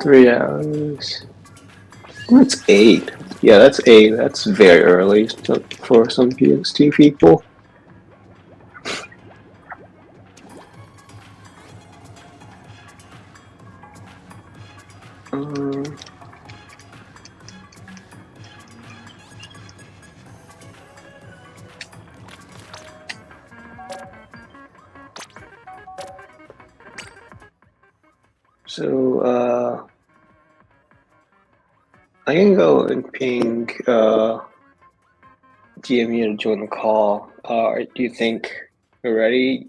3 hours. That's 8. Yeah, that's 8. That's very early for some PST people. So, I can go and ping GMU to join the call. Do you think you're ready,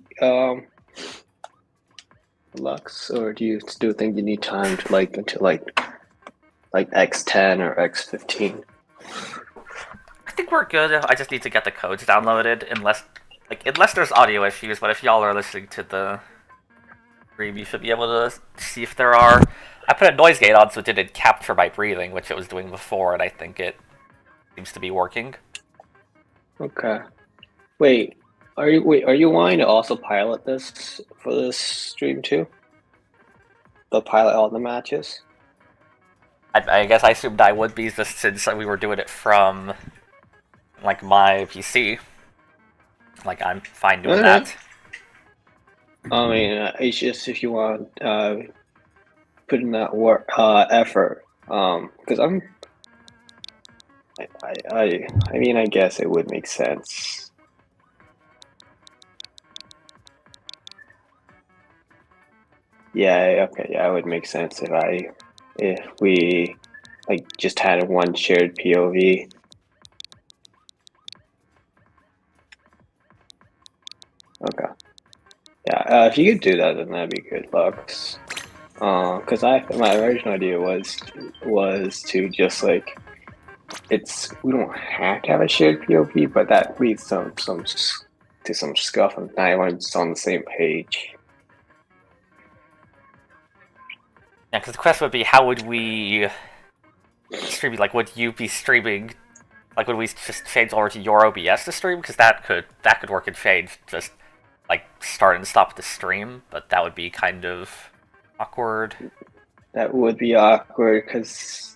Lux, or do you still think you need time to until X10 or X15? I think we're good. I just need to get the codes downloaded, unless there's audio issues. But if y'all are listening to the stream, you should be able to see if there are. I put a noise gate on so it didn't capture my breathing, which it was doing before, and I think it seems to be working. Okay. Wait, are you wanting to also pilot this for this stream too? The pilot all the matches? I guess I assumed I would be, just since we were doing it from my PC. I'm fine doing that. I mean, it's just if you want put in that work effort, because I mean, I guess it would make sense. Yeah, okay, yeah, it would make sense if we just had one shared POV. Okay. Yeah, if you could do that, then that'd be good, Lux. Because my original idea was to just we don't have to have a shared POV, but that leads to some scuff, and not everyone's on the same page. Yeah, because the question would be, how would we stream? Like, would you be streaming? Like, would we just change over to your OBS to stream? Because that could work and change. Just like start and stop the stream, but that would be kind of awkward. That would be awkward because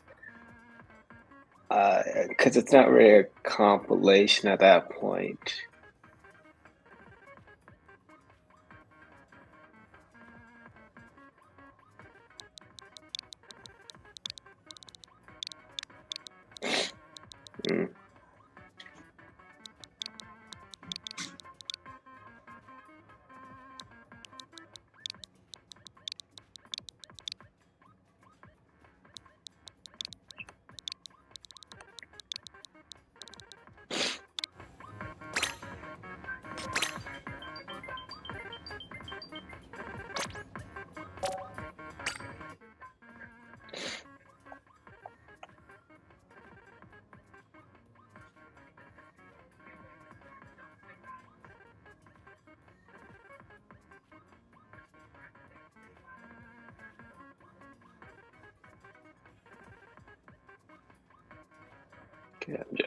it's not really a compilation at that point. Mm.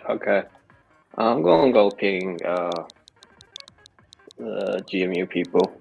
Okay. I'm gonna go ping the GMU people.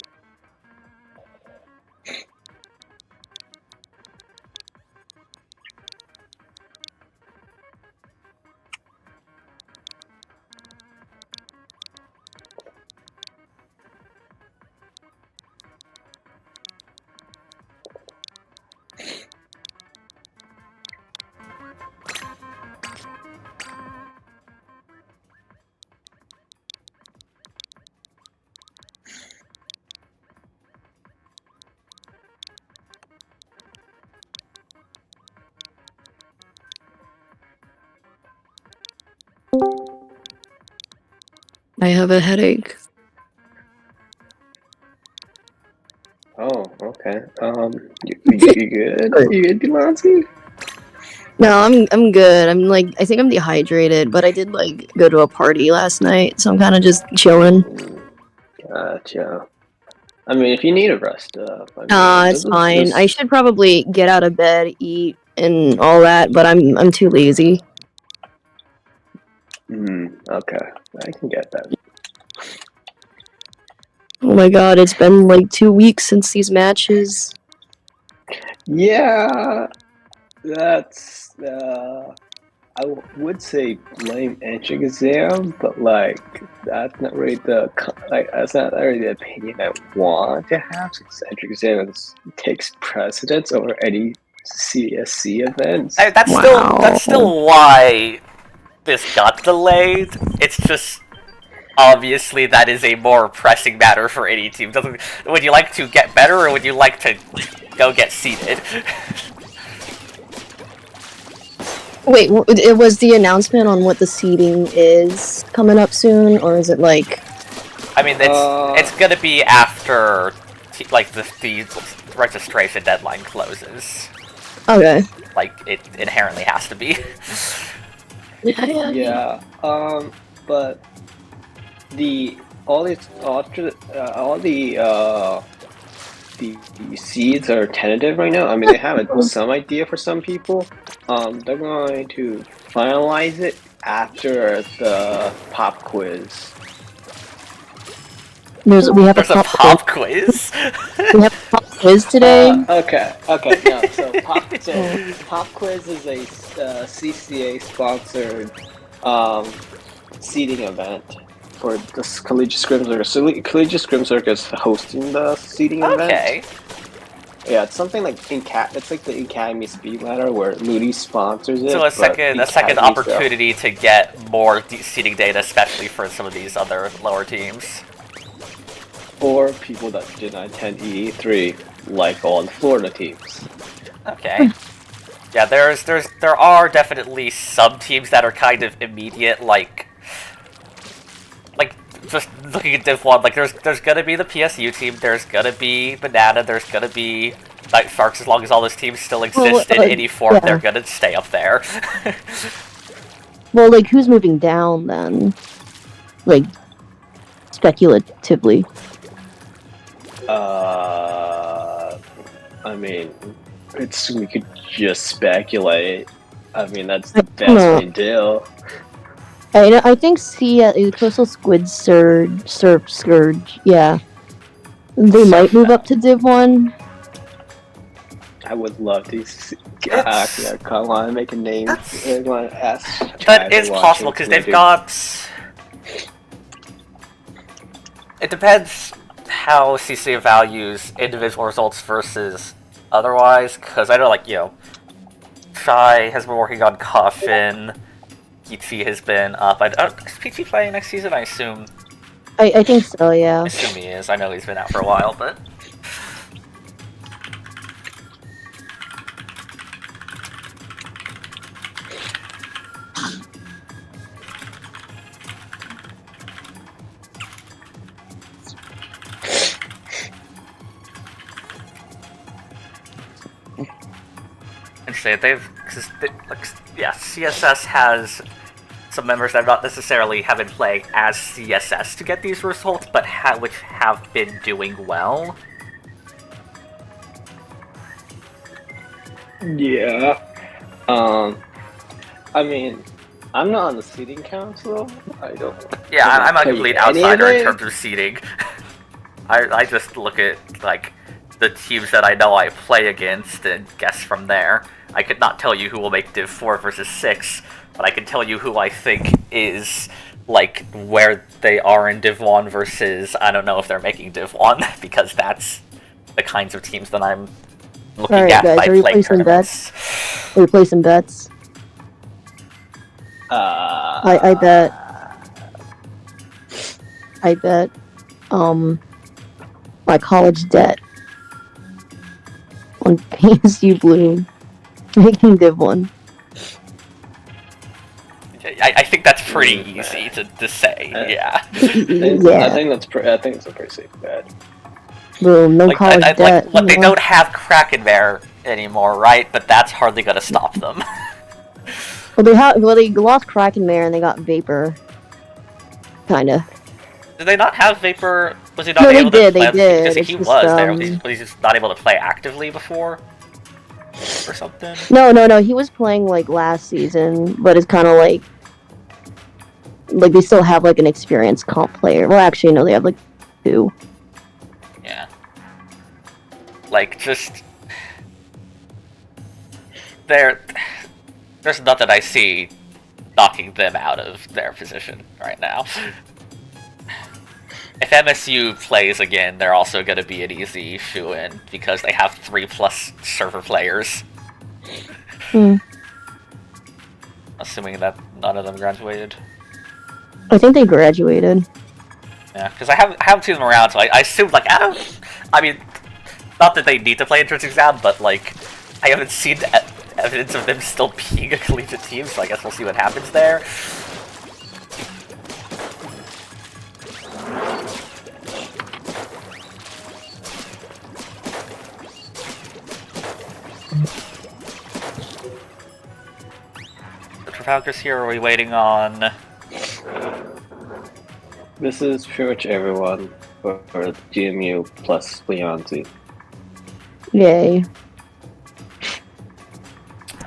I have a headache. Oh, okay. You good? You good, Delancey? No, I'm good. I think I'm dehydrated, but I did go to a party last night, so I'm kind of just chilling. Gotcha. I mean, if you need a rest up, It's fine. I should probably get out of bed, eat, and all that, but I'm too lazy. Okay, I can get that. Oh my god, it's been 2 weeks since these matches. Yeah, that's I would say blame entry exam, but that's not really that's not really the opinion I want to have. Since entry exam takes precedence over any CSC events. That's still why this got delayed. It's just obviously that is a more pressing matter for any team. Would you like to get better, or would you like to go get seeded? Wait, it was the announcement on what the seeding is coming up soon, or is it I mean, it's gonna be after the registration deadline closes. Okay. It inherently has to be. Yeah. But all the seeds are tentative right now. I mean, they have some idea for some people. They're going to finalize it after the pop quiz. We have There's a pop quiz. We have a pop quiz today. Okay. No, so pop quiz is a CCA sponsored seeding event for the Collegiate Scrim Circuit. So Collegiate Scrim Circuit is hosting the seeding event. Okay. Yeah, it's something like it's like the Academy Speed Ladder where Moody sponsors it. So a second opportunity to get more seeding data, especially for some of these other lower teams. Or people that did not attend EE3, like all the Florida teams. Okay. Yeah, there are definitely some teams that are kind of immediate, just looking at Div 1, there's gonna be the PSU team, there's gonna be Banana, there's gonna be Night Sharks. As long as all those teams still exist in any form, they're gonna stay up there. Well, who's moving down then? Speculatively. I mean, we could just speculate. I mean, that's the I best don't know. we do. I think Coastal Squid Scourge, yeah. They might move up to Div 1. I would love to see. It's- Yeah, come on, make a name. That's- I want to ask. That is possible because they've got. It depends how CC values individual results versus otherwise. Because I know, like, you know, Shy has been working on Caution. Peachy has been up. Is Peachy playing next season? I assume. I think so, yeah. I assume he is. I know he's been out for a while, but. And say CSS has some members that not necessarily have been playing as CSS to get these results, but which have been doing well. Yeah. I mean, I'm not on the seating council. I don't. Yeah, I'm a play complete any of outsider in it. terms of seeding. I just look at, like, the teams that I know I play against and guess from there. I could not tell you who will make Div 4 versus 6, but I can tell you who I think is, like, where they are in Div 1 versus I don't know if they're making Div 1, because that's the kinds of teams that I'm looking Alright, at guys, by are we playing placing tournaments. Are we placing bets? I bet, my college debt on PSU Blue making Div 1. I think that's pretty easy to say, yeah. I think that's I think it's a pretty safe bet. Boom, no Like, college debt. Look, they you know? don't have Kraken there anymore, right? But that's hardly gonna stop them. Well, they lost Kraken Mare and they got Vapor. Kinda. Did they not have Vapor? Was he not No, they able did, to play? they did. Because It's he just, was there. Was he just not able to play actively before? Or something? No, he was playing, like, last season, but it's kinda like they still have, like, an experienced comp player. Well, actually, no, they have, like, 2. Yeah. Like, just... There's nothing I see knocking them out of their position right now. If MSU plays again, they're also going to be an easy shoe-in because they have 3+ server players. Assuming that none of them graduated. I think they graduated. Yeah, because I haven't seen them around, so I assumed, like, I mean, not that they need to play entrance exam, but, like, I haven't seen evidence of them still being a collegiate team, so I guess we'll see what happens there. The Trafalgar's here, or are we waiting on... This is pretty much everyone for GMU plus Leonzi. Yay.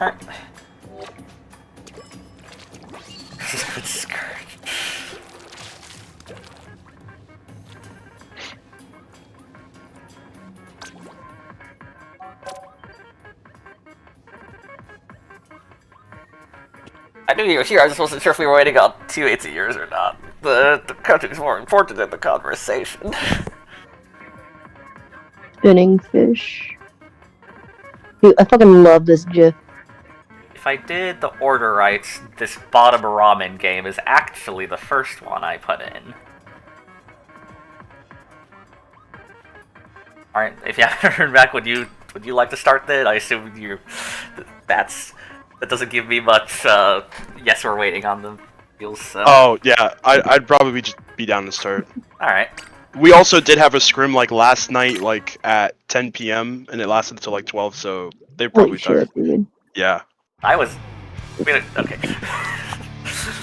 Alright. Good skirt. I knew you were here, I just wasn't sure if we were waiting on 2 8 years or not. The coaching's more important than the conversation. Spinning fish. Dude, I fucking love this GIF. If I did the order right, this bottom ramen game is actually the first one I put in. Alright, if you haven't heard back, would you like to start then? I assume that doesn't give me much, yes, we're waiting on the deals, so... Oh, yeah, I'd probably just be down to start. Alright. We also did have a scrim, like, last night, like, at 10 p.m., and it lasted until, like, 12, so they probably Holy shit, dude. Yeah. Okay.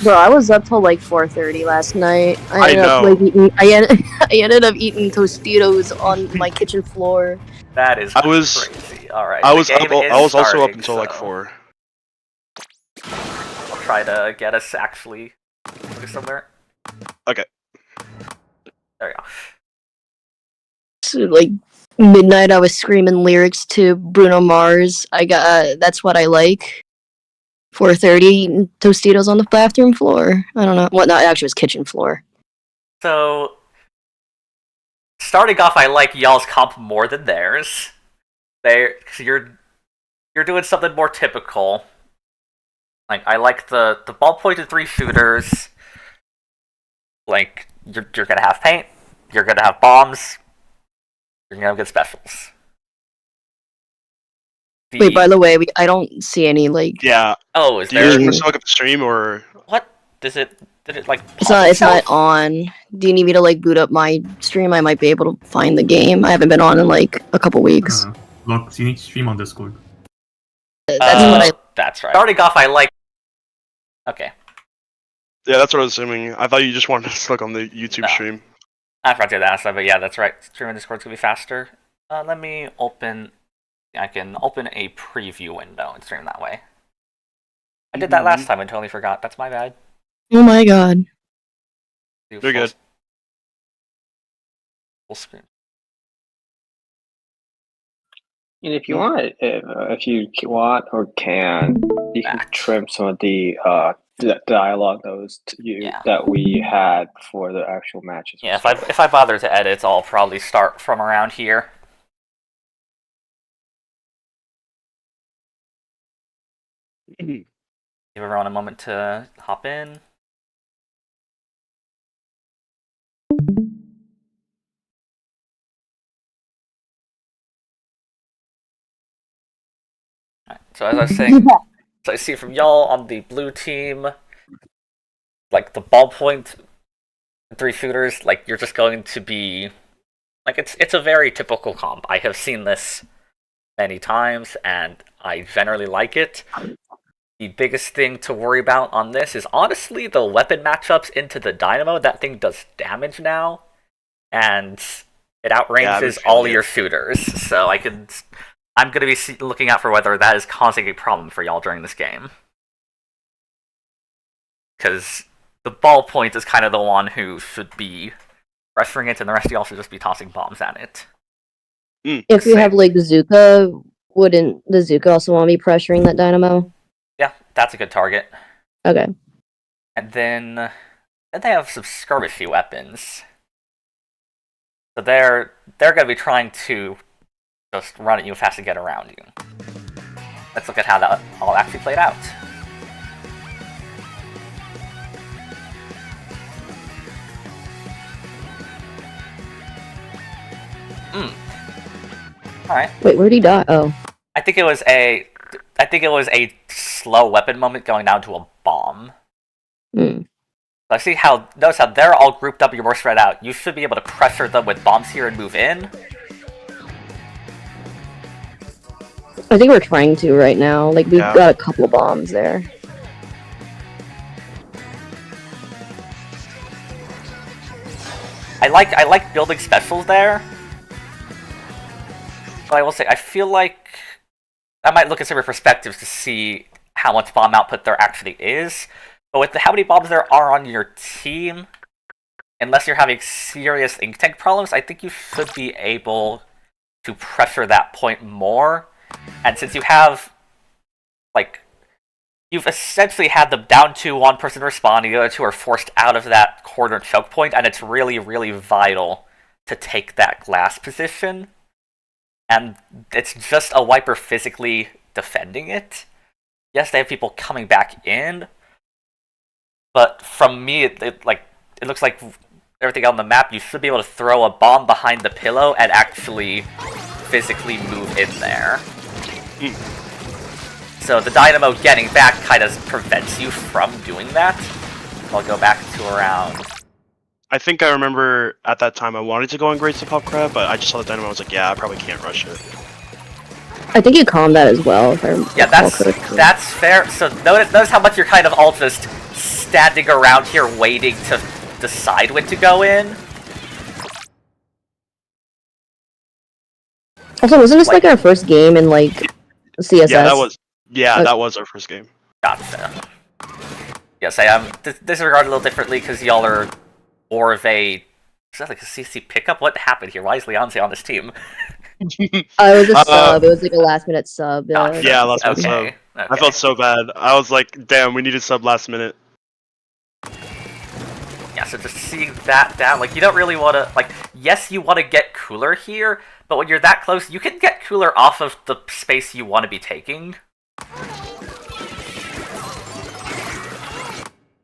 Bro, I was up till like 4:30 last night. I know. I ended up eating Tostitos on my kitchen floor. That is I was- crazy. Alright. I was also up until like 4. I'll try to get us actually somewhere. Okay. There we go. So, like midnight, I was screaming lyrics to Bruno Mars. I got that's what I like. 4:30, Tostitos on the bathroom floor. I don't know. Well, not actually, it was kitchen floor. So, starting off, I like y'all's comp more than theirs. You're doing something more typical. Like, I like the ball-pointed 3 shooters. Like, you're gonna have paint, you're gonna have bombs, you're gonna have good specials. Wait, by the way, I don't see any, like... Yeah. Oh, is Do you there... want to look at the stream, or... What? Did it, like... It's not on. Do you need me to, like, boot up my stream? I might be able to find the game. I haven't been on in, like, a couple weeks. Look, you need to stream on Discord. That's right. Starting off, I like... Okay. Yeah, that's what I was assuming. I thought you just wanted to look on the YouTube stream. I forgot to do that stuff, but yeah, that's right. Streaming Discord's gonna be faster. Let me open... I can open a preview window and stream that way. I did that last time and totally forgot. That's my bad. Oh my god. You're good. Full screen. And if you want, if you want or can, you can trim some of the dialogue that we had for the actual matches. Yeah, if I bother to edit, I'll probably start from around here. Give everyone a moment to hop in. Right, so as I was saying, so I see from y'all on the blue team, like the ballpoint 3 shooters, like you're just going to be, like it's a very typical comp. I have seen this many times, and I generally like it. The biggest thing to worry about on this is honestly the weapon matchups into the Dynamo. That thing does damage now, and it outranges all your shooters. So I'm going to be looking out for whether that is causing a problem for y'all during this game. Because the ballpoint is kind of the one who should be pressuring it, and the rest of y'all should just be tossing bombs at it. If you have like Zuka, wouldn't the Zuka also want to be pressuring that Dynamo? Yeah, that's a good target. Okay. And then they have some skirmishy weapons. So they're going to be trying to just run at you fast and get around you. Let's look at how that all actually played out. Alright. Wait, where'd he die? Oh. I think it was a slow weapon moment going down to a bomb. Notice how they're all grouped up, you're more spread out. You should be able to pressure them with bombs here and move in. I think we're trying to right now. Like, we've got a couple bombs there. I like building specials there. But I will say, I feel like I might look at some perspectives to see how much bomb output there actually is. But with how many bombs there are on your team, unless you're having serious ink tank problems, I think you should be able to pressure that point more. And since you have, like, you've essentially had them down to one person responding, the other 2 are forced out of that corner choke point, and it's really, really vital to take that glass position. And it's just a wiper physically defending it. Yes, they have people coming back in, but from me, it looks like everything on the map, you should be able to throw a bomb behind the pillow and actually physically move in there. So the Dynamo getting back kind of prevents you from doing that. I'll go back to around... I think I remember at that time I wanted to go on Great to Pop Crab, but I just saw the Dynamo, I was like, yeah, I probably can't rush it. I think you calmed that as well, if I that's fair. So notice how much you're kind of all just standing around here waiting to decide when to go in. Also, wasn't this Like- like our first game in like CSS? That was our first game. Gotcha. Yes, I am disregard a little differently because y'all are more of a. Is that like a CC pickup? What happened here? Why is Leonce on this team? It was a sub. It was like a last minute sub. Gotcha. Yeah, last minute sub. Okay. I felt so bad. I was like, damn, we needed sub last minute. Yeah, so just seeing that down, like, you don't really want to, like, yes, you want to get cooler here, but when you're that close, you can get cooler off of the space you want to be taking.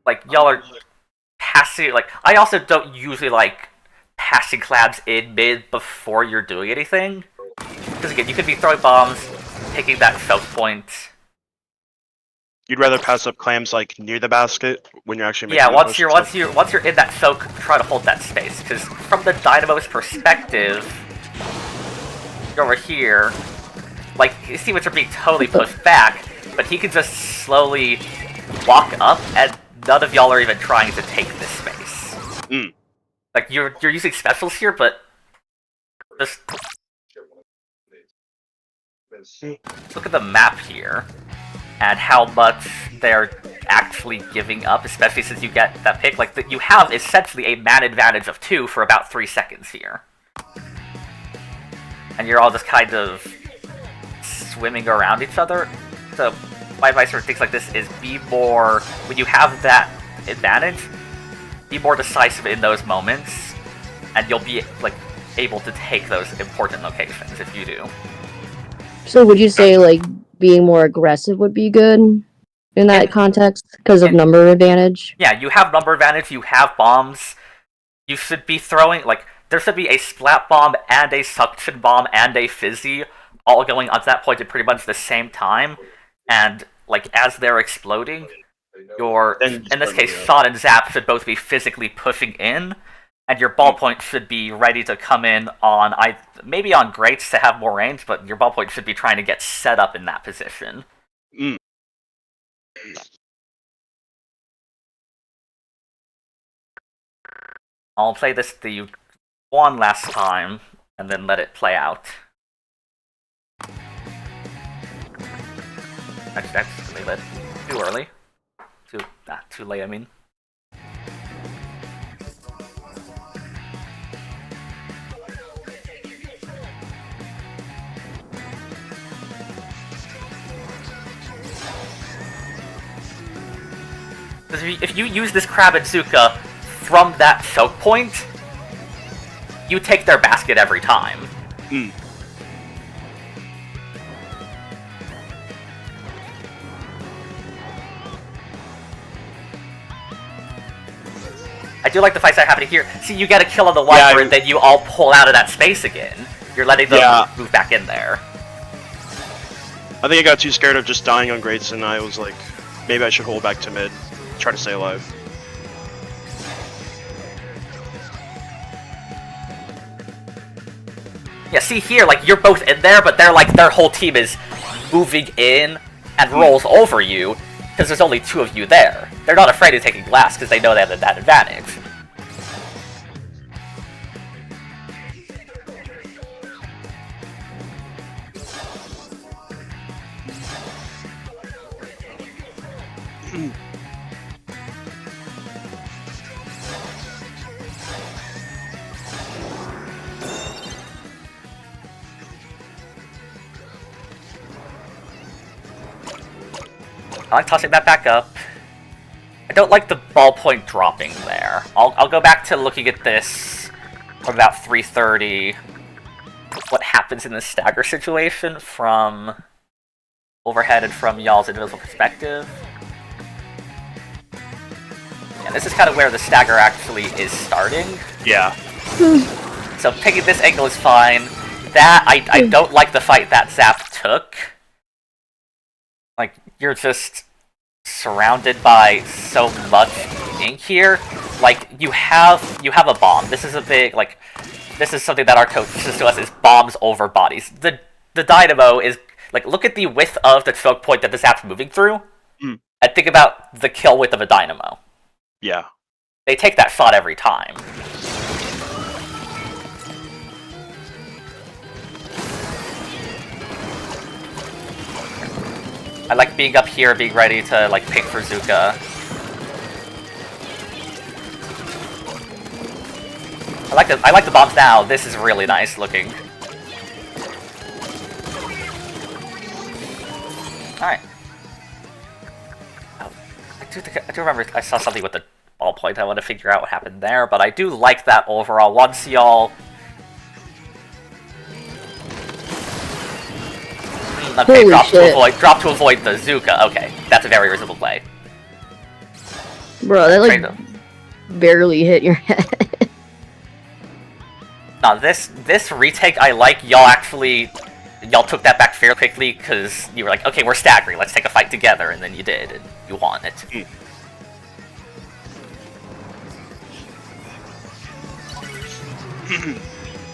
Like, y'all are passing, like, I also don't usually like passing clams in mid before you're doing anything. Because again, you could be throwing bombs, taking that choke point. You'd rather pass up clams like near the basket when you're actually making Yeah, the once push you're and stuff? once you're in that choke, try to hold that space. Because from the Dynamo's perspective, you're over here, like, you see what you're being totally pushed back, but he can just slowly walk up, and none of y'all are even trying to take this space. Mm. Like, you're using specials here, but just look at the map here, and how much they're actually giving up, especially since you get that pick. Like, you have essentially a man advantage of 2 for about 3 seconds here. And you're all just kind of swimming around each other. So, my advice for things like this is be more, when you have that advantage, be more decisive in those moments, and you'll be, like, able to take those important locations if you do. So would you say like being more aggressive would be good in that context because of number advantage? Yeah, you have number advantage, you have bombs. You should be throwing, like, there should be a splat bomb and a suction bomb and a fizzy all going at that point at pretty much the same time. And, like, as they're exploding, in this case, Shot and Zap should both be physically pushing in, and your ballpoint should be ready to come in on, maybe on grates to have more range, but your ballpoint should be trying to get set up in that position. Mm. I'll play this the one last time, and then let it play out. Actually, let too early. Too late, I mean. Because if you use this Crab and Zuka from that choke point, you take their basket every time. Mm. I do like the fights that are happening here. See, you get a kill on the wiper, and then you all pull out of that space again. You're letting them move back in there. I think I got too scared of just dying on grates, and I was like, maybe I should hold back to mid, try to stay alive. Yeah, see here, like, you're both in there, but they're like, their whole team is moving in and rolls over you, because there's only 2 of you there. They're not afraid of taking glass, because they know they have that advantage. I like tossing that back up. I don't like the ballpoint dropping there. I'll go back to looking at this from about 3:30. What happens in this stagger situation from overhead and from y'all's individual perspective. Yeah, this is kind of where the stagger actually is starting. Yeah. So picking this angle is fine. That, I don't like the fight that Zap took. Like, you're just surrounded by so much ink here. Like, you have a bomb. This is a big, like, this is something that our coach says to us is bombs over bodies. The Dynamo is, like, look at the width of the choke point that the Zap's moving through, and think about the kill width of a Dynamo. Yeah. They take that shot every time. I like being up here, being ready to like pick for Zuka. I like the bombs now. This is really nice looking. Alright. Oh, I do remember I saw something with the ballpoint. I want to figure out what happened there, but I do like that overall. Once y'all... Okay, drop to avoid the Zuka. Okay, that's a very reasonable play. Bro, that like barely hit your head. Now this retake I like. Y'all took that back fairly quickly because you were like, okay, we're staggering. Let's take a fight together, and then you did, and you won it.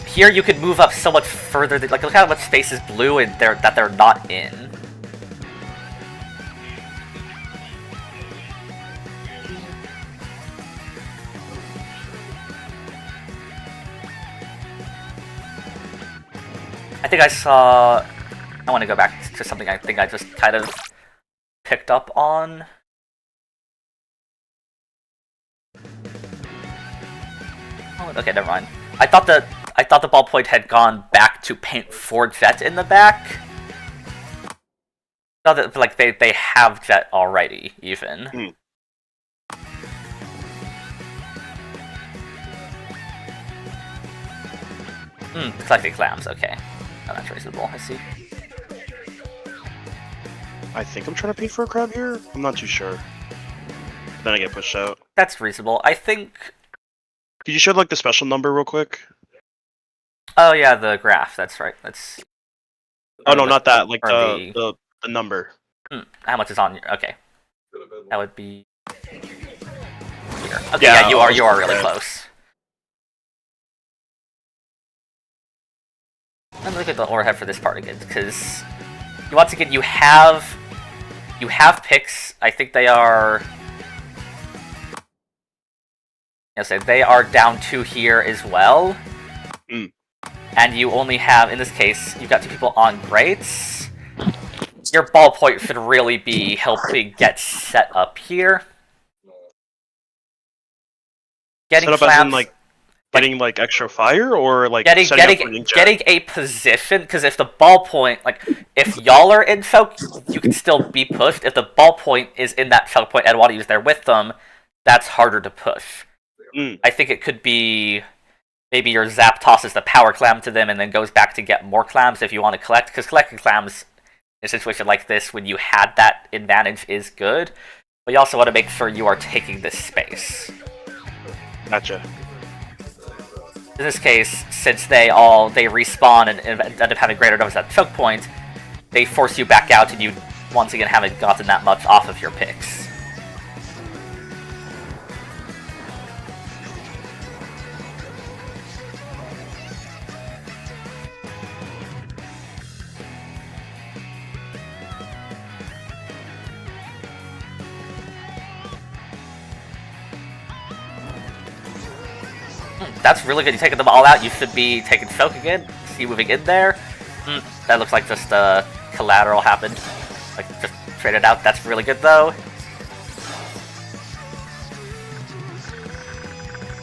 Here you could move up so much further. Like, look how much space is blue and that they're not in. I think I saw... I want to go back to something I think I just kind of picked up on. Oh, okay, never mind. I thought the ballpoint had gone back to paint for Jet in the back. No, that like they have Jet already, even. Collecting clams, okay. Oh, that's reasonable, I see. I think I'm trying to pay for a crab here? I'm not too sure. Then I get pushed out. That's reasonable. I think... Could you show like the special number real quick? Oh yeah, the graph, that's right. That's... Oh no, not that, like the number. How much is on your... Okay. That would be... Here. Okay, yeah, you are really close. And look at the overhead for this part again, because once again you have picks. I think they are. They are down 2 here as well. And you only have, in this case, you've got 2 people on greats. Your ballpoint should really be helping get set up here. Getting set up as in, like getting like extra fire, or like getting a position, because if the ballpoint, like if y'all are in choke, you can still be pushed. If the ballpoint is in that choke point and want to use there with them, that's harder to push. I think it could be maybe your zap tosses the power clam to them and then goes back to get more clams if you want to collect, because collecting clams in a situation like this when you had that advantage is good, but you also want to make sure you are taking this space. Gotcha. In this case, since they respawn and end up having greater numbers at choke point, they force you back out and you once again haven't gotten that much off of your picks. That's really good. You taking them all out, you should be taking choke again. See you moving in there. That looks like just collateral happened. Like, just traded out. That's really good, though.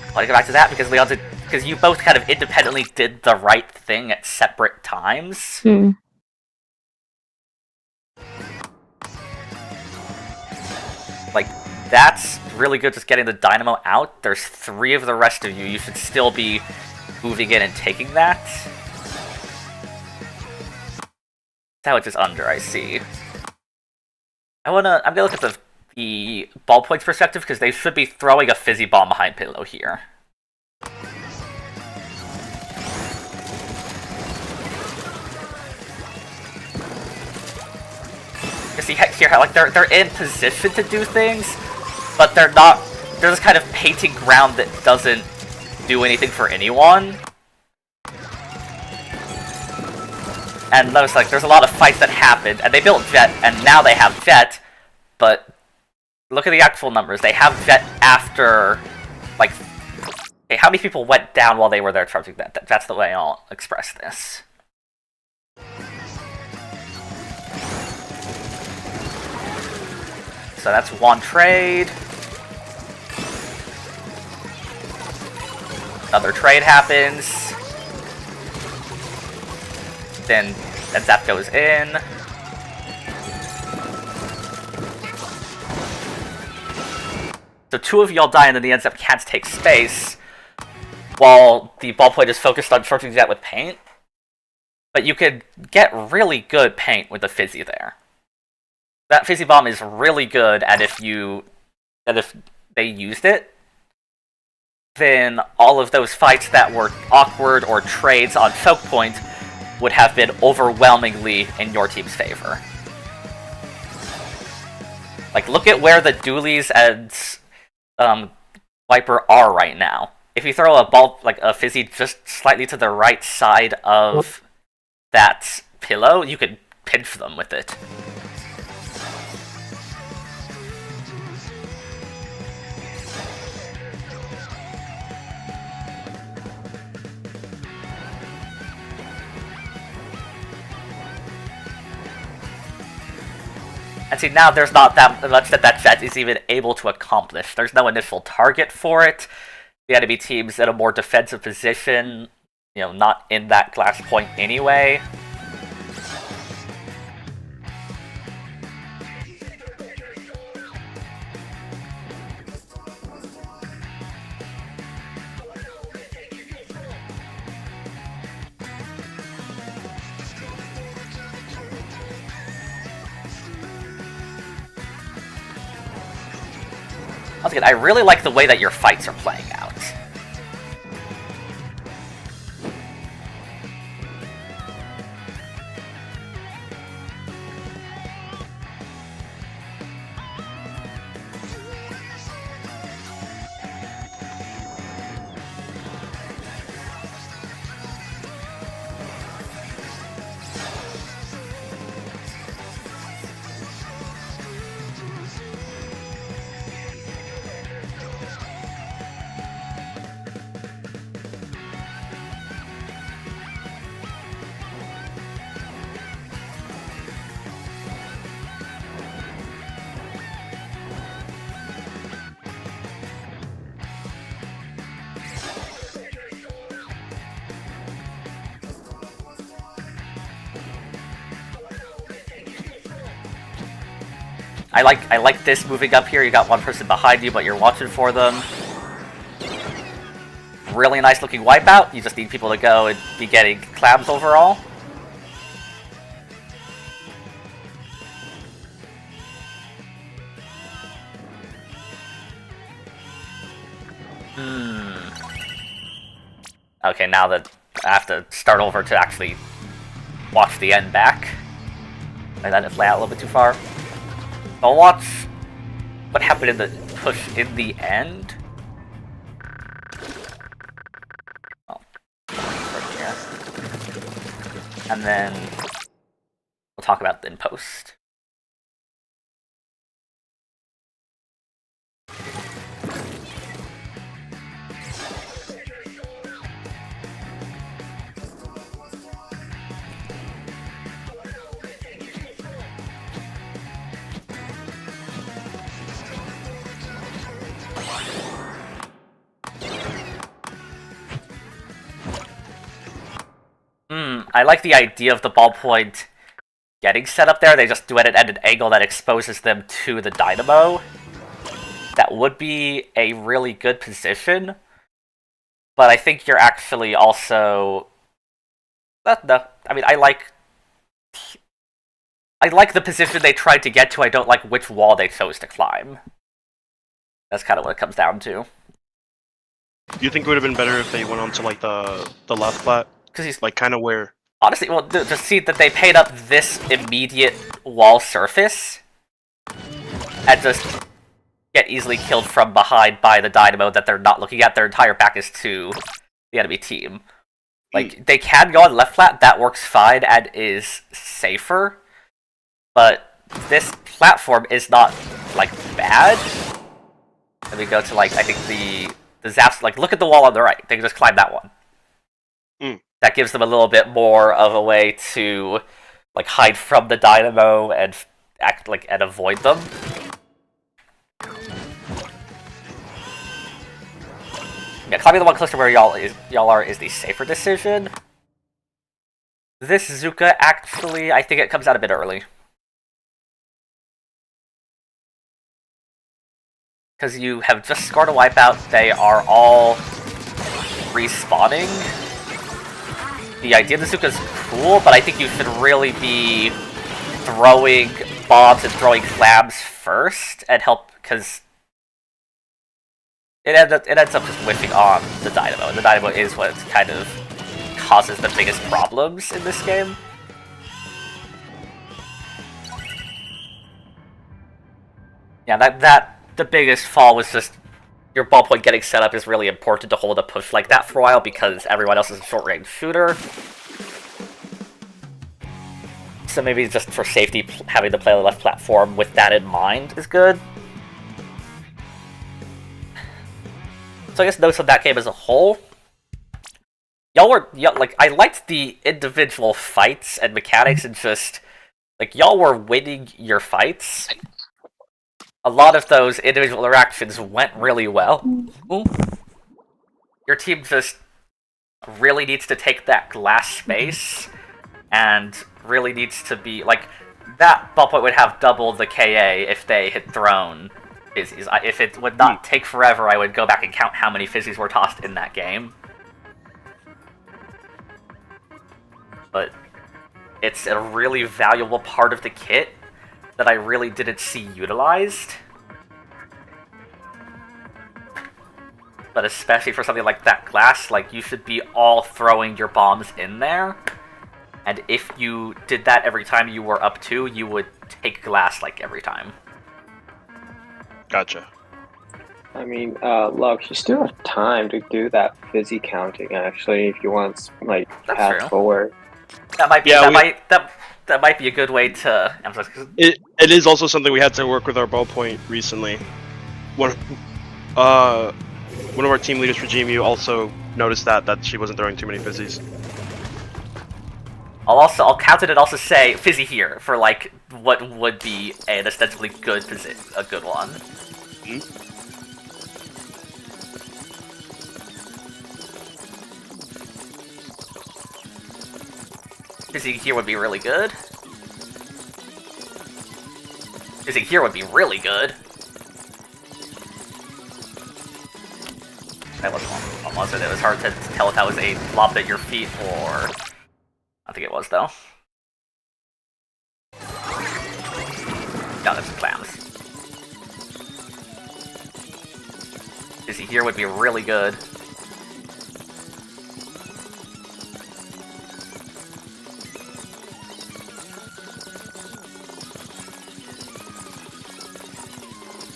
I want to go back to that because you both kind of independently did the right thing at separate times. Like, that's really good, just getting the dynamo out. There's 3 of the rest of you. You should still be moving in and taking that. That is under, I see. I'm gonna look at the ballpoint's perspective, because they should be throwing a fizzy bomb behind Pillow here. You see here, like they're in position to do things, but they're not. They're just kind of painting ground that doesn't do anything for anyone. And notice, like, there's a lot of fights that happened, and they built Jet, and now they have Jet, but look at the actual numbers. They have Jet after, like, okay, how many people went down while they were there charging that? That's the way I'll express this. So that's one trade. Another trade happens. Then Zap goes in. So two of y'all die, and then the Zap can't take space, while the ballpoint is focused on charging that with paint. But you could get really good paint with the Fizzy there. That Fizzy Bomb is really good at if they used it, then all of those fights that were awkward or trades on choke point would have been overwhelmingly in your team's favor. Like, look at where the Doolies and Viper are right now. If you throw a ball, like a Fizzy, just slightly to the right side of that pillow, you could pinch them with it. And see, now there's not that much that jet is even able to accomplish. There's no initial target for it. The enemy team's in a more defensive position, you know, not in that glass point anyway. Once again, I really like the way that your fights are playing out. I like this moving up here. You got one person behind you, but you're watching for them. Really nice looking wipeout. You just need people to go and be getting clams overall. Okay, now that I have to start over to actually watch the end back. And then it lay out a little bit too far. I'll watch what happened in the push in the end. Oh, right here. And then we'll talk about the in post. I like the idea of the ballpoint getting set up there. They just do it at an angle that exposes them to the dynamo. That would be a really good position. But I think you're actually also... No, I mean, I like the position they tried to get to. I don't like which wall they chose to climb. That's kind of what it comes down to. Do you think it would have been better if they went on to like the left plat? Because he's like kind of where. Honestly, well, just see that they paid up this immediate wall surface and just get easily killed from behind by the dynamo that they're not looking at. Their entire back is to the enemy team. Like, they can go on left flat, that works fine and is safer, but this platform is not, like, bad. Let me go to, like, I think the zaps, like, look at the wall on the right. They can just climb that one. That gives them a little bit more of a way to, like, hide from the dynamo and act like and avoid them. Yeah, climbing the one closer where y'all are is the safer decision. This Zuka, actually, I think it comes out a bit early. Because you have just scored a wipeout, they are all respawning. The idea of the Zuka is cool, but I think you should really be throwing bombs and throwing slabs first and help, because it ends up just whiffing on the Dynamo, and the Dynamo is what kind of causes the biggest problems in this game. Yeah, the biggest fall was just your ballpoint getting set up is really important to hold a push like that for a while because everyone else is a short-range shooter. So maybe just for safety, having to play on the left platform with that in mind is good. So I guess notes on that game as a whole. I liked the individual fights and mechanics and just, y'all were winning your fights. A lot of those individual interactions went really well. Ooh. Your team just really needs to take that glass space and really needs to be, that ballpoint would have double the KA if they had thrown fizzies. If it would not take forever, I would go back and count how many fizzies were tossed in that game. But it's a really valuable part of the kit that I really didn't see utilized. But especially for something like that glass, you should be all throwing your bombs in there. And if you did that every time you were up 2, you would take glass every time. Gotcha. I mean, look, you still have time to do that fizzy counting, actually, if you want, path forward. That might be that might be a good way to emphasize. It is also something we had to work with our ballpoint recently. One of our team leaders for GMU also noticed that she wasn't throwing too many fizzies. I'll count it and also say fizzy here for what would be an ostensibly good a good one. Mm-hmm. Fizzy here would be really good. Fizzy here would be really good. That wasn't almost it. It was hard to tell if that was a lob at your feet or... I think it was, though. No, that's clams. Fizzy here would be really good.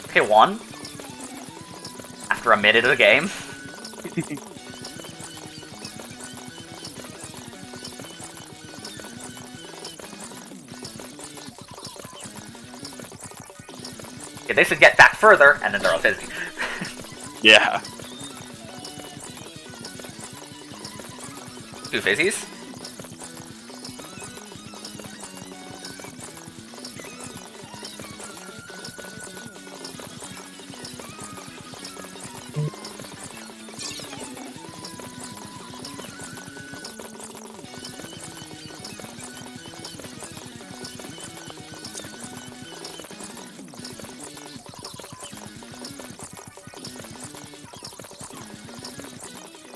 Okay, 1. After a minute of the game. Okay, they should get back further, and then they're all fizzy. Yeah. 2 fizzies.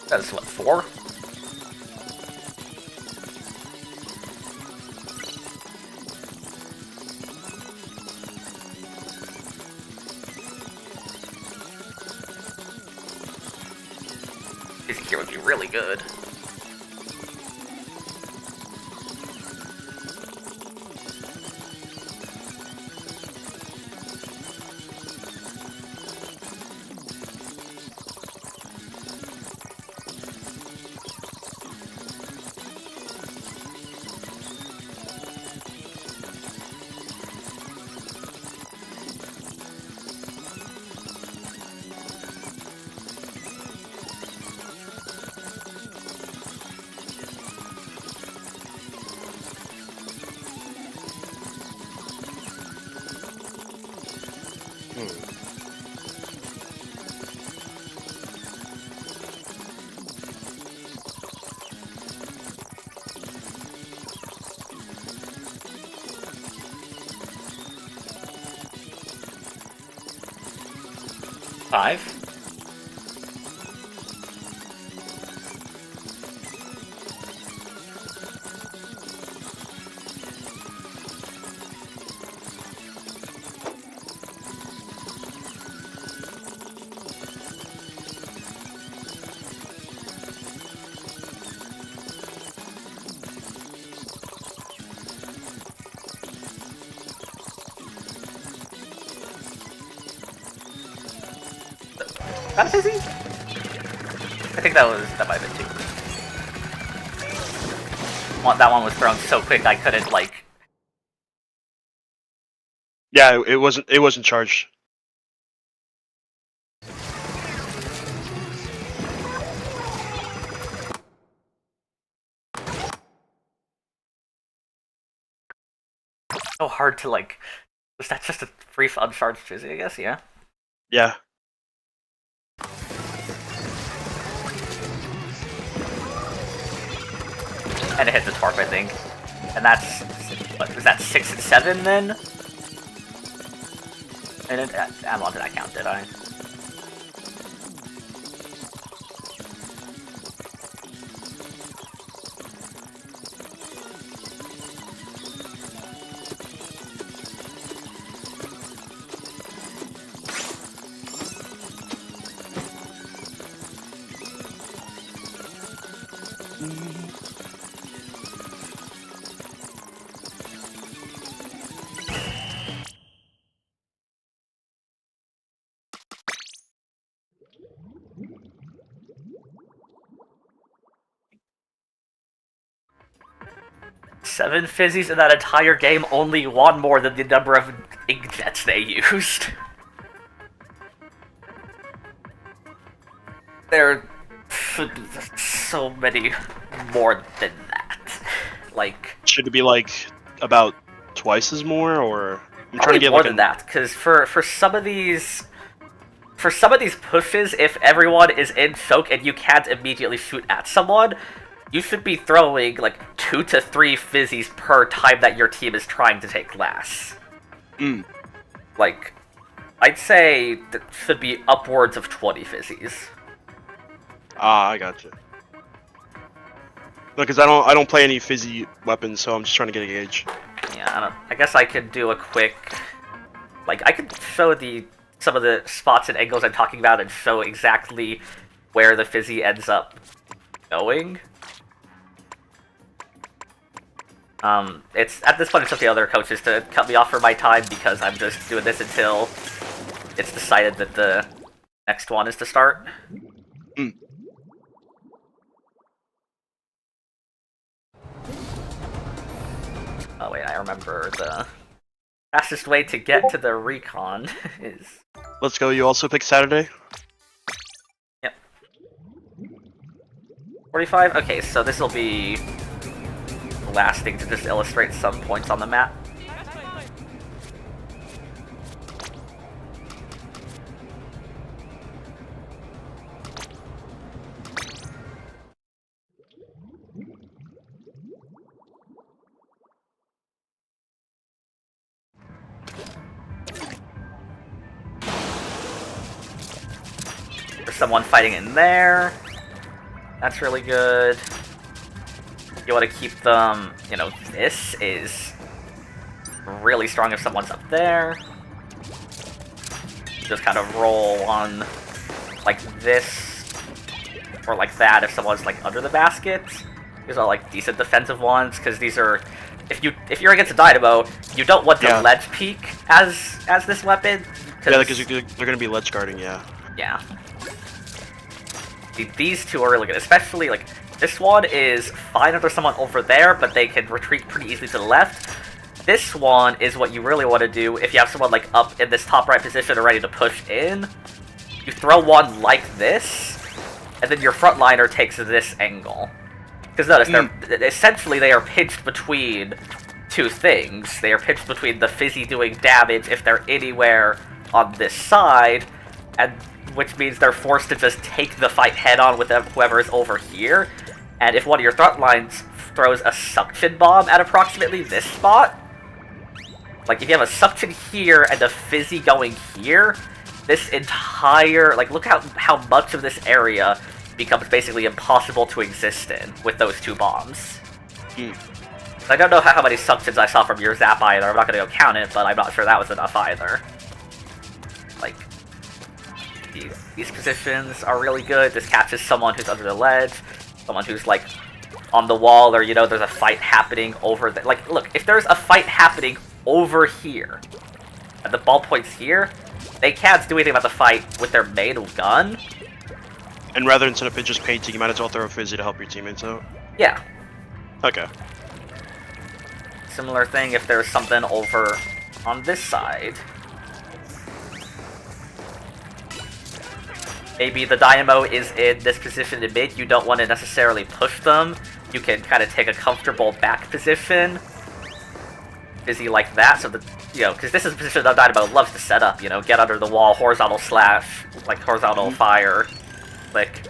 That's what, 4? Fizzy here would be really good. 5. That a fizzy? I think that might have been 2. That one was thrown so quick I couldn't like. Yeah, it wasn't charged. So hard to like. Was that just a brief uncharged fizzy? I guess, yeah. Yeah. And it hit the Torp, I think. And that's, what, was that 6 and 7 then? And how long did I count, did I? Seven fizzies in that entire game, only one more than the number of inkjets they used. There should be so many more than that. Like, should it be like about twice as more, or I'm trying to get more like than that? Because for some of these pushes, if everyone is in choke and you can't immediately shoot at someone, you should be throwing like 2 to 3 fizzies per time that your team is trying to take glass. Like, I'd say that should be upwards of 20 fizzies. Ah, I gotcha. Because I don't play any fizzy weapons, so I'm just trying to get a gauge. Yeah, I guess I could do a quick, like, I could show some of the spots and angles I'm talking about and show exactly where the fizzy ends up going. It's at this point it's up to the other coaches to cut me off for my time because I'm just doing this until it's decided that the next one is to start. Oh wait, I remember the fastest way to get to the recon is... Let's go, you also pick Saturday? Yep. 45? Okay, so this will be the last thing to just illustrate some points on the map. There's someone fighting in there. That's really good. You want to keep them, you know, this is really strong if someone's up there. Just kind of roll on like this or like that if someone's like under the basket. These are like decent defensive ones because these are, if you're against a Dynamo, you don't want to ledge peek as this weapon. Yeah, because they're gonna be ledge guarding. Yeah. Yeah. These two are really good, especially like this one is fine if there's someone over there, but they can retreat pretty easily to the left. This one is what you really want to do if you have someone like up in this top right position or ready to push in. You throw one like this, and then your frontliner takes this angle. Because notice, essentially they are pinched between two things. They are pinched between the fizzy doing damage if they're anywhere on this side, and which means they're forced to just take the fight head-on with whoever is over here. And if one of your front lines throws a suction bomb at approximately this spot, like if you have a suction here and a fizzy going here, this entire, like, look how much of this area becomes basically impossible to exist in with those 2 bombs. I don't know how many suctions I saw from your zap either. I'm not gonna go count it, but I'm not sure that was enough either. Like, these positions are really good. This catches someone who's under the ledge, someone who's, like, on the wall, or, you know, there's a fight happening over there. Like, look, if there's a fight happening over here, and the ballpoint's here, they can't do anything about the fight with their main gun. And rather instead of just painting, you might as well throw a fizzy to help your teammates out. Yeah. Okay. Similar thing if there's something over on this side. Maybe the Dynamo is in this position in mid, you don't want to necessarily push them. You can kind of take a comfortable back position. Busy like that, so that, you know, because this is a position that Dynamo loves to set up, you know, get under the wall, horizontal slash, like horizontal fire, click.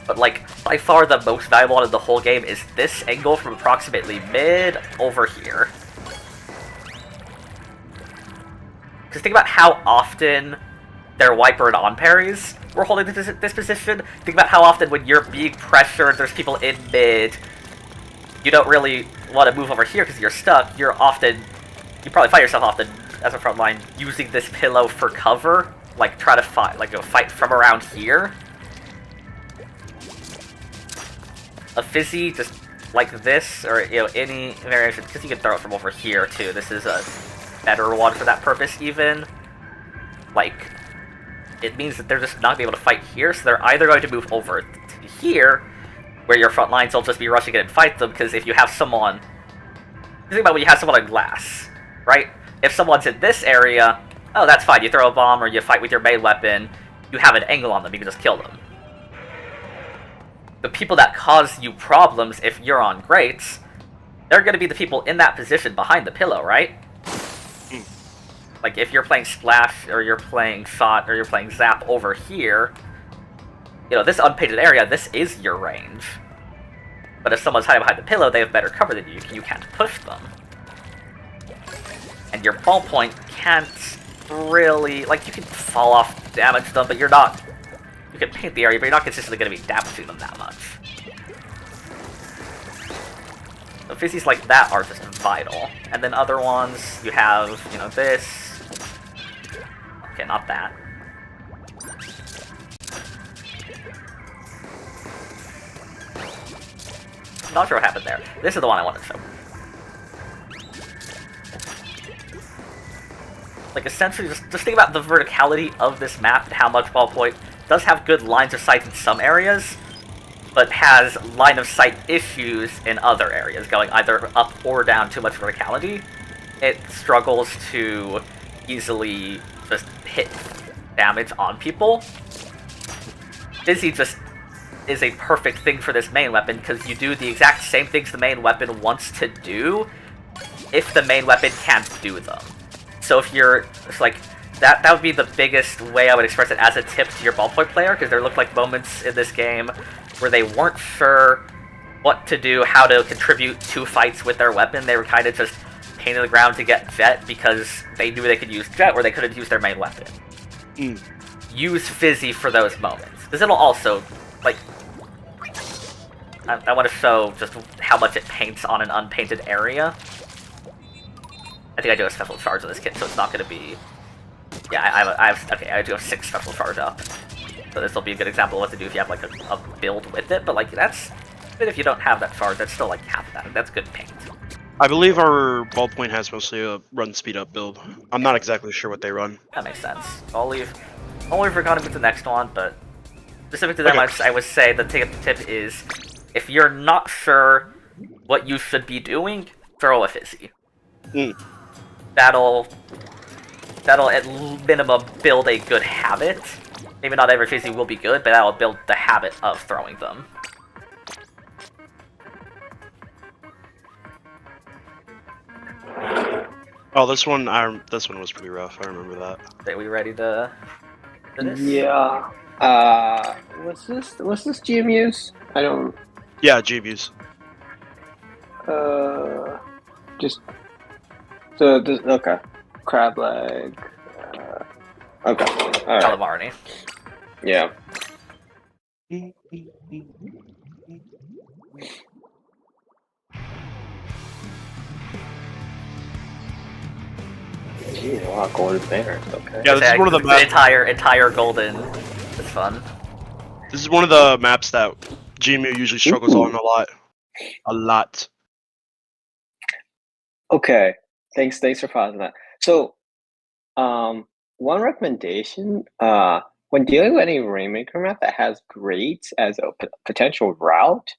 But, like, by far the most valuable one of the whole game is this angle from approximately mid over here. Because think about how often their wiper and on parries were holding this position. Think about how often when you're being pressured, there's people in mid, you don't really want to move over here because you're stuck. You probably find yourself often as a front line using this pillow for cover, like try to fight, like fight from around here. A fizzy just like this, or, you know, any variation, because you can throw it from over here too. This is a better one for that purpose even. Like, it means that they're just not going to be able to fight here, so they're either going to move over to here, where your front lines will just be rushing in and fight them, because if you have someone... Think about when you have someone on glass, right? If someone's in this area, oh, that's fine. You throw a bomb or you fight with your main weapon, you have an angle on them, you can just kill them. The people that cause you problems if you're on grates, they're going to be the people in that position behind the pillow, right? Like, if you're playing Splash, or you're playing Shot, or you're playing Zap over here, you know, this unpainted area, this is your range. But if someone's hiding behind the pillow, they have better cover than you. You can't push them. And your ballpoint can't really... Like, you can fall off, damage them, but you're not... You can paint the area, but you're not consistently going to be damaging them that much. So fizzies like that are just vital. And then other ones, you have, you know, this... Okay, not that. Not sure what happened there. This is the one I wanted to show. Like, essentially, just think about the verticality of this map and how much Ballpoint does have good lines of sight in some areas, but has line of sight issues in other areas, going either up or down too much verticality. It struggles to easily just hit damage on people. Fizzy just is a perfect thing for this main weapon, because you do the exact same things the main weapon wants to do if the main weapon can't do them. So if you're just like, that would be the biggest way I would express it as a tip to your ballpoint player, because there looked like moments in this game where they weren't sure what to do, how to contribute to fights with their weapon. They were kind of just painting the ground to get Jet because they knew they could use Jet, or they couldn't use their main weapon. Use Fizzy for those moments, because it'll also, like, I want to show just how much it paints on an unpainted area. I think I do a special charge on this kit, so it's not going to be... Yeah, I do have 6 special charge up. So this will be a good example of what to do if you have, like, a build with it, but, like, that's... Even if you don't have that charge, that's still, like, half that. That's good paint. I believe our ballpoint has mostly a run speed up build. I'm not exactly sure what they run. That makes sense. I'll leave for kind of the next one, but specific to them, okay. I would say the tip is, if you're not sure what you should be doing, throw a Fizzy. That'll at minimum build a good habit. Maybe not every Fizzy will be good, but that'll build the habit of throwing them. Oh, this one was pretty rough. I remember that. Are we ready to finish? Yeah. What's this GMUs? I don't... Yeah, GBUs. Just... So, this, okay. Crab leg. Okay. All right. CalamArnie. Yeah. Jeez, a lot of golden banners. Okay. Yeah, this is one of the It's maps. entire golden. It's fun. This is one of the maps that GMU usually struggles Ooh. on a lot. A lot. Okay. Thanks for pausing that. So, one recommendation, when dealing with any Rainmaker map that has grades as a potential route,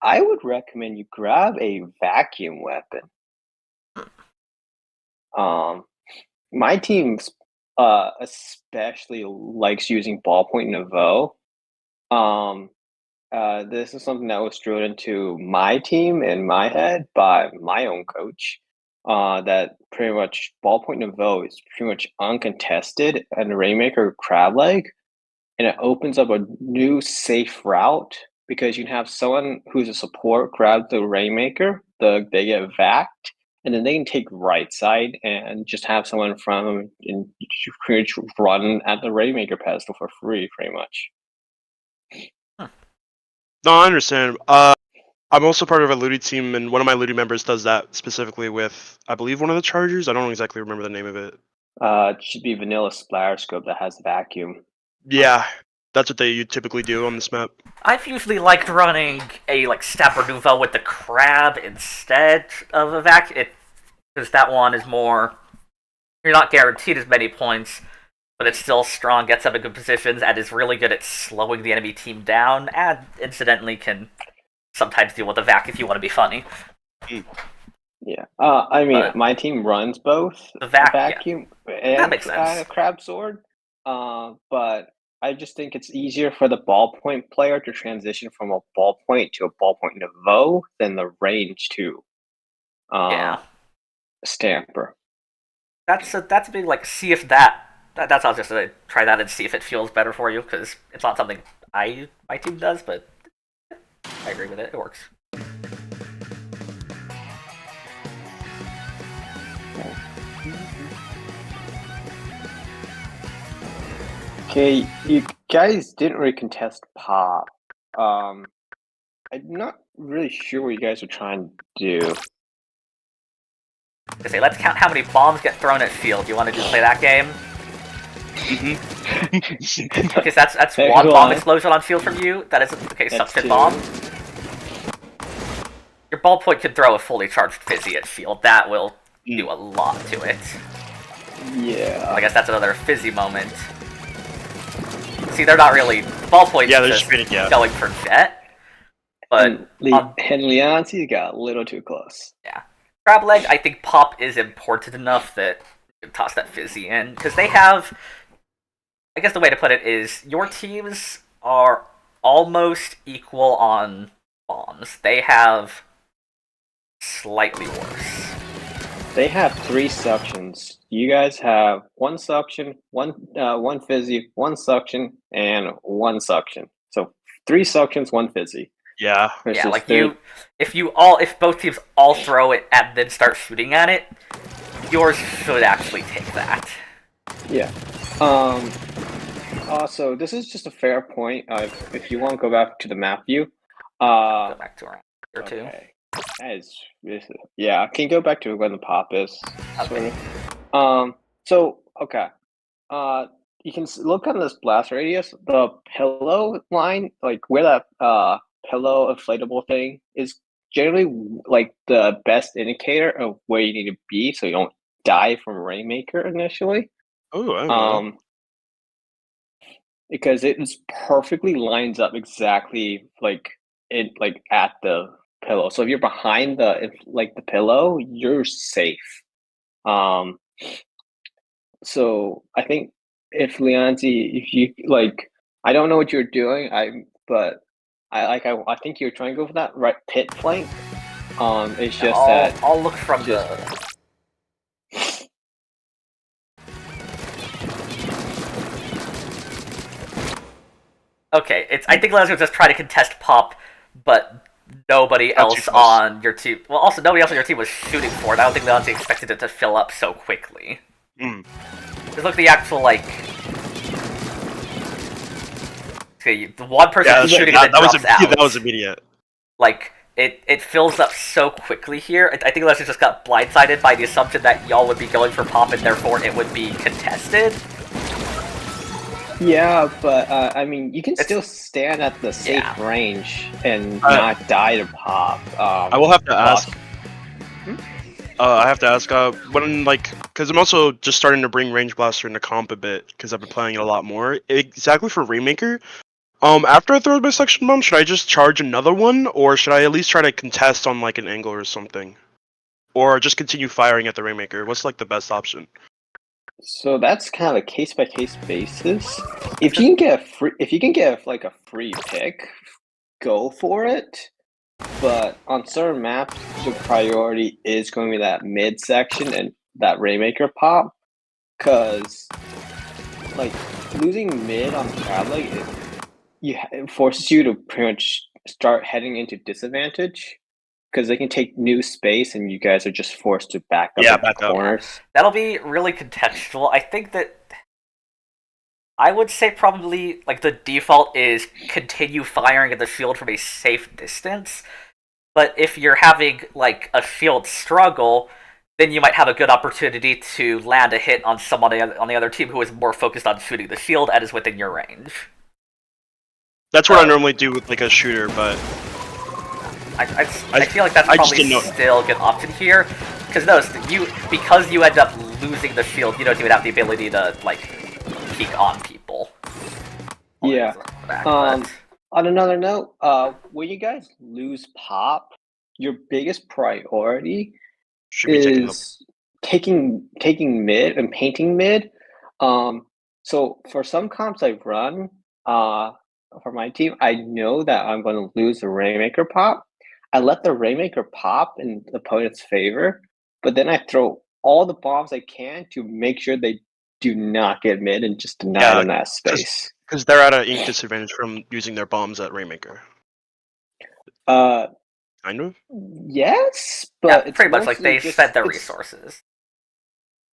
I would recommend you grab a vacuum weapon. My team especially likes using ballpoint Nouveau. This is something that was drilled into my team in my head by my own coach. That pretty much ballpoint Nouveau is pretty much uncontested and Rainmaker crab leg, and it opens up a new safe route because you can have someone who's a support grab the Rainmaker, they get vacked, and then they can take right side and just have someone in front of them and pretty much run at the Rainmaker pedestal for free, pretty much. No, I understand. I'm also part of a Ludi team, and one of my Ludi members does that specifically with, I believe, one of the Chargers. I don't exactly remember the name of it. It should be Vanilla Splatter Scope that has vacuum. Yeah, that's what you typically do on this map. I've usually liked running a Stabber Nouveau with the crab instead of a vac, because that one is more. You're not guaranteed as many points, but it's still strong, gets up in good positions, and is really good at slowing the enemy team down, and incidentally can sometimes deal with a vac if you want to be funny. Yeah. I mean, But my team runs both the vacuum and That makes sense. crab sword. But I just think it's easier for the ballpoint player to transition from a ballpoint to a ballpoint Nouveau than the range to Stamper. That's a big see if that's all just to try that and see if it feels better for you, because it's not something my team does, but I agree with it. It works. Okay, you guys didn't really contest pop. I'm not really sure what you guys are trying to do. I say, let's count how many bombs get thrown at field. You want to just play that game? Okay, so that's one bomb explosion on field from you. That is okay. Suction bomb. Your ballpoint can throw a fully charged fizzy at field. That will do a lot to it. Yeah. I guess that's another fizzy moment. See, they're not really ballpoint. Yeah, they're just just going for jet. But and Leonti got a little too close. Yeah. Crab leg, I think pop is important enough that you can toss that fizzy in, because they have. I guess the way to put it is your teams are almost equal on bombs. They have slightly worse. They have 3 suctions. You guys have 1 suction, one fizzy, 1 suction, and 1 suction. So 3 suctions, 1 fizzy. Yeah. Yeah, if both teams all throw it and then start shooting at it, yours should actually take that. Yeah. Also, this is just a fair point. If you want to go back to the map view. Go back to around here too. Okay. Yeah, can you go back to when the pop is? Okay. Sort of. So okay. You can look on this blast radius. The pillow line, where that pillow inflatable thing is, generally the best indicator of where you need to be, so you don't die from Rainmaker initially. Oh, I don't know. Because it perfectly lines up exactly at the pillow. So if you're behind the pillow, you're safe. So I think if you I don't know what you're doing, I think you're trying to go for that right pit flank. It's just I'll look from the. Okay, I think Leon's just try to contest pop, but nobody else on your team. Well, also nobody else on your team was shooting for it. I don't think Leon's expected it to fill up so quickly. Just look at the actual, like... Okay, the one person Yeah, shooting and then drops out. that was immediate. Like, it fills up so quickly here. I think Leslie just got blindsided by the assumption that y'all would be going for pop and therefore it would be contested. Yeah, but I mean, you can still stand at the safe range and not die to pop. I will have to ask. I have to ask. When because I'm also just starting to bring Range Blaster into comp a bit because I've been playing it a lot more. Exactly for Rainmaker. After I throw my section bomb, should I just charge another one, or should I at least try to contest on like an angle or something, or just continue firing at the Rainmaker? What's like the best option? So that's kind of a case by case basis. If you can get like a free pick, go for it. But on certain maps, the priority is going to be that mid section and that Rainmaker pop, because like losing mid on traveling, it forces you to pretty much start heading into disadvantage. Because they can take new space, and you guys are just forced to back up into corners. That'll be really contextual. I think that I would say probably like the default is continue firing at the shield from a safe distance. But if you're having like a shield struggle, then you might have a good opportunity to land a hit on someone on the other team who is more focused on shooting the shield and is within your range. That's what I normally do with like a shooter, but. I feel like that's probably still a good option here, because notice because you end up losing the shield, you don't even have the ability to like peek on people. Yeah. On another note, when you guys lose pop, your biggest priority is taking mid and painting mid. So for some comps I run, for my team, I know that I'm going to lose the Rainmaker pop. I let the Rainmaker pop in the opponent's favor, but then I throw all the bombs I can to make sure they do not get mid and just deny them that space. Because they're at an ink disadvantage from using their bombs at Rainmaker. Kind of? Yes, but it's pretty much like they spent their resources.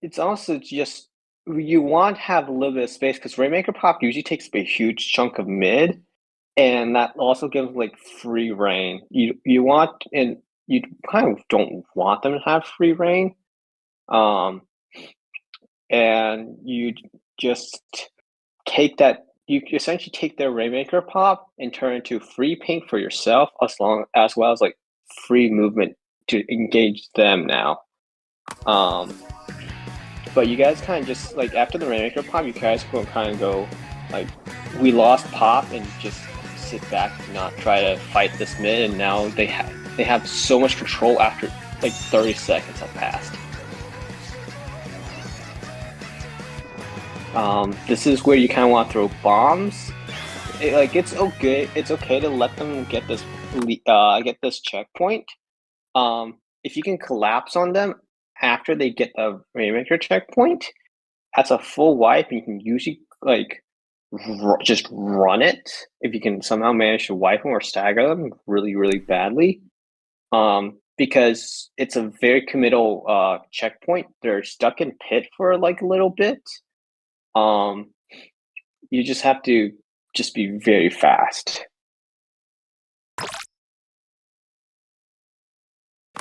It's also just you want to have a little bit of space because Rainmaker pop usually takes a huge chunk of mid. And that also gives like free reign. You want, and you kind of don't want them to have free reign. And you just take that. You essentially take their Rainmaker pop and turn it into free paint for yourself, as well as like free movement to engage them now. But you guys kind of just like after the Rainmaker pop, you guys will kind of go like, we lost pop and just sit back and not try to fight this mid, and now they have so much control after like 30 seconds have passed. This is where you kind of want to throw bombs. It's okay to let them get this checkpoint. If you can collapse on them after they get the Rainmaker checkpoint, that's a full wipe, and you can usually like just run it if you can somehow manage to wipe them or stagger them really, really badly. Because it's a very committal checkpoint. They're stuck in pit for like a little bit. You just have to just be very fast. Go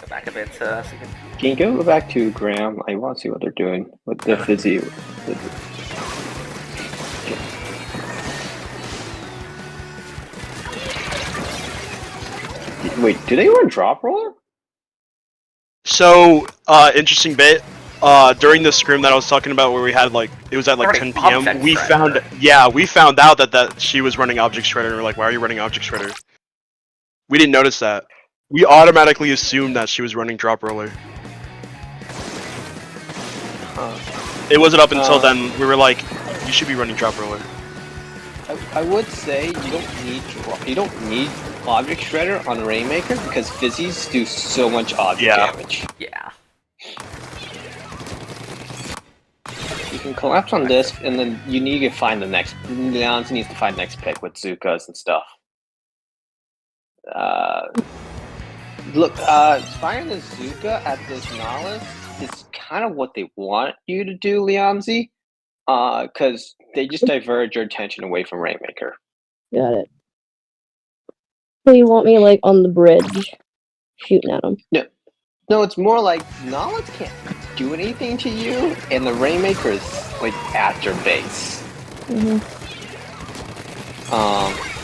back a bit so you can you go back to Graham? I want to see what they're doing with the fizzy. Wait, do they run drop roller? So, interesting bit. During the scrim that I was talking about, where we had like it was at like 10 p.m. We found out that she was running Object Shredder, and we're like, why are you running Object Shredder? We didn't notice that. We automatically assumed that she was running drop roller. It wasn't up until then we were like, you should be running drop roller. I would say you don't need Object Shredder on Rainmaker because fizzies do so much object damage. Yeah. You can collapse on this, and then you need to find the next. Leon's needs to find the next pick with Zukas and stuff. Look, firing the Zuka at this Nihilus is kind of what they want you to do, Leonzi. Because they just diverge your attention away from Rainmaker. Got it. So you want me like on the bridge, shooting at him? No, it's more like Knowledge can't do anything to you, and the Rainmaker is like at your base. Mm-hmm.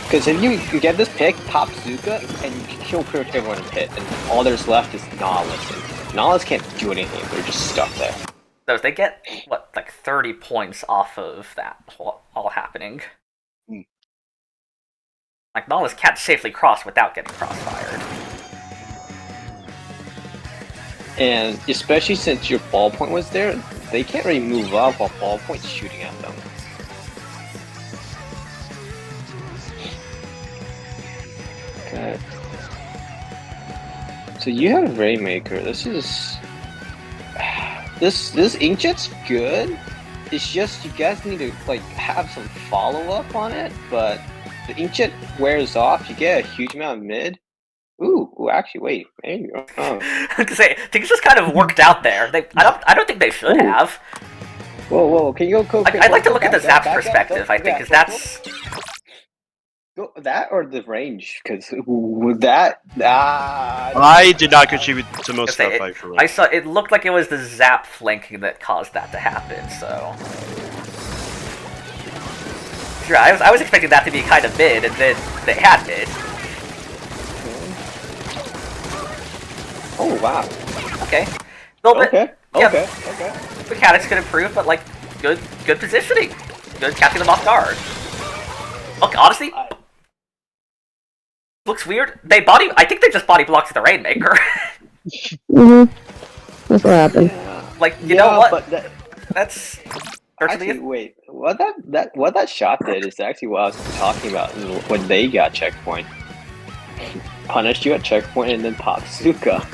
Because if you get this pick, pop Zuka, and you can kill pretty much everyone in pit, and all there's left is Knowledge. And Knowledge can't do anything; they're just stuck there. So they get what, like 30 points off of that all happening. Like Knowledge can't safely cross without getting crossfired. And especially since your ballpoint was there, they can't really move up while ballpoint's shooting at them. Okay. So you have Rainmaker. This is this Inkjet's good. It's just you guys need to like have some follow up on it. But the Inkjet wears off. You get a huge amount of mid. Ooh, actually, wait. Maybe. Oh. I was gonna say things just kind of worked out there. I don't think they should have. Whoa! Can you go? I'd like to look at the Zap's perspective. I think because that's. Go that or the range, because with that, I did not contribute to most of that fight for real. I saw it looked like it was the Zap flanking that caused that to happen. So, sure, I was expecting that to be kind of mid, and then they had mid. Oh wow. Okay. A little bit. Okay. Mechanics could improve, but like good positioning, good catching them off guard. Look, honestly. Looks weird. I think they just body blocked the Rainmaker. That's what happened. Like, you know what? But That's actually, wait. What that shot did is actually what I was talking about when they got checkpoint. Punished you at checkpoint and then pop Zuka.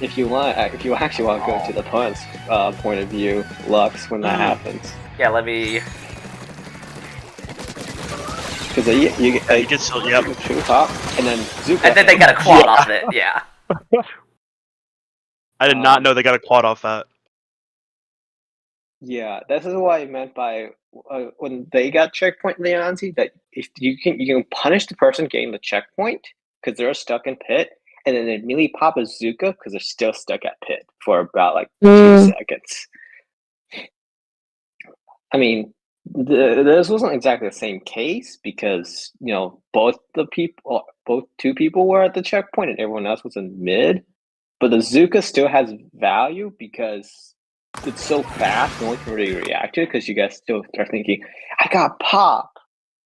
If you actually want to go to the opponent's point of view, Lux, when that happens. Yeah, let me. Because you get still, yep. Shoot pop, and then Zuka. And then they get a quad off it, yeah. I did not know they got a quad off that. Yeah, this is what I meant by when they got checkpoint Leonzi, that if you can punish the person getting the checkpoint because they're stuck in pit, and then immediately pop a Zuka because they're still stuck at pit for about like 2 seconds. I mean, this wasn't exactly the same case because both two people were at the checkpoint and everyone else was in mid, but the Zuka still has value because it's so fast. No one can really react to it because you guys still start thinking, "I got pop,"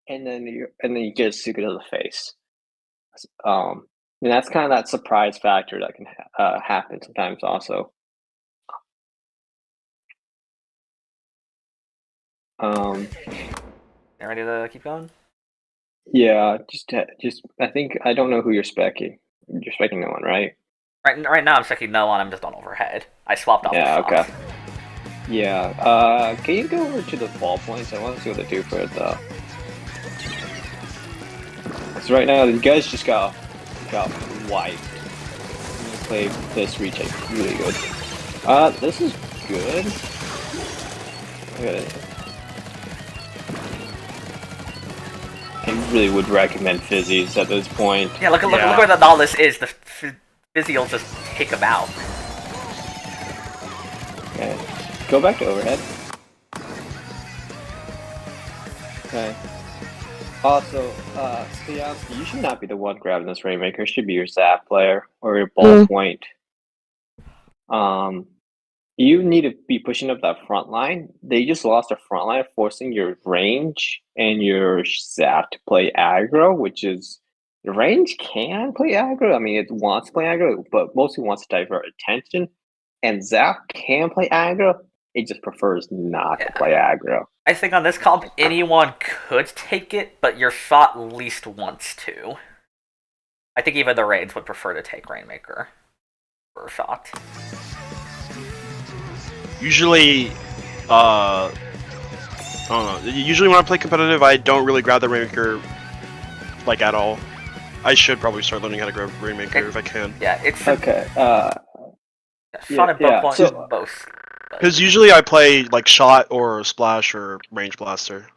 and then you get Zuka to the face. And that's kind of that surprise factor that can happen sometimes also. Ready to keep going? Yeah, just I think I don't know who you're specking. You're specking no one, right? Right now I'm checking no one. I'm just on overhead. I swapped off. Yeah. The Okay. Yeah. Can you go over to the ball points? I want to see what they do for it though. Because right now the guys just got wiped. You play this retake really good. This is good. Okay. I really would recommend Fizzies at this point. Yeah, look where the Nautilus is. The Fizzy will just take him out. Okay. Go back to overhead. Okay. Also, Leon, you should not be the one grabbing this Rainmaker. It should be your Zap player or your ballpoint. You need to be pushing up that front line. They just lost their front line, forcing your range and your Zap to play aggro, which is the range can play aggro. I mean, it wants to play aggro, but mostly wants to divert attention. And Zap can play aggro. It just prefers not to play aggro. I think on this comp, anyone could take it, but your shot least wants to. I think even the raids would prefer to take Rainmaker for a shot. Usually, I don't know. Usually when I play competitive, I don't really grab the Rainmaker, like, at all. I should probably start learning how to grab Rainmaker if I can. Yeah, it's... Okay, shot at both points, both Because usually I play like shot or splash or range blaster.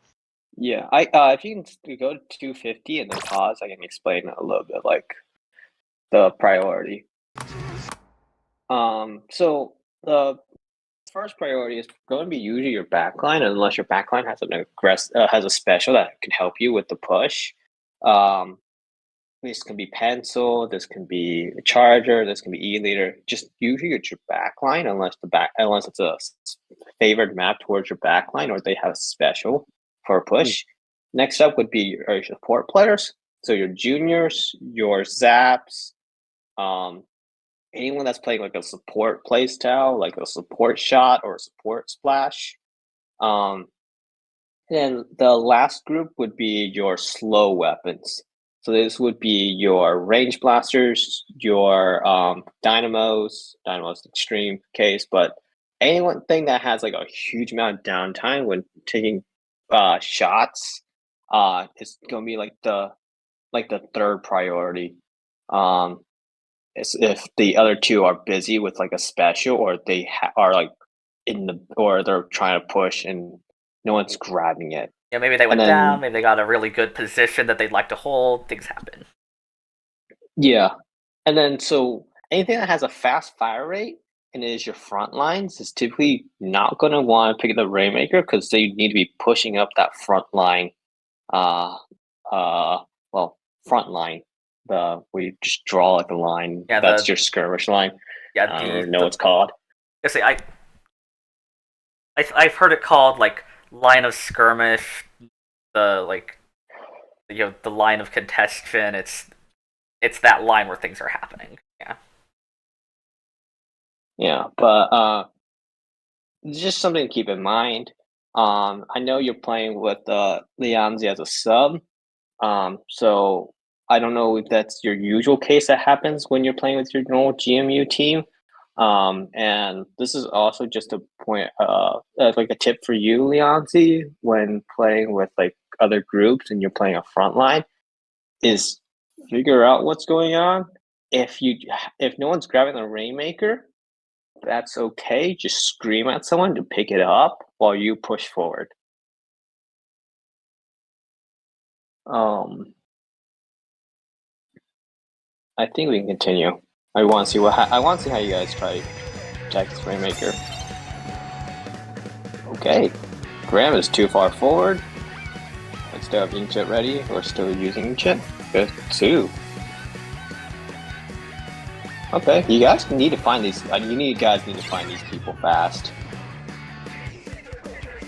Yeah, if you can go to 250 and then pause, I can explain a little bit like the priority. So the first priority is going to be usually your backline, unless your backline has an has a special that can help you with the push. This can be pencil, this can be a charger, this can be e-leader. Just usually it's your backline, unless it's a favored map towards your backline or they have a special for a push. Next up would be your support players. So your juniors, your zaps, anyone that's playing like a support play style, like a support shot or a support splash. Then the last group would be your slow weapons. So this would be your range blasters, your dynamos extreme case, but anything that has like a huge amount of downtime when taking shots is gonna be like the third priority. If the other two are busy with like a special, or they are like or they're trying to push and no one's grabbing it. Yeah, maybe they went down, maybe they got a really good position that they'd like to hold, things happen. Yeah. And then so anything that has a fast fire rate and is your front lines is typically not going to want to pick the Rainmaker because they need to be pushing up that front line. Front line. Where you just draw like a line. Yeah, that's your skirmish line. Yeah, I don't know what it's called. I've heard it called like line of skirmish, the line of contention. It's that line where things are happening. Yeah. Yeah, but just something to keep in mind. I know you're playing with Lianzi as a sub. So I don't know if that's your usual case that happens when you're playing with your normal GMU team. And this is also just a point, like a tip for you, Lianzi, when playing with like other groups and you're playing a front line, is figure out what's going on. If no one's grabbing the Rainmaker, that's okay. Just scream at someone to pick it up while you push forward. I think we can continue. I want to see how you guys try to attack this Rainmaker. Okay, Graham is too far forward. Let's still have Inkjet ready. We're still using Inkjet. Good, 2. Okay, you guys need to find these. You guys need to find these people fast.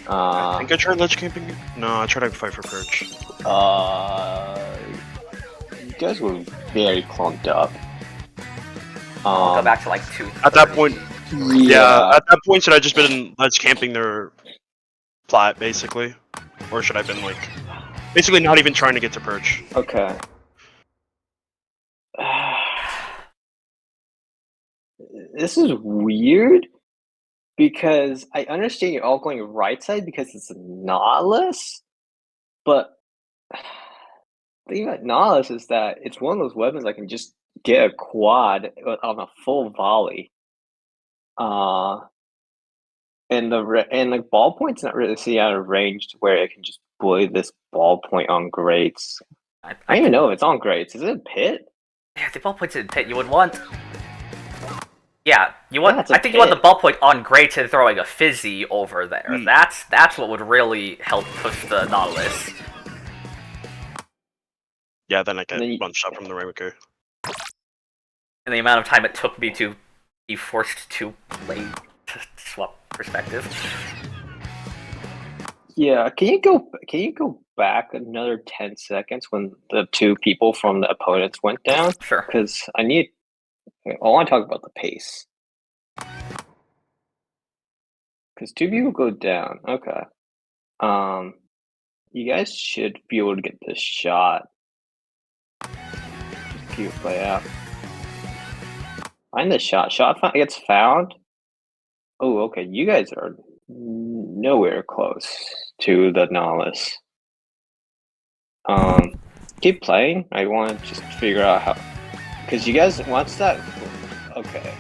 I think I tried ledge camping. No, I tried to fight for perch. You guys were very clumped up. I'll go back to like 2. At that point, yeah. At that point, should I just been ledge camping their flat, basically, or should I been like, basically not even trying to get to perch? Okay. This is weird because I understand you're all going right side because it's a Nautilus, but the thing about Nautilus is that it's one of those weapons that can just get a quad on a full volley. And the ballpoint's not really out of range to where it can just bully this ballpoint on grates. I don't even know if it's on grates. Is it pit? Yeah, the ballpoint's in pit. You would want. Yeah, you want. Yeah, I think you want the ballpoint on grates and throwing a fizzy over there. That's what would really help push the Nautilus. Yeah, then I get one shot from the Rainmaker. And the amount of time it took me to be forced to play to swap perspective. Yeah, can you go back another 10 seconds when the 2 people from the opponents went down? Sure. Because I want to talk about the pace. Because 2 people go down. Okay. You guys should be able to get this shot. Just keep it play out. Find the shot. Gets found. Oh, okay. You guys are nowhere close to the Nautilus. Keep playing. I want to just figure out how, because you guys once that. Okay.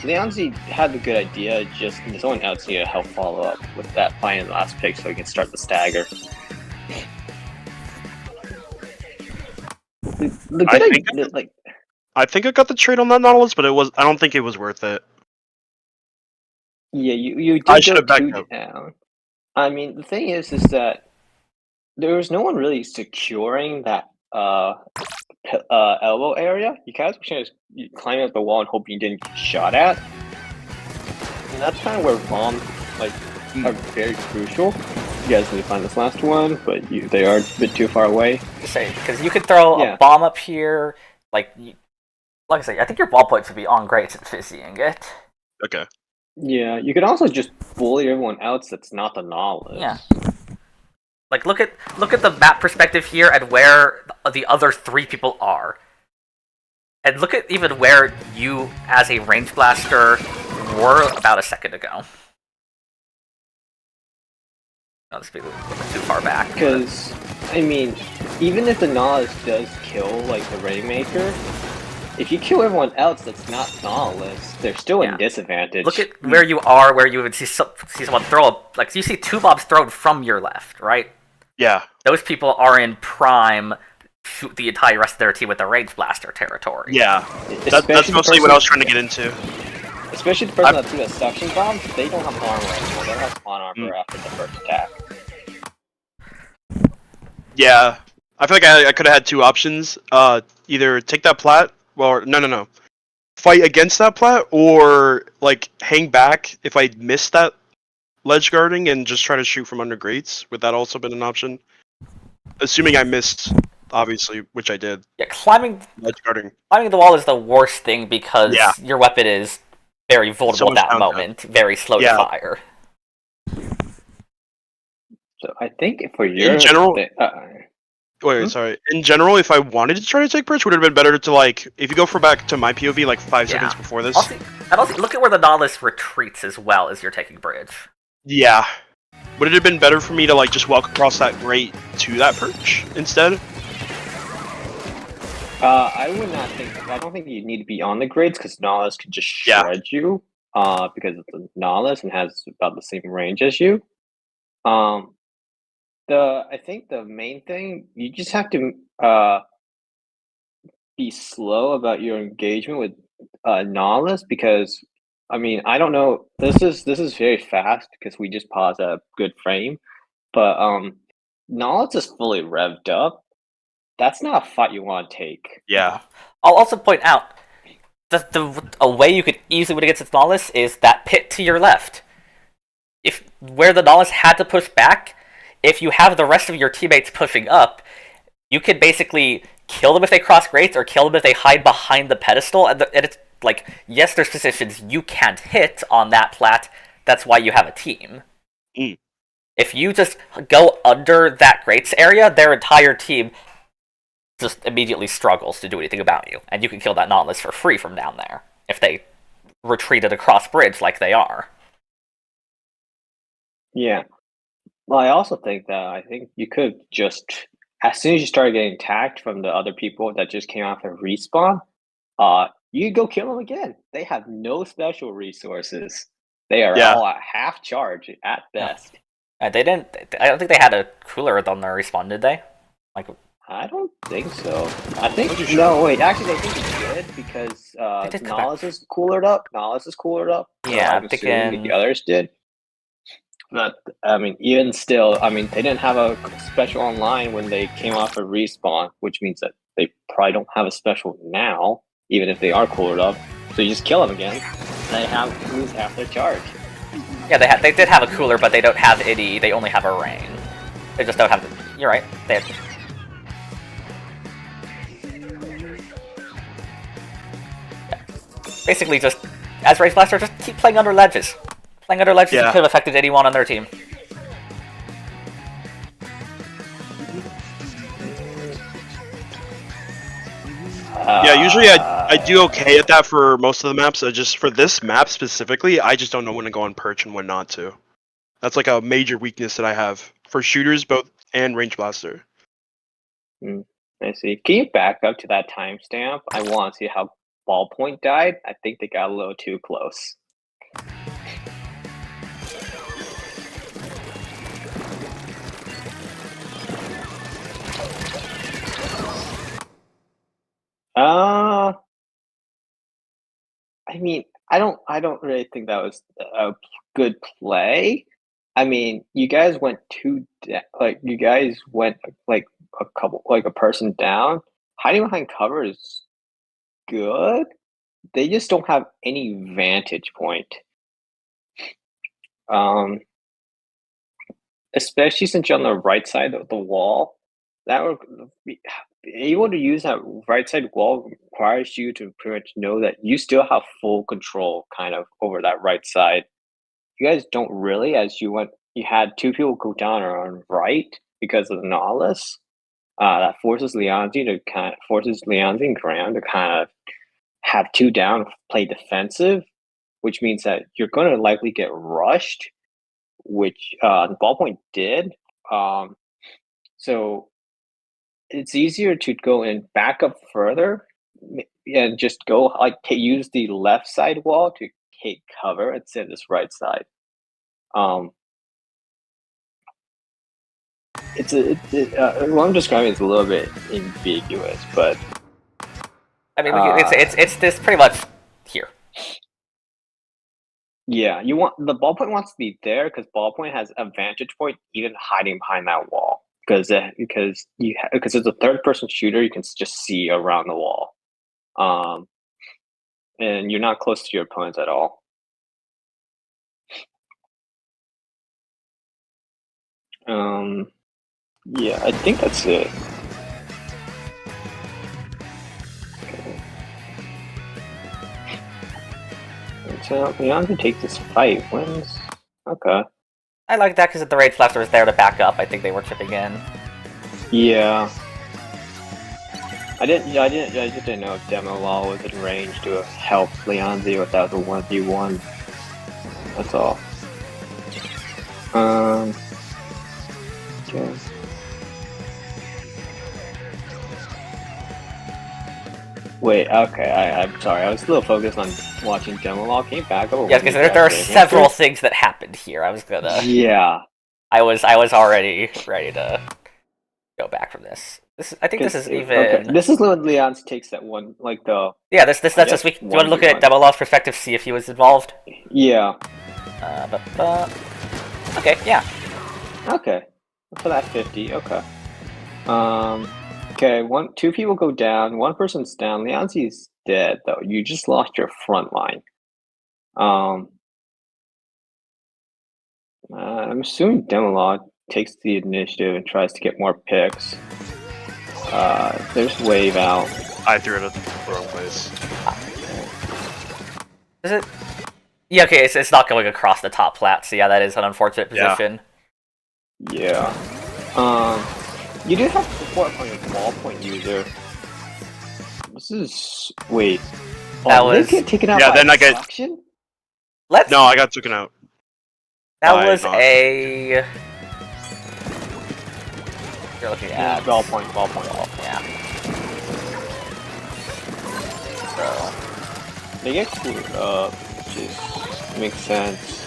they honestly had the good idea. Just someone else needed to help follow up with that final last pick, so we can start the stagger. The good idea, like. I think I got the trade on that Nautilus, but I don't think it was worth it. Yeah, you I did should go have backed 2 up. down. I mean, the thing is that there was no one really securing that elbow area. You kind of just climb up the wall and hope you didn't get shot at. And that's kind of where bombs are very crucial. You guys need to find this last one, but they are a bit too far away. Because you could throw a bomb up here, like I say, I think your ballpoint should be on grates and fizzying it. Okay. Yeah, you could also just bully everyone else that's not the Nautilus. Yeah. Like look at the map perspective here and where the other 3 people are. And look at even where you, as a range blaster, were about a second ago. Oh, this is a little too far back. Because, I mean, even if the Nautilus does kill, like, the Rainmaker, if you kill everyone else that's not Nautilus, they're still in disadvantage. Look at where you are, where you would see someone throw you see 2 bombs thrown from your left, right? Yeah. Those people are in prime shoot the entire rest of their team with the range blaster territory. Yeah. That's mostly what I was trying to get into. Especially the person that threw the suction bombs, they don't have armor anymore. They don't have spawn armor after the first attack. Yeah. I feel like I could have had 2 options. Either take that plat, no. Fight against that plat, or, like, hang back if I missed that ledge guarding and just try to shoot from under grates. Would that also been an option? Assuming I missed, obviously, which I did. Yeah, climbing the wall is the worst thing because your weapon is very vulnerable at that moment, very slow to fire. So I think for your... In general... Wait, sorry. In general, if I wanted to try to take perch, would it have been better to, like, if you go back to my POV, like, 5 seconds before this? Also, look at where the Nautilus retreats as well as you're taking bridge. Yeah. Would it have been better for me to, like, just walk across that grate to that perch instead? I would not think... I don't think you need to be on the grades, because Nautilus can just shred you, because it's a Nautilus and has about the same range as you. I think the main thing, you just have to be slow about your engagement with Nautilus, because I mean, I don't know, this is very fast because we just paused a good frame, but Nautilus is fully revved up. That's not a fight you want to take. Yeah. I'll also point out a way you could easily win against this Nautilus is that pit to your left. Where the Nautilus had to push back, if you have the rest of your teammates pushing up, you can basically kill them if they cross grates or kill them if they hide behind the pedestal. And it's like, yes, there's positions you can't hit on that plat. That's why you have a team. If you just go under that grates area, their entire team just immediately struggles to do anything about you. And you can kill that Nautilus for free from down there if they retreated across bridge like they are. Yeah. Well, I also think you could just, as soon as you start getting attacked from the other people that just came off of respawn, you go kill them again. They have no special resources. They are all at half charge at best. I don't think they had a cooler on their respawn, did they? I don't think so. I think actually, I think it's good because Nautilus is coolered up. Yeah, I'm assuming the others did. But I mean, even still, I mean, they didn't have a special online when they came off of respawn, which means that they probably don't have a special now, even if they are coolered up. So you just kill them again, and they lose half their charge. Yeah, they did have a cooler, but they don't have any. They only have a rain. They just don't have. You're right. They have, basically, just as Race Blaster, just keep playing under ledges. Playing under ledges could have affected anyone on their team. Yeah, usually I do okay at that for most of the maps. Just for this map specifically, I just don't know when to go on perch and when not to. That's like a major weakness that I have for shooters, both and range blaster. I see. Can you back up to that timestamp? I want to see how Ballpoint died, I think they got a little too close. I mean, I don't really think that was a good play. I mean, you guys went you guys went like a person down. Hiding behind cover is good. They just don't have any vantage point. Especially since you're on the right side of the wall. That would be able to use that right side wall requires you to pretty much know that you still have full control kind of over that right side. You guys don't really, as you had two people go down on right because of the Nautilus. That forces Leonzi and Graham to kind of have two down, play defensive, which means that you're going to likely get rushed, which the Ballpoint did. So it's easier to go and back up further and just go use the left side wall to take cover instead of this right side. What I'm describing is a little bit ambiguous, but I mean, it's this pretty much here. Yeah, the Ballpoint wants to be there because Ballpoint has a vantage point even hiding behind that wall because it's a third person shooter. You can just see around the wall, and you're not close to your opponents at all. Yeah, I think that's it. So Leonzi takes this fight, wins. Okay. I like that because if the Rage Blaster was there to back up, I think they were chipping in. Yeah. I just didn't know if Demo Law was in range to help Leonzi without the 1v1. That's all. Okay. Wait, okay, I'm sorry. I was still focused on watching Demo Law. Can you back up? Yeah, because there are several things that happened here. I was gonna. Yeah. I was already ready to go back from this. I think this is even. Okay. This is when Leonz takes that one, like the. Yeah, that's just week. Do you want to look at Demo Law's perspective, see if he was involved? Yeah. Okay, yeah. Okay. For that 50, okay. Okay, two people go down, one person's down. Leonzi's dead, though. You just lost your front line. I'm assuming Demolaw takes the initiative and tries to get more picks. There's Wave out. I threw it at the wrong place. Is it? Yeah, okay, it's not going across the top plat, so yeah, that is an unfortunate position. Yeah. You do have support on your ballpoint user. This is... Wait. That was... They get taken out by destruction? No, I got taken out. That was a... You're looking at... Ballpoint. Yeah. So... They get screwed up, which makes sense.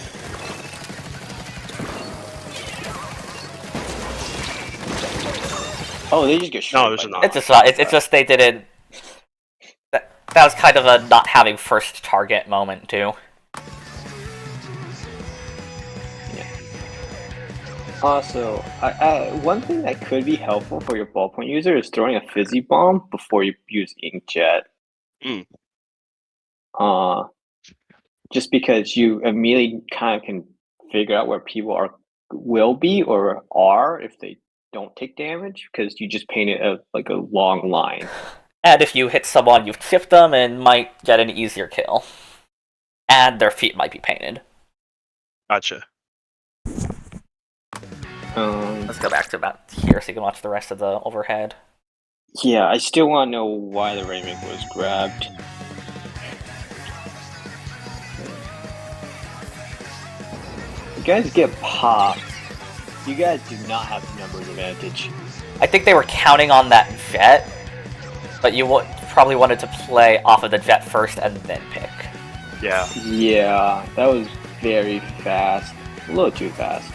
Oh, they just get shot. No, there's not. It's just they didn't... That was kind of a not having first target moment, too. Yeah. Also, one thing that could be helpful for your ballpoint user is throwing a fizzy bomb before you use inkjet. Just because you immediately kind of can figure out where people will be or are if they don't take damage, because you just paint it like a long line. And if you hit someone, you've chipped them and might get an easier kill. And their feet might be painted. Gotcha. Let's go back to about here so you can watch the rest of the overhead. Yeah, I still want to know why the Rainmaker was grabbed. You guys get popped. You guys do not have the numbers advantage. I think they were counting on that jet, but you would probably wanted to play off of the jet first and then pick. Yeah. Yeah, that was very fast. A little too fast.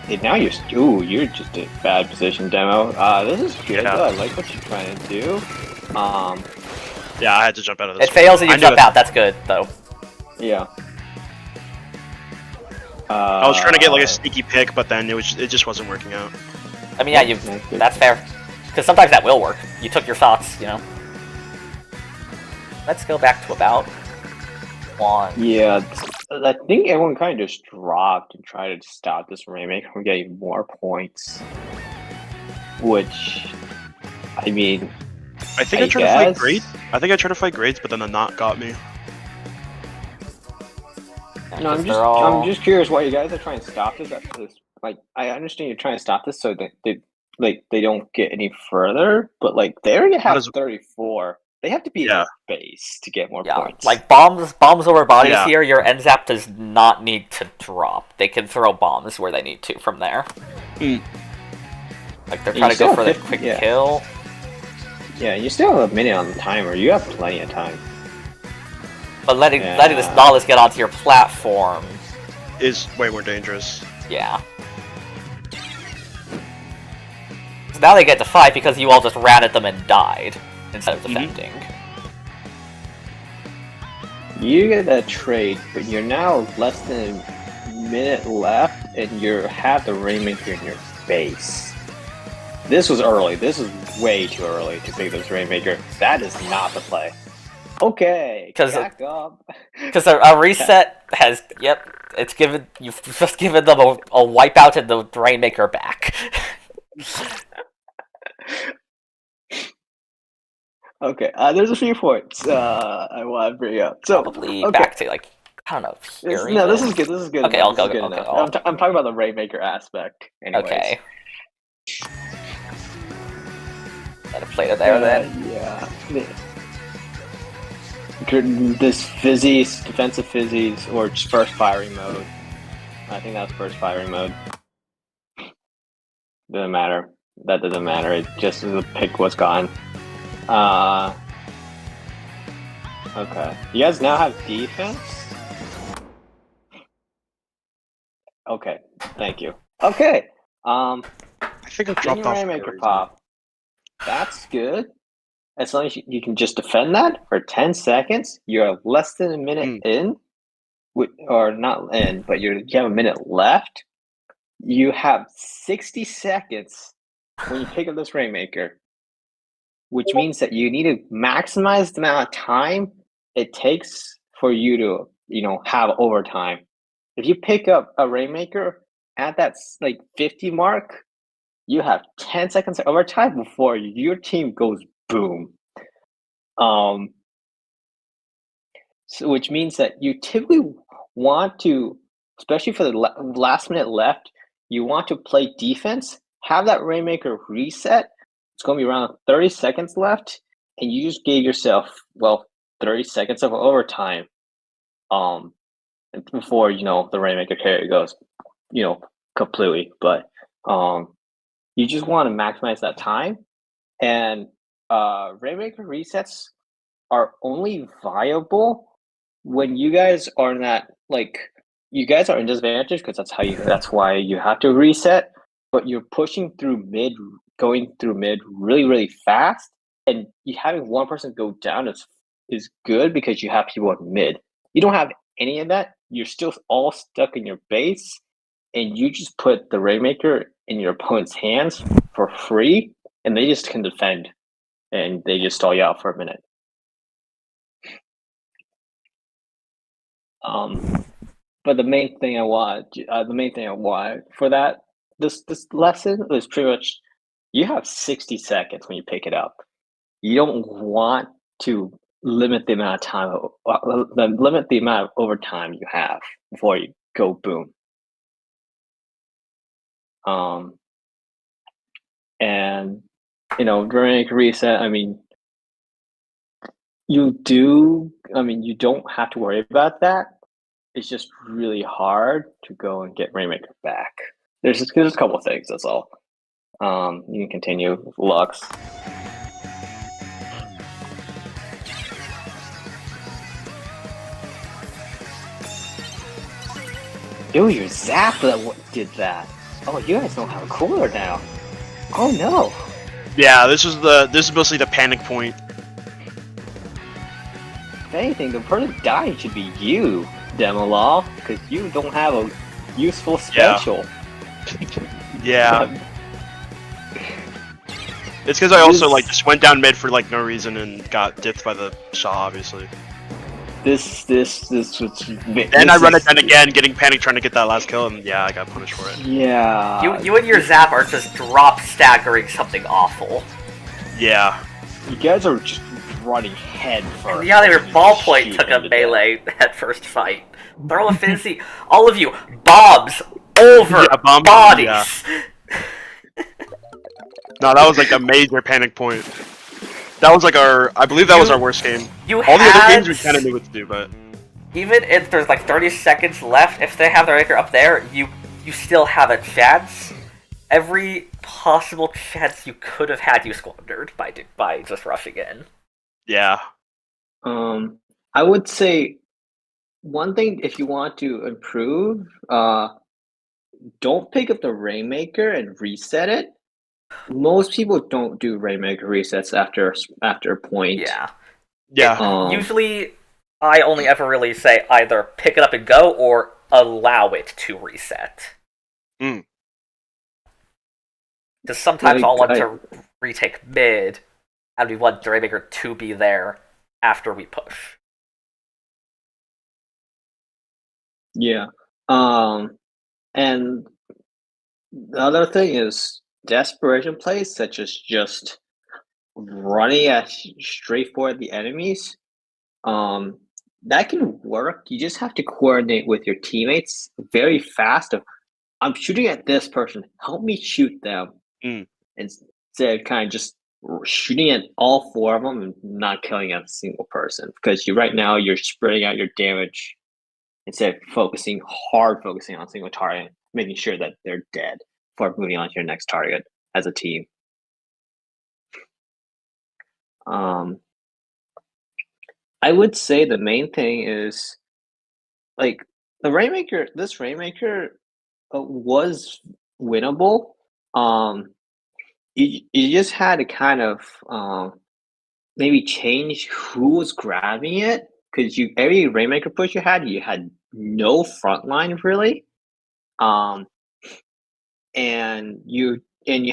Hey, now you're just in bad position, Demo. This is good. Yeah. Though. I like what you're trying to do. Yeah, I had to jump out of this. It fails and you I knew jump it. out. That's good, though. Yeah. I was trying to get like a sneaky pick, but then it just wasn't working out. I mean, yeah, that's fair. Because sometimes that will work. You took your shots, you know. Let's go back to about 1. Yeah, I think everyone kind of just dropped and tried to stop this Rainmaker from getting more points. Which, I mean, I think I tried to fight grades. I think I tried to fight grades, but then the knot got me. No, I'm just curious why you guys are trying to stop this. Like, I understand you're trying to stop this so that they don't get any further, but like they already have 34. They have to be in the base to get more points. Like bombs over bodies here, your NZAP does not need to drop. They can throw bombs where they need to from there. Like they're trying to go for the quick kill. Yeah, you still have a minute on the timer. You have plenty of time. But letting this Nautilus get onto your platform is way more dangerous. Yeah. So now they get to fight because you all just ran at them and died instead of defending. You get that trade, but you're now less than a minute left, and you have the Rainmaker in your base. This was early. This is way too early to pick this Rainmaker. That is not the play. Okay, back up. Because a reset has, it's given, you've just given them a wipeout and the Rainmaker back. Okay, there's a few points I want to bring up. So, probably back to, like, I don't know. This is good. This is good. Okay, I'll go. I'm talking about the Rainmaker aspect. Anyways. Okay. Got a plate there then. Yeah. This fizzies, defensive fizzies, or just first firing mode. I think that's first firing mode. Doesn't matter. That doesn't matter. It just the pick was gone. Okay. You guys now have defense? Okay. Thank you. Okay. I think I dropped off. Rainmaker pop. That's good. As long as you can just defend that for 10 seconds, you're less than a minute in, or not in, but you have a minute left. You have 60 seconds when you pick up this Rainmaker, which means that you need to maximize the amount of time it takes for you to, have overtime. If you pick up a Rainmaker at that 50 mark, you have 10 seconds of overtime before your team goes boom. So which means that you typically want to, especially for the last minute left, you want to play defense, have that Rainmaker reset. It's going to be around 30 seconds left, and you just gave yourself 30 seconds of overtime before the Rainmaker carry goes completely. But you just want to maximize that time, and Rainmaker resets are only viable when you guys are not you guys are in disadvantage because that's why you have to reset, but you're pushing through mid, going through mid really, really fast, and you having one person go down is good because you have people in mid. You don't have any of that. You're still all stuck in your base, and you just put the Rainmaker in your opponent's hands for free, and they just can defend, and they just stall you out for a minute. But the main thing I want for that this lesson is pretty much you have 60 seconds when you pick it up. You don't want to limit the amount of time, limit the amount of overtime you have before you go boom. And during a reset, you don't have to worry about that. It's just really hard to go and get Rainmaker back. There's a couple of things, that's all. You can continue with Lux. It was your zap that did that. Oh, you guys don't have a cooler now. Oh no. Yeah, this is mostly the panic point. If anything, the person dying should be you, Demolaw, because you don't have a useful special. Yeah. It's because I also just went down mid for no reason and got dipped by the Shaw, obviously. This was. Then I run it down again, getting panicked trying to get that last kill, and yeah, I got punished for it. Yeah. You and your zap are just drop staggering something awful. Yeah. You guys are just running head first. And the other ballpoint took a melee head first fight. Throw a fancy, all of you, bombs over bodies. Yeah. No, that was a major panic point. That was I believe that was our worst game. All the other games we kind of knew what to do, but even if there's 30 seconds left, if they have their anchor up there, you still have a chance. Every possible chance you could have had, you squandered by just rushing in. Yeah. I would say one thing if you want to improve, don't pick up the Rainmaker and reset it. Most people don't do Rainmaker resets after a point. Yeah. Usually, I only ever really say either pick it up and go or allow it to reset. Because sometimes I'll want to retake mid, and we want the Rainmaker to be there after we push. Yeah. And the other thing is desperation plays, such as just running straight for the enemies. That can work. You just have to coordinate with your teammates very fast. I'm shooting at this person. Help me shoot them. Instead of kind of just shooting at all four of them and not killing a single person. Because right now you're spreading out your damage instead of focusing on a single target, making sure that they're dead before moving on to your next target as a team. I would say the main thing is the Rainmaker. This Rainmaker was winnable. You just had to kind of maybe change who was grabbing it, because every Rainmaker push you had no front line really, and you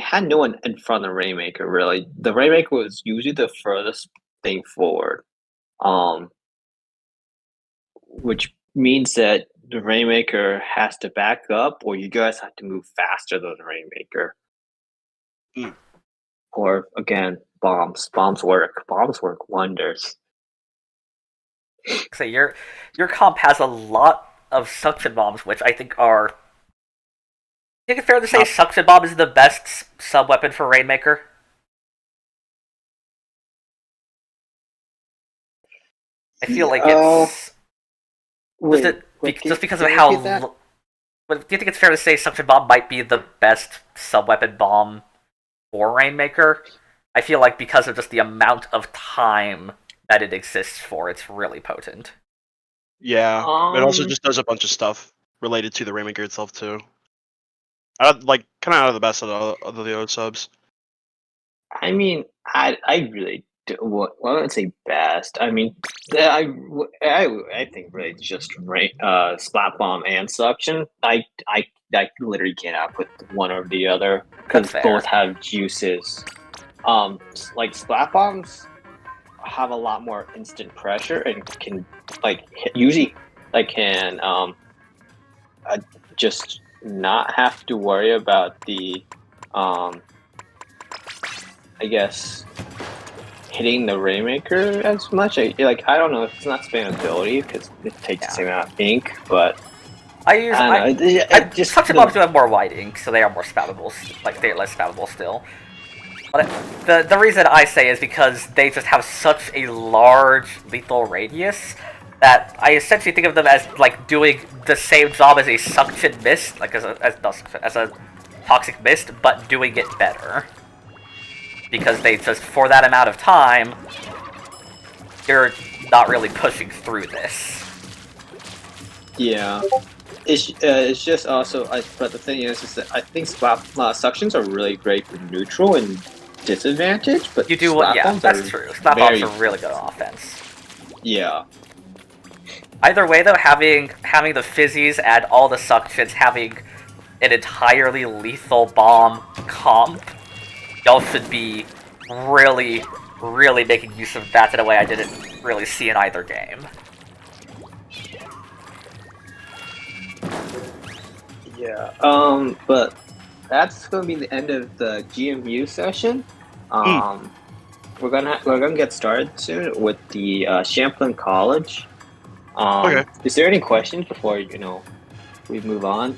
had no one in front of the Rainmaker really. The Rainmaker was usually the furthest thing forward, which means that the Rainmaker has to back up, or you guys have to move faster than the Rainmaker. Or again, bombs work wonders. So your comp has a lot of suction bombs, which I think are. I think it's fair to say suction bomb is the best sub weapon for Rainmaker. I feel like it's just because of how. But do you think it's fair to say suction bomb might be the best sub weapon bomb for Rainmaker? I feel like because of just the amount of time that it exists for, it's really potent. Yeah, it also just does a bunch of stuff related to the Rainmaker itself too. Kind of out of the best of the other subs. I mean, I really do. Well, I wouldn't say best. I mean, I think really just splat bomb and suction. I literally can't output one or the other because both have juices. Splat bombs have a lot more instant pressure and can just not have to worry about the I guess hitting the Rainmaker as much. I don't know if it's not spamability because it takes the same amount of ink, but suction bombs do have more white ink, so they are more spammable. They're less spammable still. But the reason I say is because they just have such a large lethal radius that I essentially think of them as doing the same job as a suction mist, as a toxic mist, but doing it better. Because they just, for that amount of time, you're not really pushing through this. Yeah. It's just also, but the thing is that I think suctions are really great for neutral and disadvantage, but You do splat yeah, bombs that's are true. Splat bombs are really good on offense. Yeah. Either way, though, having the fizzies and all the suctions, having an entirely lethal bomb comp, y'all should be really, really making use of that in a way I didn't really see in either game. Yeah. But that's gonna be the end of the GMU session. We're gonna get started soon with the Champlain College. Okay. Is there any questions before we move on?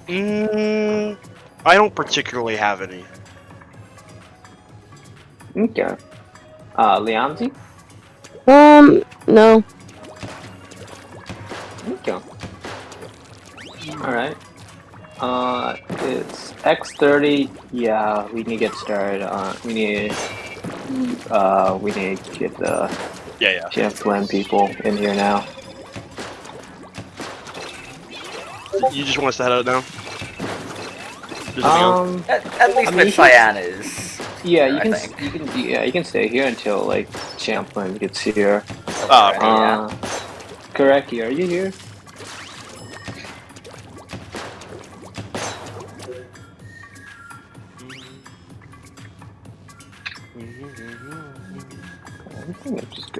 I don't particularly have any. Okay. Leonzi? No. Okay. Alright. It's X30. Yeah, we need to get started. We need to get the Yeah. Champlain people in here now. You just want us to head out now? There's nothing else? At least with Cyan is. Yeah, here, you can stay here until like Champlain gets here. Oh, okay. Correct. Are you here?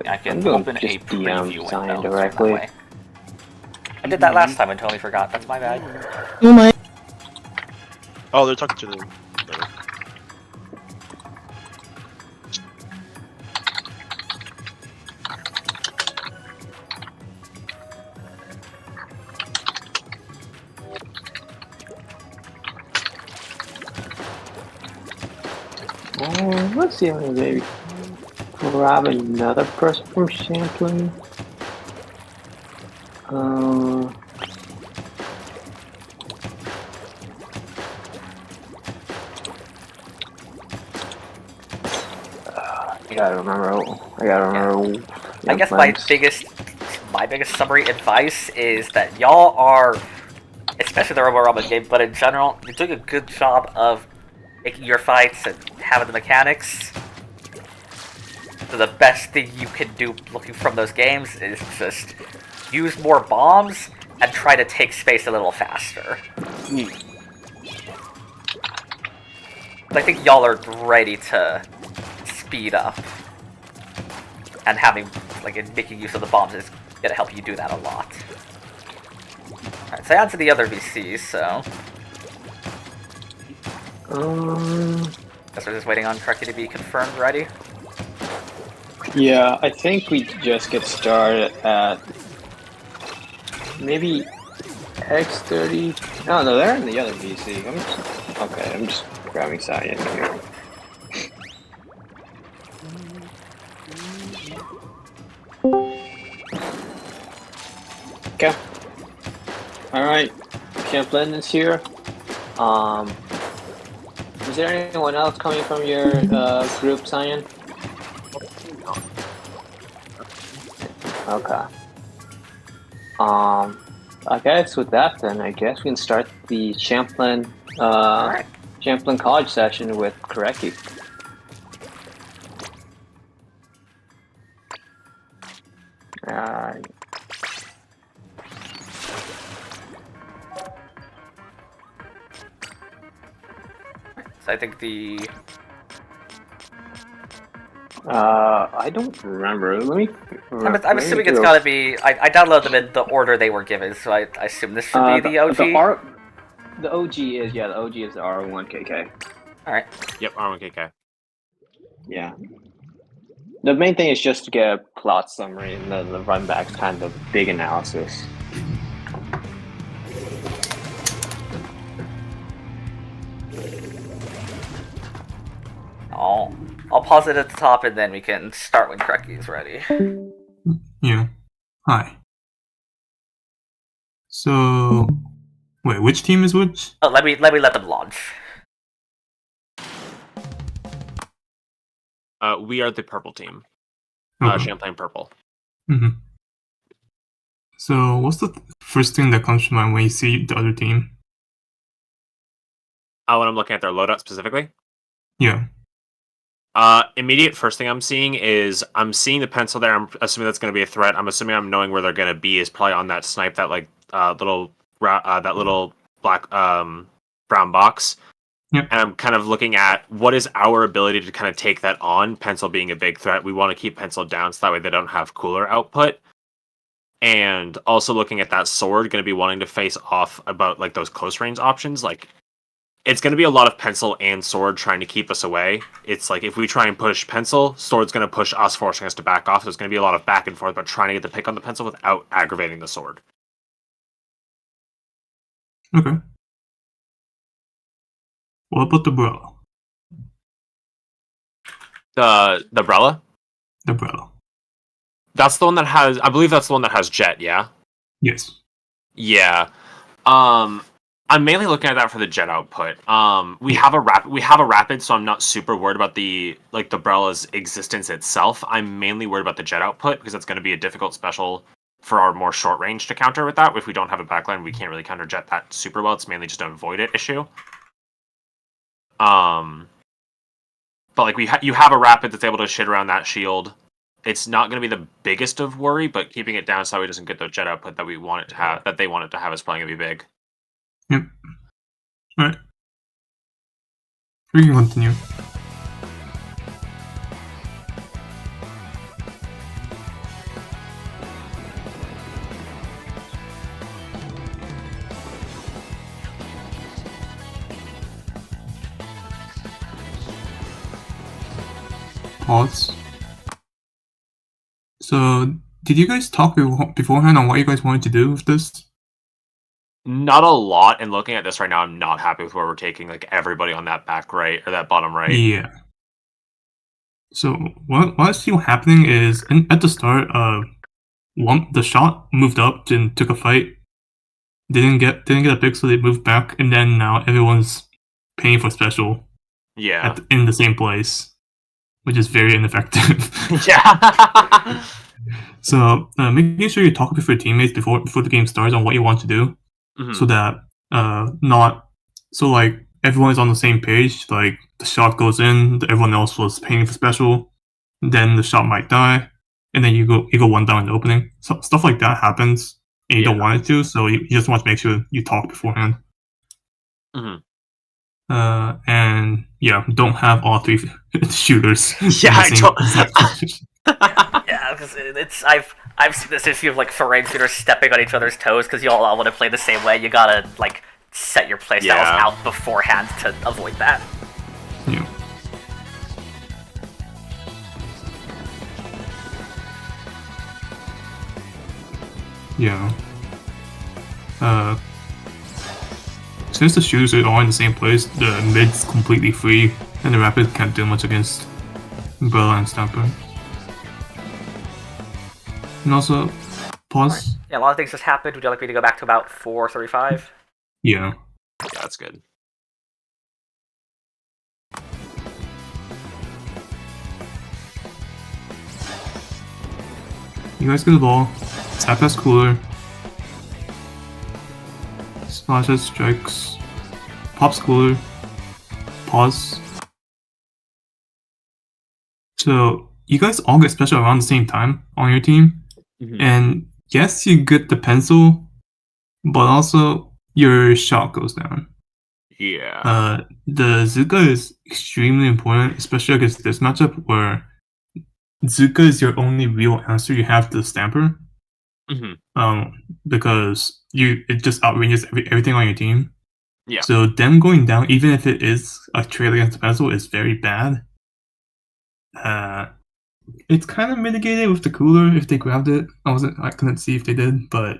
I can I'm going open to a just preview DM Cyan window directly. that way. I did that last time and totally forgot. That's my bad. Oh my. Oh, they're talking to the. Let's see if I can maybe grab another person from Champlain. I gotta remember. I guess my biggest summary advice is that y'all are, especially the Robo Rumble game, but in general, you're doing a good job of making your fights and having the mechanics. So the best thing you can do looking from those games is just use more bombs and try to take space a little faster. I think y'all are ready to speed up, and making use of the bombs is gonna help you do that a lot. Alright, so on to the other VCs, so guess we're just waiting on Trucky to be confirmed ready. Yeah, I think we just get started at maybe X30. No, they're in the other VC. I'm just grabbing Cyan here. Okay. Alright. Champlain is here. Is there anyone else coming from your group, Cyan? Okay. I guess with that then, I guess we can start the Champlain Champlain College session with Koreki. So I think the I don't remember. Let me. I'm assuming it's gotta be. I downloaded them in the order they were given, so I assume this should be the OG. The OG is the OG is the R1KK. All right. Yep, R1KK. Yeah. The main thing is just to get a plot summary, and then the run back's kind of big analysis. I'll pause it at the top, and then we can start when Krecky's ready. Yeah. Hi. So, wait, which team is which? Oh, let me let them launch. We are the purple team. Okay. Champlain purple. Mm-hmm. So, what's the first thing that comes to mind when you see the other team? When I'm looking at their loadout specifically. Yeah. Immediate first thing I'm seeing is I'm seeing the pencil there. I'm assuming that's going to be a threat. I'm assuming I'm knowing where they're going to be is probably on that snipe, that like little black brown box. Yep. And I'm kind of looking at what is our ability to kind of take that on. Pencil being a big threat, we want to keep pencil down so that way they don't have cooler output. And also looking at that sword, going to be wanting to face off about like those close range options. Like it's going to be a lot of pencil and sword trying to keep us away. It's like if we try and push pencil, sword's going to push us, forcing us to back off. So it's going to be a lot of back and forth, but trying to get the pick on the pencil without aggravating the sword. Okay. What about the umbrella? The Brella? The umbrella. That's the one that has, I believe that's the one that has jet, yeah? Yes. Yeah. I'm mainly looking at that for the jet output. We have a rapid, so I'm not super worried about the Brella's existence itself. I'm mainly worried about the jet output because it's going to be a difficult special for our more short range to counter with that. If we don't have a backline, we can't really counter jet that super well. It's mainly just an avoid it issue. But like you have a rapid that's able to shit around that shield. It's not going to be the biggest of worry, but keeping it down so it doesn't get the jet output that we want it to have, that they want it to have, is probably going to be big. Yep. Alright. We can continue. Pause. So, did you guys talk beforehand on what you guys wanted to do with this? Not a lot, and looking at this right now, I'm not happy with where we're taking like everybody on that back right or that bottom right. Yeah. So what I see happening is at the start, the shot moved up and took a fight. Didn't get a pick, so they moved back, and then now everyone's paying for special. Yeah. In the same place, which is very ineffective. Yeah. So making sure you talk with your teammates before the game starts on what you want to do. Mm-hmm. So that like everyone is on the same page. Like the shot goes in, everyone else was paying for special, then the shot might die, and then you go one down in the opening. So stuff like that happens, and you don't want it to. So you just want to make sure you talk beforehand. Mm-hmm. And yeah, don't have all three shooters. Yeah, I don't. Yeah, because I've seen this issue of like foreign shooters stepping on each other's toes because you all want to play the same way. You gotta like set your playstyles out beforehand to avoid that. Yeah. Yeah. Since the shooters are all in the same place, the mid's completely free, and the rapid can't do much against Umbrella and Stamper. And also, pause. Yeah, a lot of things just happened. Would you like me to go back to about 4:35? Yeah. That's good. You guys get the ball. Tap as cooler. Splashes, strikes. Pops cooler. Pause. So, you guys all get special around the same time on your team. Mm-hmm. And yes, you get the pencil, but also your shot goes down. Yeah. The Zuka is extremely important, especially against this matchup where Zuka is your only real answer. You have the Stamper. Mm-hmm. Because it just outranges everything on your team. Yeah. So them going down, even if it is a trade against the pencil, is very bad. It's kind of mitigated with the cooler if they grabbed it. I couldn't see if they did, but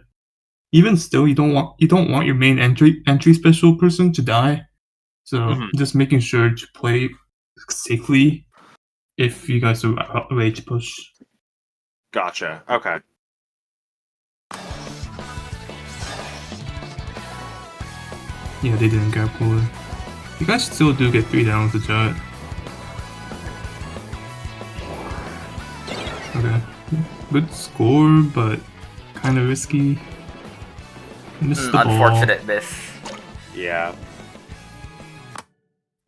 even still, you don't want your main entry special person to die. So just making sure to play safely if you guys are ready to push. Gotcha. Okay. Yeah, they didn't grab cooler. You guys still do get 3 down with the jet. Okay. Good score, but kind of risky. Missed the ball. Unfortunate miss. Yeah.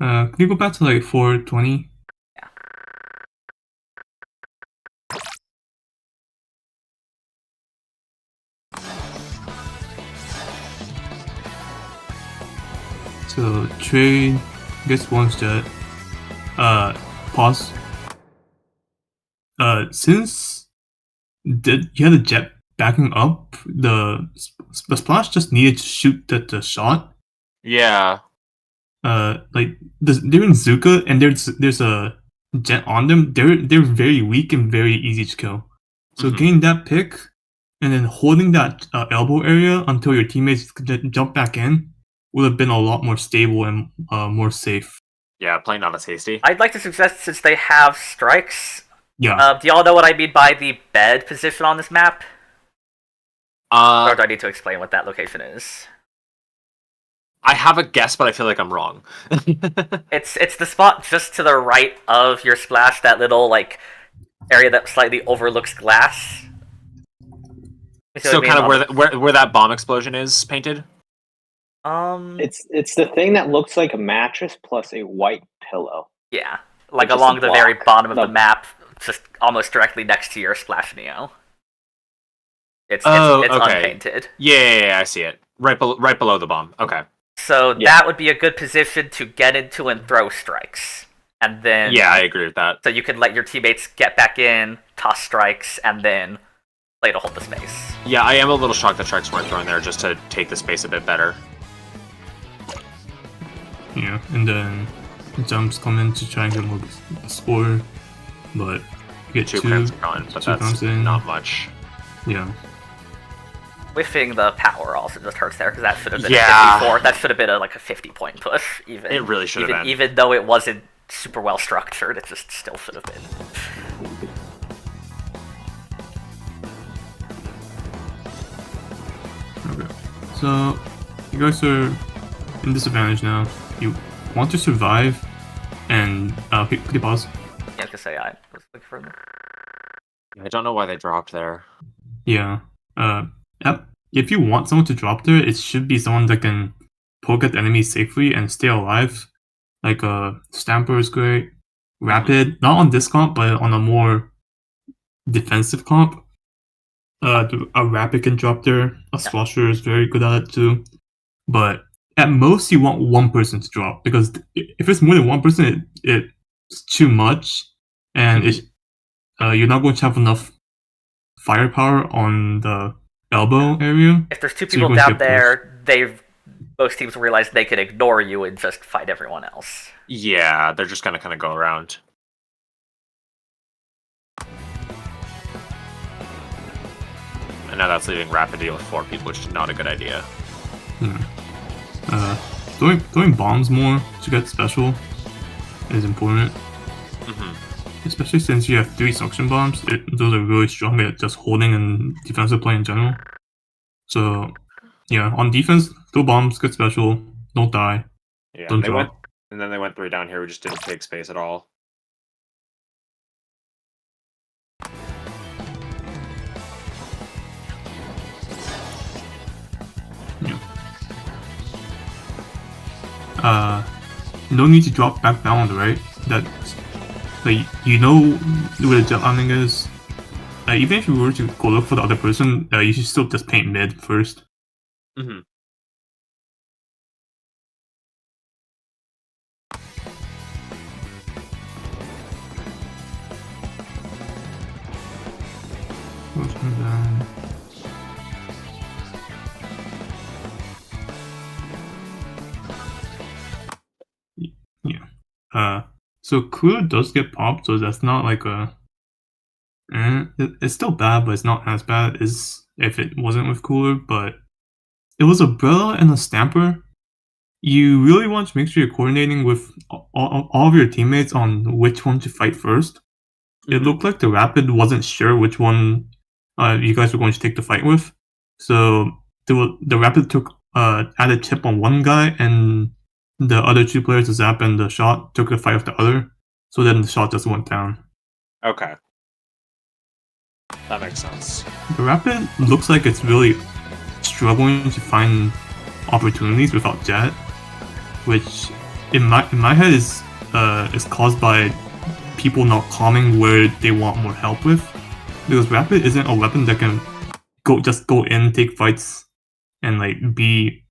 Can you go back to like 420? Yeah. So trade gets one's jet. Pause. Since you had a jet backing up, the splash just needed to shoot the shot. Yeah. Like they're in Zuka and there's a jet on them. They're very weak and very easy to kill. So getting that pick and then holding that elbow area until your teammates jump back in would have been a lot more stable and more safe. Yeah, playing not as hasty. I'd like to suggest, since they have strikes, Yeah. do y'all know what I mean by the bed position on this map? Or do I need to explain what that location is? I have a guess, but I feel like I'm wrong. It's the spot just to the right of your splash, that little like area that slightly overlooks glass. So kind of where that bomb explosion is painted? It's the thing that looks like a mattress plus a white pillow. Yeah, like Just along a the very block. bottom of the map, just almost directly next to your splash neo. It's unpainted. Yeah, I see it. Right below the bomb. Okay. So that would be a good position to get into and throw strikes. And then I agree with that. So you could let your teammates get back in, toss strikes, and then play to hold the space. Yeah, I am a little shocked that strikes weren't thrown there just to take the space a bit better. Yeah, and then jumps come in to try and get more score, but you get Two two crimps gone, but that's comes in. not much. Yeah. Whiffing the power also just hurts there, because that should have been Yeah. a 54. That should have been like a 50-point push, even. It really should have been. Even though it wasn't super well structured, it just still should have been. Okay. So you guys are in disadvantage now. You want to survive, and could you pause? Yeah, I was gonna say I was looking for them. I don't know why they dropped there. Yeah. Yep. If you want someone to drop there, it should be someone that can poke at the enemy safely and stay alive. Like Stamper is great. Rapid, not on this comp, but on a more defensive comp. A Rapid can drop there. A Slosher is very good at it too. But at most, you want one person to drop, because if it's more than one person, it's too much, and you're not going to have enough firepower on the elbow area. If there's two people down there, most teams will realize they can ignore you and just fight everyone else. Yeah, they're just gonna kind of go around. And now that's leaving Rapid deal with 4 people, which is not a good idea. Yeah. Throwing bombs more to get special is important. Especially since you have 3 suction bombs, those are really strong at just holding and defensive play in general. So, yeah, on defense, throw bombs, get special, don't die, Yeah, don't they drop. and then they went 3 down here, we just didn't take space at all. No need to drop back down on the right. Like, you know where the jet landing is. Even if you were to go look for the other person, you should still just paint mid first. Let's come down. Yeah. So Cooler does get popped, so that's not like a. It's still bad, but it's not as bad as if it wasn't with Cooler. But it was a Umbrella and a Stamper. You really want to make sure you're coordinating with all of your teammates on which one to fight first. It looked like the Rapid wasn't sure which one you guys were going to take the fight with. So the Rapid took added chip on one guy, and the other 2 players, the Zap and the Shot, took the fight with the other. So then the Shot just went down. Okay. That makes sense. The Rapid looks like it's really struggling to find opportunities without Jet, which in my head is caused by people not calming where they want more help with, because Rapid isn't a weapon that can go in, take fights, and like be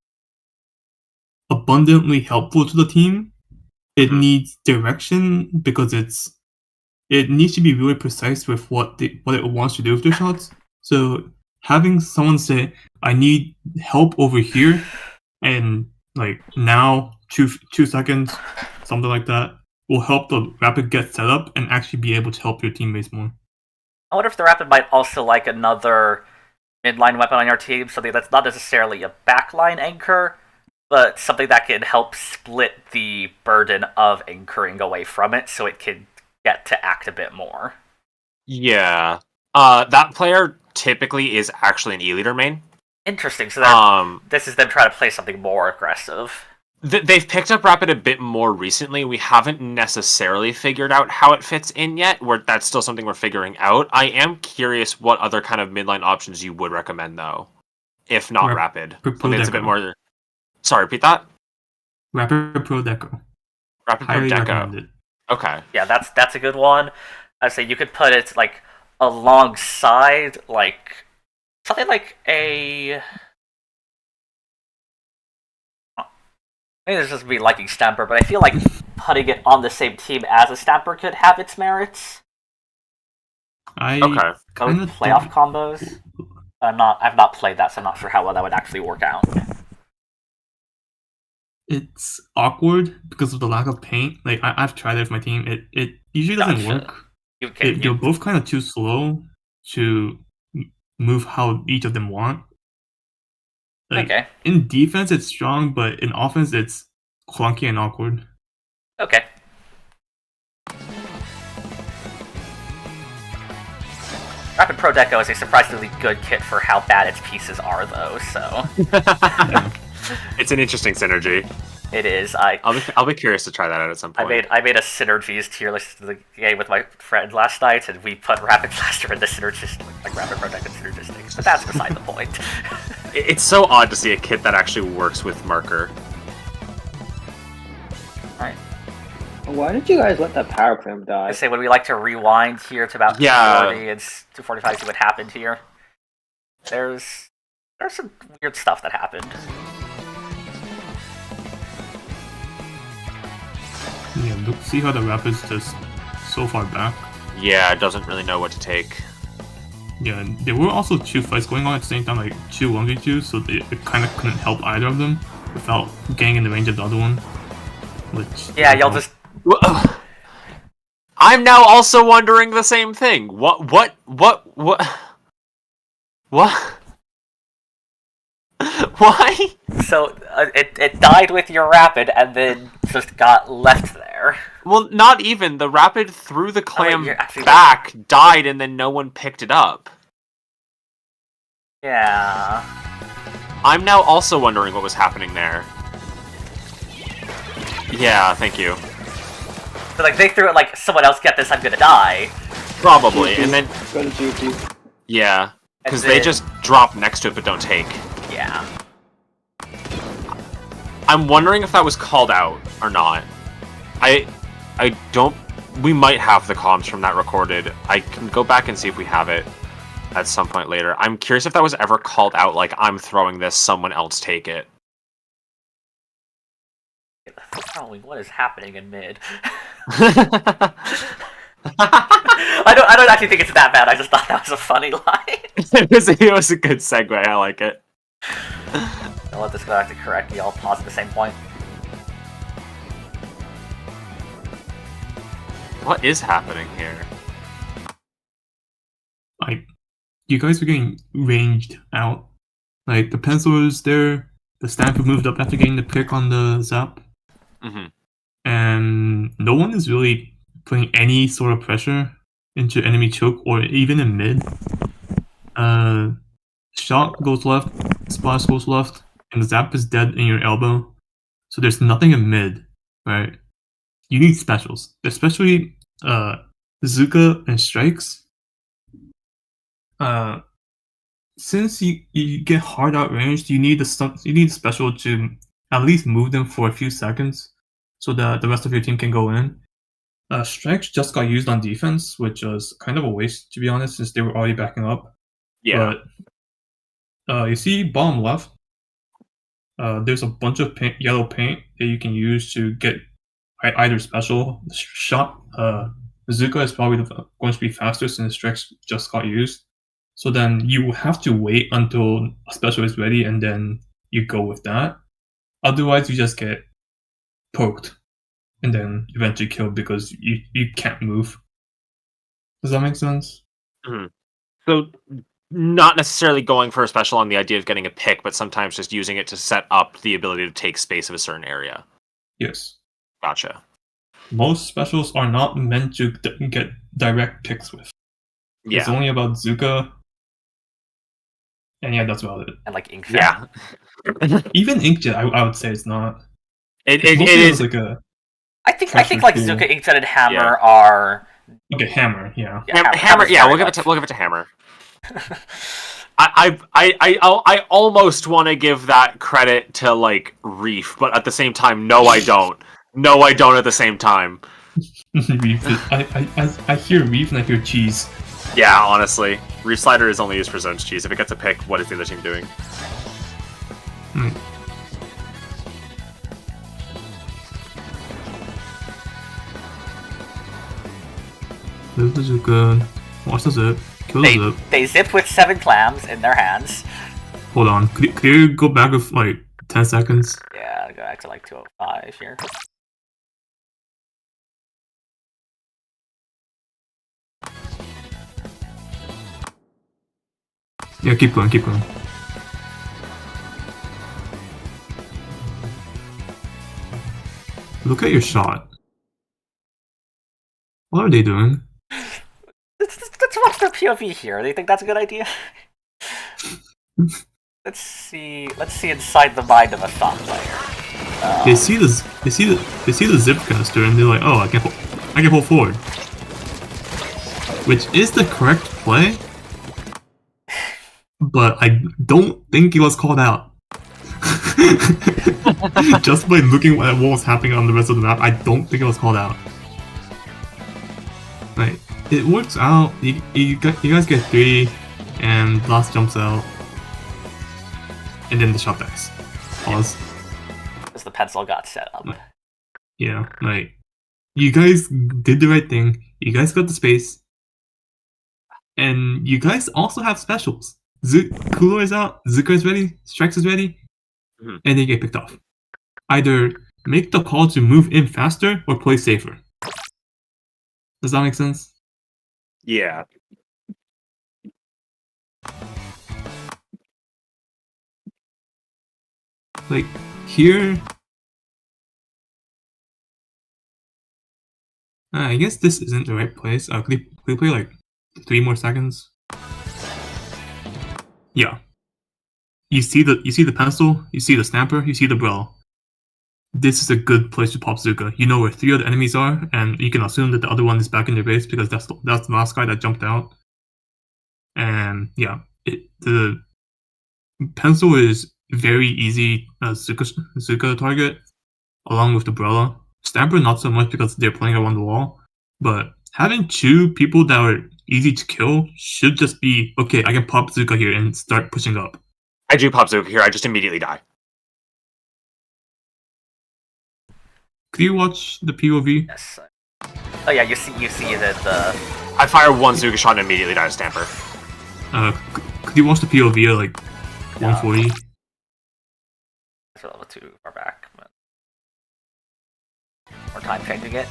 abundantly helpful to the team. It needs direction because it needs to be really precise with what it wants to do with their shots. So having someone say, "I need help over here," and like now 2 seconds, something like that, will help the Rapid get set up and actually be able to help your teammates more. I wonder if the Rapid might also like another midline weapon on your team, something that's not necessarily a backline anchor, but something that can help split the burden of anchoring away from it so it can get to act a bit more. Yeah. That player typically is actually an E-leader main. Interesting, so this is them trying to play something more aggressive. They've picked up Rapid a bit more recently. We haven't necessarily figured out how it fits in yet. That's still something we're figuring out. I am curious what other kind of midline options you would recommend, though, if not Rapid. Something that's a bit more... Sorry, repeat that? Rapid Pro Deco. Rapid Pro Deco. Okay. Yeah, that's a good one. I'd say you could put it like alongside like something like a... Maybe this is just me liking Stamper, but I feel like putting it on the same team as a Stamper could have its merits. Okay. Playoff combos. I've not played that, so I'm not sure how well that would actually work out. It's awkward because of the lack of paint. Like I've tried it with my team. It usually doesn't work. You're both kind of too slow to move how each of them want. Like, okay. In defense, it's strong, but in offense, it's clunky and awkward. Okay. Rapid Pro Deco is a surprisingly good kit for how bad its pieces are, though. So it's an interesting synergy. It is. I'll be curious to try that out at some point. I made a synergies tier list of the game with my friend last night, and we put Rapid Blaster in the synergistic, like Rapid Pro Deco synergistic. But that's beside the point. It's so odd to see a kit that actually works with marker. Alright. Why did you guys let that power clamp die? I say when we like to rewind here to about 240 and 245 see what happened here. There's some weird stuff that happened. Yeah, look, see how the Rapids just so far back. Yeah, it doesn't really know what to take. Yeah, there were also 2 fights going on at the same time, like 2 1v2, so it kind of couldn't help either of them without getting in the range of the other one. Which yeah, y'all just... I'm now also wondering the same thing. What? Why? So, it died with your Rapid and then just got left there. Well, not even. The Rapid threw the clam back, died, and then no one picked it up. Yeah. I'm now also wondering what was happening there. Yeah, thank you. So, like, they threw it like, someone else get this, I'm gonna die. Probably, and then... Go to GP. Yeah, because they just drop next to it but don't take. Yeah. I'm wondering if that was called out or not. I don't... We might have the comms from that recorded. I can go back and see if we have it at some point later. I'm curious if that was ever called out, like, I'm throwing this, someone else take it. What is happening in mid? I don't actually think it's that bad. I just thought that was a funny line. It was a good segue. I like it. I'll let this go back to correct me. I'll pause at the same point. What is happening here? Like, you guys are getting ranged out. Like, the pencil is there. The Stamper moved up after getting the pick on the zap. Mm-hmm. And no one is really putting any sort of pressure into enemy choke or even in mid. Shot goes left, splash goes left, and the zap is dead in your elbow. So there's nothing in mid, right? You need specials, especially Zuka and strikes. since you get hard outranged, you need the special to at least move them for a few seconds, so that the rest of your team can go in. Strikes just got used on defense, which was kind of a waste, to be honest, since they were already backing up. Yeah. But you see bottom left, there's a bunch of yellow paint that you can use to get either special shot. Bazooka is probably going to be faster since Strikes just got used. So then you have to wait until a special is ready and then you go with that. Otherwise, you just get poked and then eventually killed because you can't move. Does that make sense? Mm-hmm. So, not necessarily going for a special on the idea of getting a pick, but sometimes just using it to set up the ability to take space of a certain area. Yes. Gotcha. Most specials are not meant to get direct picks with. Yeah. It's only about Zuka. And yeah, that's about it. And like Inkjet. Yeah. Even Inkjet, I would say it's not. It is like a. I think like tool. Zuka, Inkjet, and Hammer are. Okay, Hammer, yeah. Hammer. Yeah, we'll give it to Hammer. I almost want to give that credit to like Reef, but at the same time, no, I don't. No, I don't. At the same time, Reef. I hear Reef and I hear cheese. Yeah, honestly, Reef Slider is only used for zones cheese. If it gets a pick, what is the other team doing? Move the Zuka. Watch the zip. Kill the zip. They zip with 7 clams in their hands. Hold on. Could you go back with like 10 seconds? Yeah, go back to like 205 here. Yeah, keep going, keep going. Look at your shot. What are they doing? Let's watch their POV here. Do you think that's a good idea? Let's see inside the mind of a thought player. They see the zip canister and they're like, oh, I can pull forward, which is the correct play, but I don't think it was called out. Just by looking at what was happening on the rest of the map, I don't think it was called out. Right, it works out. You guys get 3, and Blast jumps out, and then the shot dies. Pause. Because the pencil got set up. Yeah, like, you guys did the right thing. You guys got the space. And you guys also have specials. Cooler is out, Zuka is ready, Strikes is ready, and they get picked off. Either make the call to move in faster or play safer. Does that make sense? Yeah. Like, here... I guess this isn't the right place. Could we play like 3 more seconds? Yeah. You see the pencil, you see the snapper, you see the brawl. This is a good place to pop Zuka. You know where 3 of the enemies are, and you can assume that the other one is back in their base because that's the last guy that jumped out. And yeah, the pencil is very easy Zuka target, along with the Brella. Stamper not so much because they're playing around the wall, but having 2 people that are easy to kill should just be, okay, I can pop Zuka here and start pushing up. I do pop Zuka here, I just immediately die. Could you watch the POV? Yes. Oh yeah, you see that the... I fire 1 Zuka shot and immediately die to Stamper. Could you watch the POV at like 140? That's a little too far back, but... More time changing it.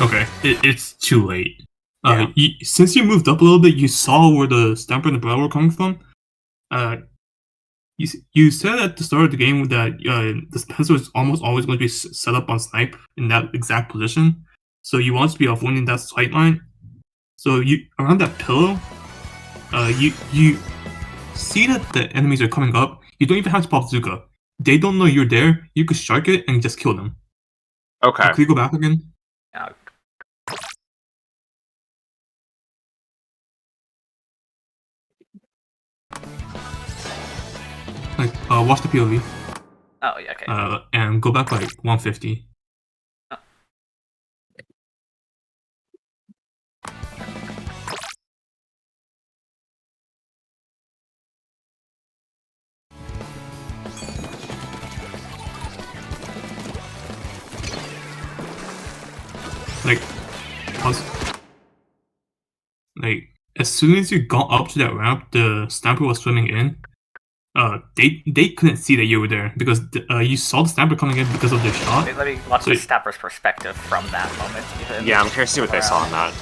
Okay, it's too late. Yeah. Since you moved up a little bit, you saw where the Stamper and the Brella were coming from. You said at the start of the game that the pencil is almost always going to be set up on snipe in that exact position. So you want to be avoiding that sight line. So you around that pillow, you see that the enemies are coming up. You don't even have to pop Zuka. They don't know you're there. You could shark it and just kill them. Okay. Could you go back again? Yeah. Like, watch the POV. Oh yeah, okay. And go back like 150. Like, like, as soon as you got up to that ramp, the stamper was swimming in. They couldn't see that you were there because you saw the stamper coming in because of their shot. Let me watch the Stamper's perspective from that moment. Even. Yeah, I'm curious to see what they saw in that.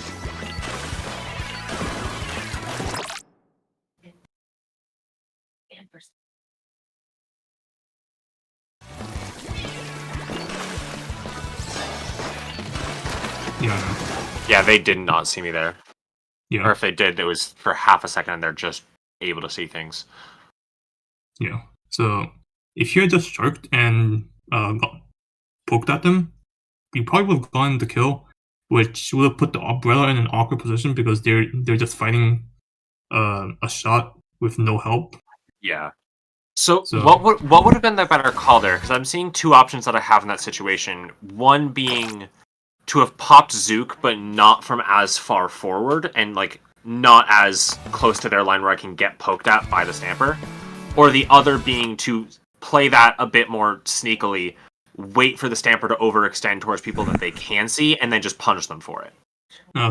Yeah. Yeah, they did not see me there. Yeah. Or if they did, it was for half a second and they're just able to see things. Yeah. So if you had just sharked and got poked at them, you probably would have gotten the kill, which would have put the umbrella in an awkward position because they're just fighting a shot with no help. Yeah. So what would have been the better call there? Because I'm seeing two options that I have in that situation. One being to have popped Zook, but not from as far forward and like not as close to their line where I can get poked at by the Stamper. Or the other being to play that a bit more sneakily, wait for the Stamper to overextend towards people that they can see, and then just punish them for it.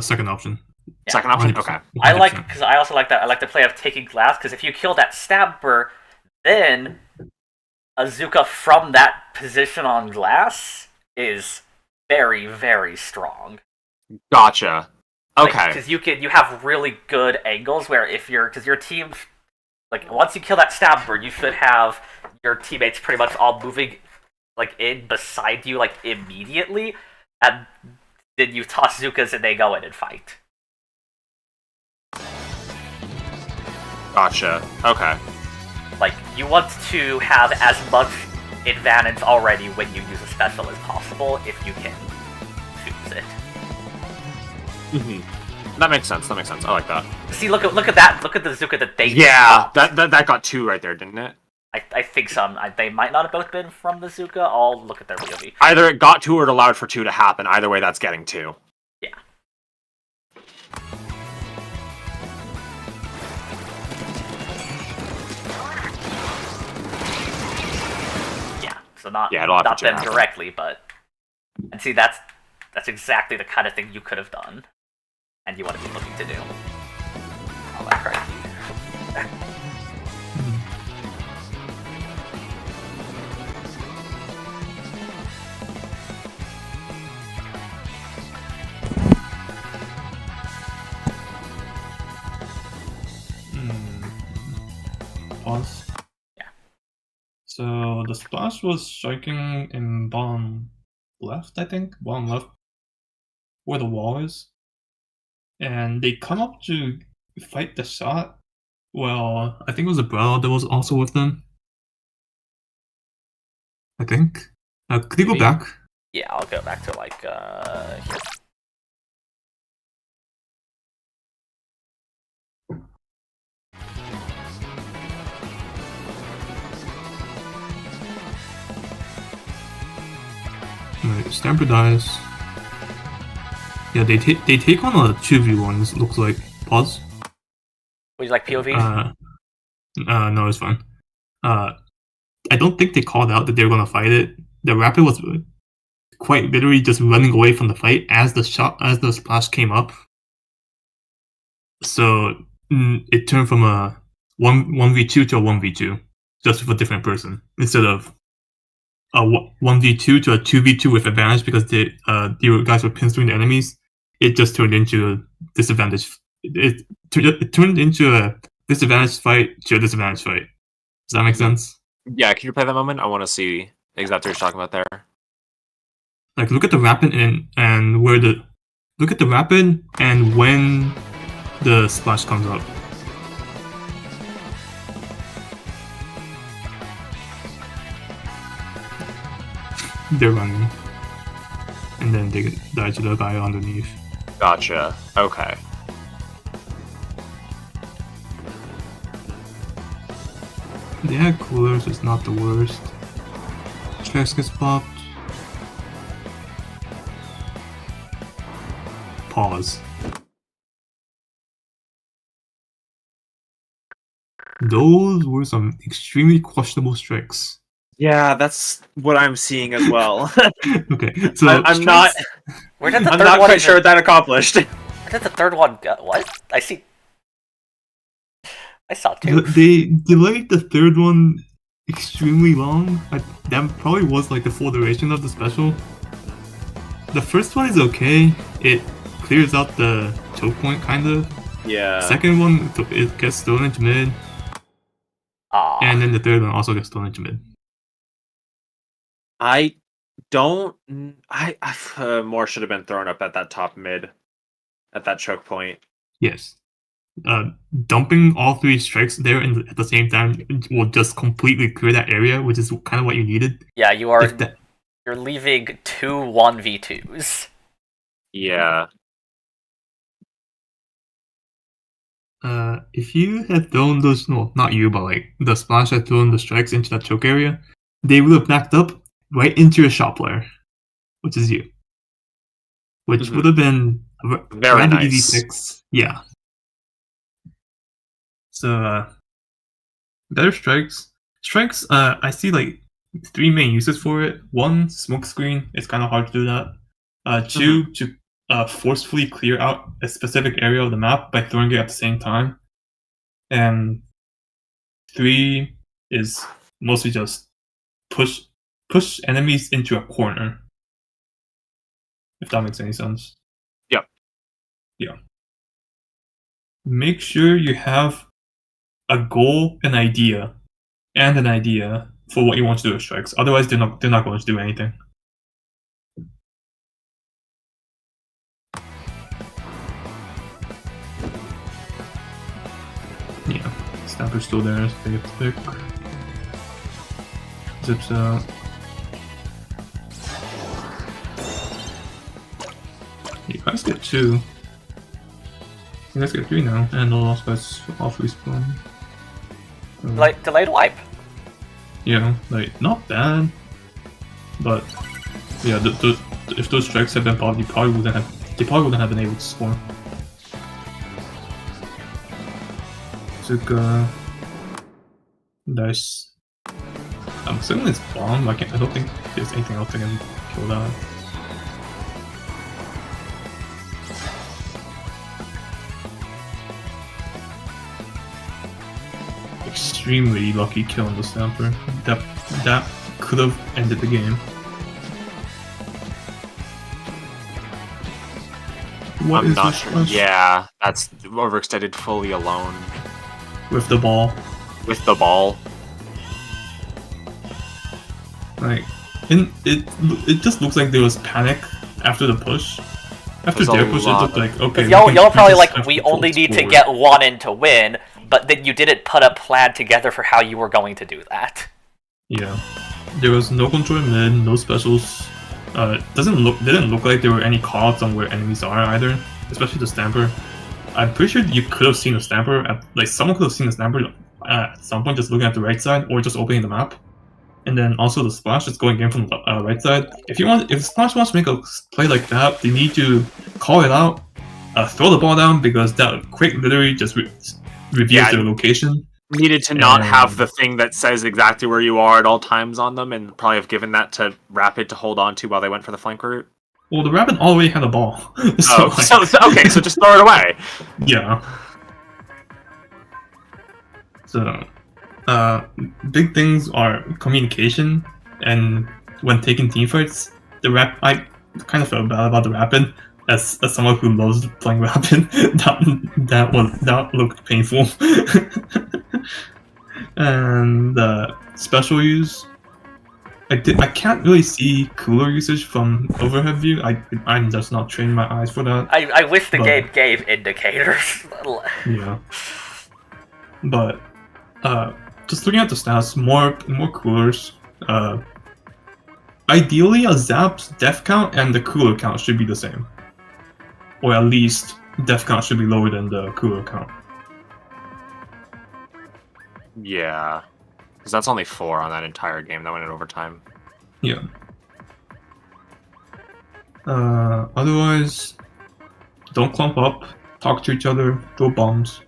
Second option. Yeah. Second option? Okay. 100%. I like, because I also like that. I like the play of taking glass, because if you kill that Stamper, then Azuka from that position on glass is very, very strong. Gotcha. Okay. Because you have really good angles where because your team, like once you kill that Stamper, you should have your teammates pretty much all moving like in beside you like immediately, and then you toss Zukas and they go in and fight. Gotcha. Okay. Like, you want to have as much advantage already when you use a special as possible if you can choose it. Mm-hmm. That makes sense. I like that. See, look at that. Look at the Zuka that they Yeah, that got two right there, didn't it? I think some. They might not have both been from the Zuka. I'll look at their POV. Either it got two or it allowed for two to happen. Either way, that's getting two. Yeah. So not them directly, but and see that's exactly the kind of thing you could have done, and you want to be looking to do. All that crazy. Pause. Yeah. So the splash was striking in bottom left, I think. Bottom left, where the wall is. And they come up to fight the shot. Well, I think it was a Umbrella that was also with them. I think. Could you go back? Yeah, I'll go back to like here. Right, Stamper dies. Yeah, they take on a 2v1s, looks like. Pause. Would you like POV? No, it's fine. I don't think they called out that they were gonna fight it. The Rapid was quite literally just running away from the fight as the splash came up. So it turned from a 1v2 to a 1v2, just with a different person, instead of a 1v2 to a 2v2 with advantage because the guys were pinstering the enemies. It just turned into a disadvantage. It turned into a disadvantage fight to a disadvantage fight. Does that make sense? Yeah, can you play that moment? I want to see exactly what you're talking about there. Like, look at the Rapid and where the... Look at the Rapid and when the splash comes up. They're running. And then they die to the guy underneath. Gotcha. Okay. They had coolers, it's not the worst. Stress gets popped. Pause. Those were some extremely questionable strikes. Yeah, that's what I'm seeing as well. Okay, so I'm not. Where did the I'm third not one quite even- sure what that accomplished. Where did the third one go? What? I see. I saw two. They delayed the third one extremely long. That probably was like the full duration of the special. The first one is okay. It clears out the choke point, kind of. Yeah. Second one, it gets thrown into mid. Aw. And then the third one also gets thrown into mid. I don't. More should have been thrown up at that top mid, at that choke point. Yes. Dumping all three strikes there at the same time will just completely clear that area, which is kind of what you needed. Yeah, you are. If that- You're leaving 2 1v2s. Yeah. If you had thrown those, no, not you, but like the Splash had thrown the strikes into that choke area, they would have backed up right into your shot player, which is you. Which Mhm. would have been Very rather nice. easy fix. Yeah. So, better strikes. Strikes, I see like 3 main uses for it. 1, smoke screen. It's kind of hard to do that. 2, to forcefully clear out a specific area of the map by throwing it at the same time. And 3 is mostly just push enemies into a corner. If that makes any sense. Yep. Yeah. Make sure you have a goal, an idea for what you want to do with strikes. Otherwise, they're not going to do anything. Yeah, Stamper's still there. So they get to pick. Zips out. You guys get 2. You guys get 3 now, and the last guy's off respawn. Like delayed wipe. Yeah, like not bad, but yeah, if those strikes had been popped, they probably wouldn't have been able to score. Took dice. I'm assuming it's bomb. I don't think there's anything else that can kill that. Extremely lucky kill on the Stamper. That could have ended the game. What I'm is not this sure. flash? Yeah, that's overextended fully alone With the ball. with the ball. Like, it just looks like there was panic after the push. After There's a their push, it lot looked like, okay. Y'all we are probably just like, have we to pull only this need to forward." get 1 in to win, but then you didn't put a plan together for how you were going to do that. Yeah. There was no control in mid, no specials. Didn't look like there were any callouts on where enemies are either, especially the Stamper. I'm pretty sure you could have seen a Stamper someone could have seen a Stamper at some point just looking at the right side or just opening the map. And then also the Splash is going in from the right side. If Splash wants to make a play like that, they need to call it out, throw the ball down, because that quick literally just reveals their location. Needed to not have the thing that says exactly where you are at all times on them, and probably have given that to Rapid to hold on to while they went for the flank route. Well, the Rapid already had a ball. Okay, so just throw it away. Yeah. So, big things are communication, and when taking teamfights, I kind of felt bad about the Rapid. As someone who loves playing Rapid, that looked painful. And special use, I can't really see cooler usage from overhead view. I'm just not trained my eyes for that. I wish the game gave indicators. Yeah. But just looking at the stats, more coolers. Ideally, a Zap's def count and the cooler count should be the same, or at least def count should be lower than the cooler count. Yeah. Because that's only 4 on that entire game that went in overtime. Yeah. Otherwise, don't clump up, talk to each other, throw bombs.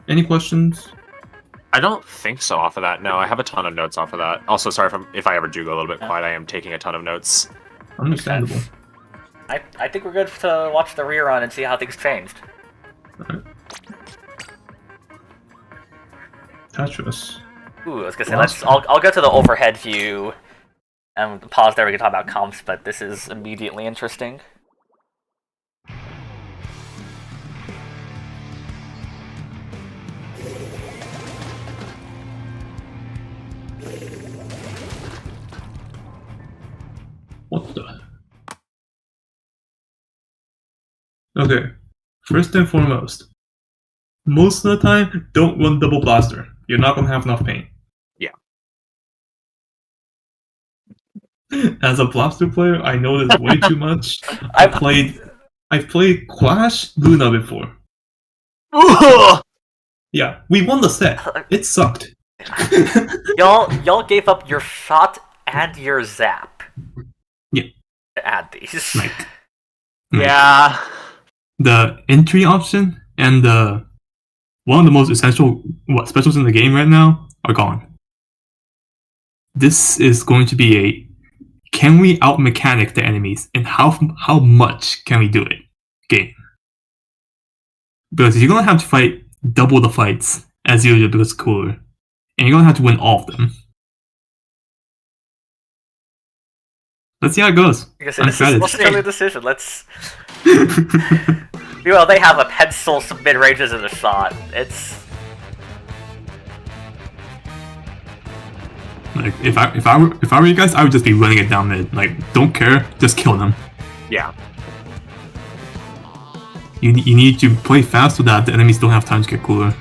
Any questions? I don't think so off of that. No, I have a ton of notes off of that. Also, sorry if I ever do go a little bit quiet. I am taking a ton of notes. Understandable. I think we're good to watch the rerun and see how things changed. Alright. Tetris. Ooh, I was gonna say, I'll go to the overhead view and pause there. We can talk about comps, but this is immediately interesting. What the? Okay, first and foremost, most of the time, don't run double blaster. You're not gonna have enough paint. Yeah. As a blaster player, I know this way too much. I've played Clash Luna before. Yeah, we won the set. It sucked. Y'all gave up your shot and your zap. Yeah. To add these. Like, Yeah. the entry option and one of the most essential specials in the game right now are gone. This is going to be a can we out mechanic the enemies and how much can we do it game. Because you're gonna have to fight double the fights as usual because it's cooler. And you're gonna have to win all of them. Let's see how it goes. Like I said, let's show the decision. Let's. Well, they have a pencil, some mid ranges, and a shot. It's. Like if I were you guys, I would just be running it down mid. Like, don't care, just kill them. Yeah. You need to play fast so that the enemies don't have time to get cooler.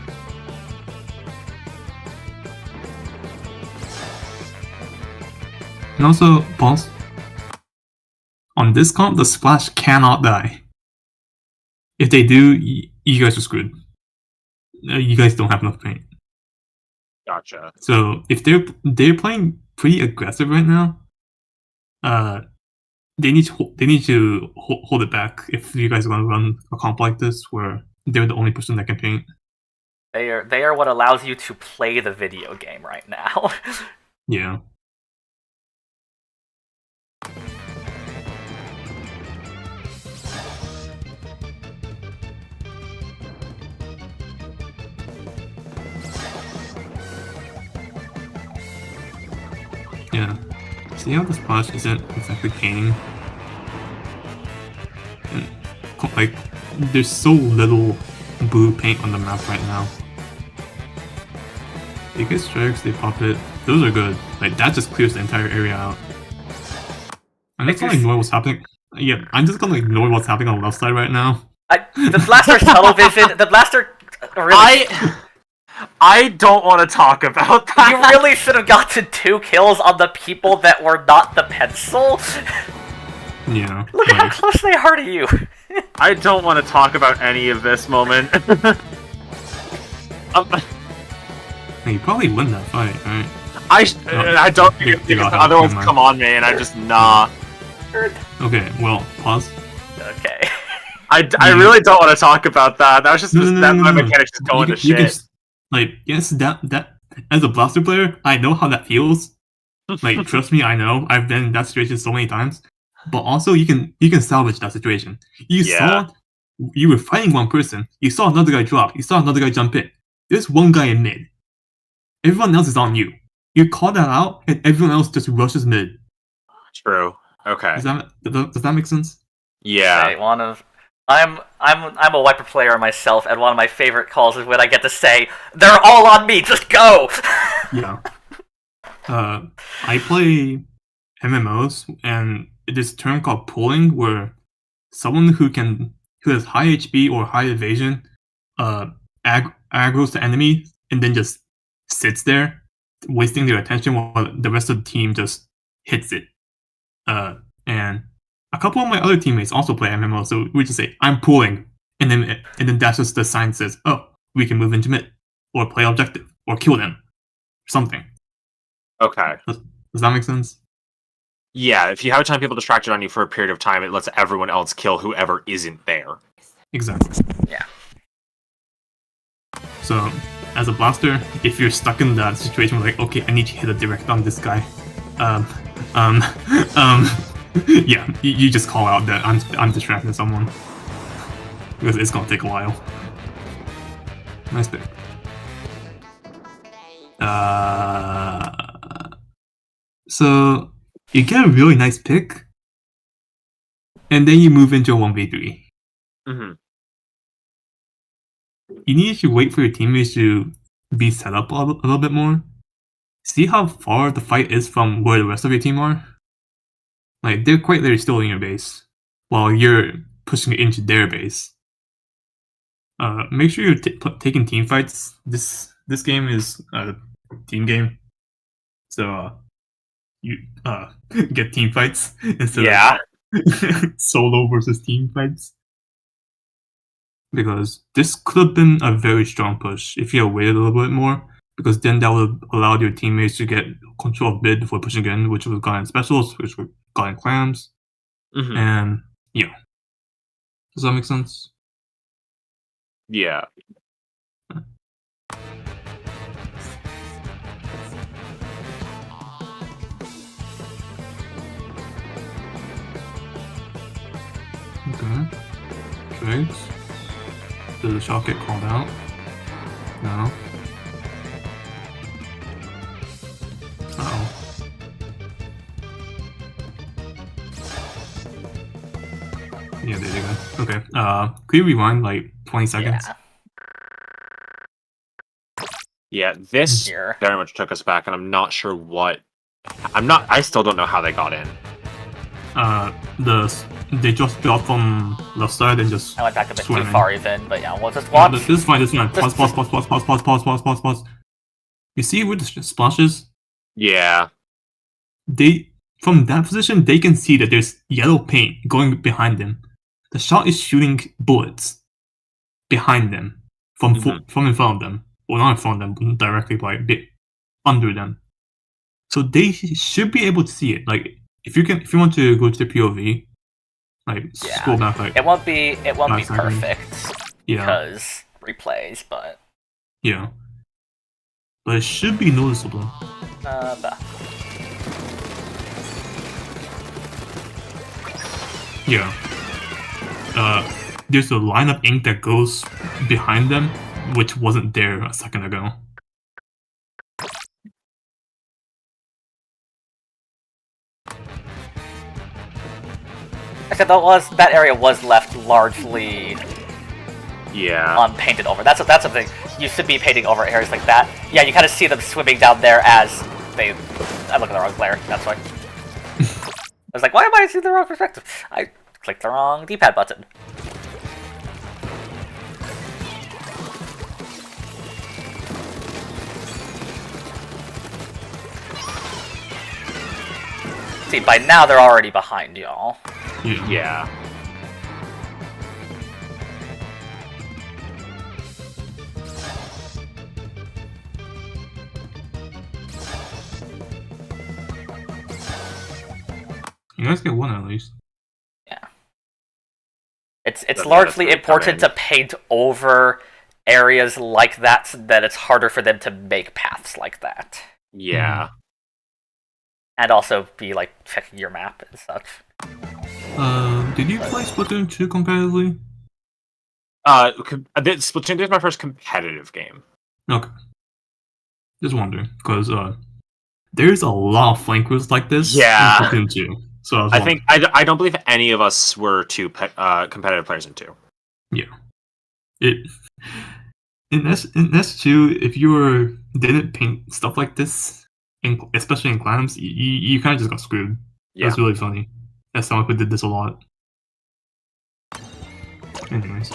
And also, pause. On this comp, the splash cannot die. If they do, you guys are screwed. You guys don't have enough paint. Gotcha. So if they're playing pretty aggressive right now, they need to hold it back if you guys are going to run a comp like this where they're the only person that can paint. They are what allows you to play the video game right now. Yeah. Yeah. See how this splash isn't exactly painting? And, like, there's so little blue paint on the map right now. They get strikes, they pop it. Those are good. Like, that just clears the entire area out. I'm just gonna ignore what's happening. Yeah, I'm just gonna ignore what's happening on the left side right now. The blaster's tunnel vision. The blaster. Really, I don't want to talk about that. you really should have gotten 2 kills on the people that were not the pencil. Yeah. Look at how close they are to you. I don't want to talk about any of this moment. You probably win that fight, right? I don't because the other ones come on me and I'm just nah. Okay, well, pause. Okay. I really don't want to talk about that. That was just my mechanics just going to shit. Like, yes, that as a blaster player, I know how that feels. Like, trust me, I know. I've been in that situation so many times. But also, you can salvage that situation. You were fighting one person. You saw another guy drop. You saw another guy jump in. There's one guy in mid. Everyone else is on you. You call that out, and everyone else just rushes mid. True. Okay. Does that make sense? Yeah. Okay, I'm a wiper player myself, and one of my favorite calls is when I get to say, "They're all on me, just go." Yeah. I play MMOs, and this term called pulling, where someone who has high HP or high evasion, aggroes the enemy and then just sits there, wasting their attention while the rest of the team just hits it. And a couple of my other teammates also play MMO, so we just say, "I'm pulling," and then that's just the sign says, "Oh, we can move into mid, or play objective, or kill them." something. Okay. Does that make sense? Yeah, if you have a ton of people distracted on you for a period of time, it lets everyone else kill whoever isn't there. Exactly. Yeah. So, as a blaster, if you're stuck in that situation where like, okay, I need to hit a direct on this guy, yeah, you just call out that I'm distracting someone. Because it's gonna take a while. Nice pick. So you get a really nice pick, and then you move into a 1v3. Mm-hmm. You need to wait for your teammates to be set up a little bit more. See how far the fight is from where the rest of your team are. Like, they're quite literally still in your base, while you're pushing it into their base. Make sure you're taking team fights. This game is a team game, so you get team fights instead of solo versus team fights. Because this could have been a very strong push if you had waited a little bit more, because then that would have allowed your teammates to get control of mid before pushing in, which would have gotten specials, which would have gotten clams. Mm-hmm. And yeah. Does that make sense? Yeah. Okay. Trades. Does the shot get called out? No. Uh-oh. Yeah, there you go. Okay. Could you rewind like 20 seconds? Yeah, this Here. very much took us back, and I'm not sure what. I still don't know how they got in. They just dropped from left side and just I went back a bit too swam in. far even, but yeah, we'll just watch. This is fine, this is fine. Pause. You see where the splash is? Yeah. From that position, they can see that there's yellow paint going behind them. The shot is shooting bullets behind them, from in front of them. Well, not in front of them, directly, but under them. So they should be able to see it. Like, if you want to go to the POV, like scroll back, like it won't be second. perfect Yeah, because replays, but yeah, but it should be noticeable. Yeah. There's a line of ink that goes behind them, which wasn't there a second ago. I said that area was left largely unpainted over. That's the thing. You should be painting over areas like that. Yeah, you kind of see them swimming down there as they. I look at the wrong player. That's why. I was like, why am I seeing the wrong perspective? I clicked the wrong D-pad button. See, by now they're already behind y'all. Yeah. You guys get one at least. Yeah. It's largely important to paint over areas like that so that it's harder for them to make paths like that. Yeah. And also be like checking your map and such. Did you play Splatoon 2 competitively? Splatoon 2 is my first competitive game. Okay. Just wondering, because there's a lot of flankers like this in Splatoon 2. So I don't believe any of us were two competitive players in 2. Yeah. In S2, if you didn't paint stuff like this, especially in clams, you kind of just got screwed. Yeah. That's really funny. That's how we did this a lot. Anyways.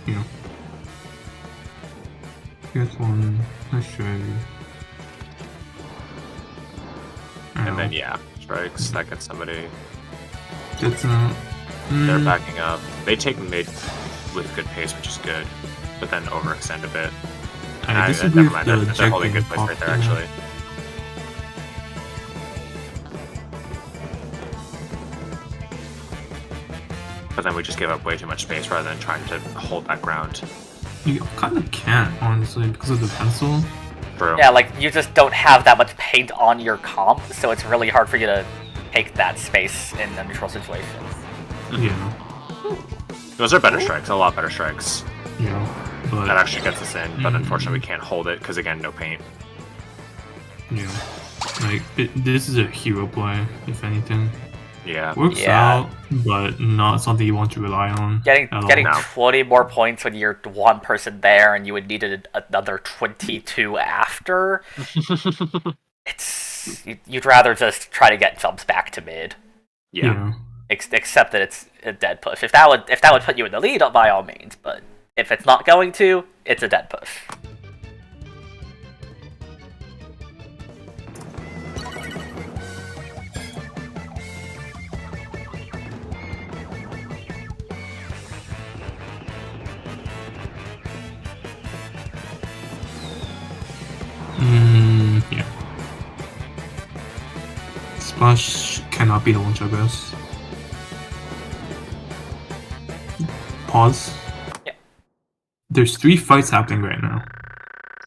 Yeah. Here's one. Nice trade. And then strikes. That gets somebody. Gets They're backing up. They take mid with good pace, which is good, but then overextend a bit. I disagree Never with mind, the they're holding Jack good place pop right there, there. actually. But then we just gave up way too much space rather than trying to hold that ground. You kind of can't, honestly, because of the pencil. True. Yeah, like you just don't have that much paint on your comp, so it's really hard for you to take that space in a neutral situation. Yeah. Those are better strikes, a lot better strikes. Yeah. But That actually gets us in, but unfortunately we can't hold it because again, no paint. yeah, like this is a hero play, if anything. Yeah. Works out, but not something you want to rely on. Getting at all. 20 more points when you're one person there, and you would need another 22 after. You'd rather just try to get jumps back to mid. Yeah. Except that it's a dead push. If that would put you in the lead, by all means. But if it's not going to, it's a dead push. Yeah. Splash cannot be the launch, I guess. Pause. Yeah. There's 3 fights happening right now.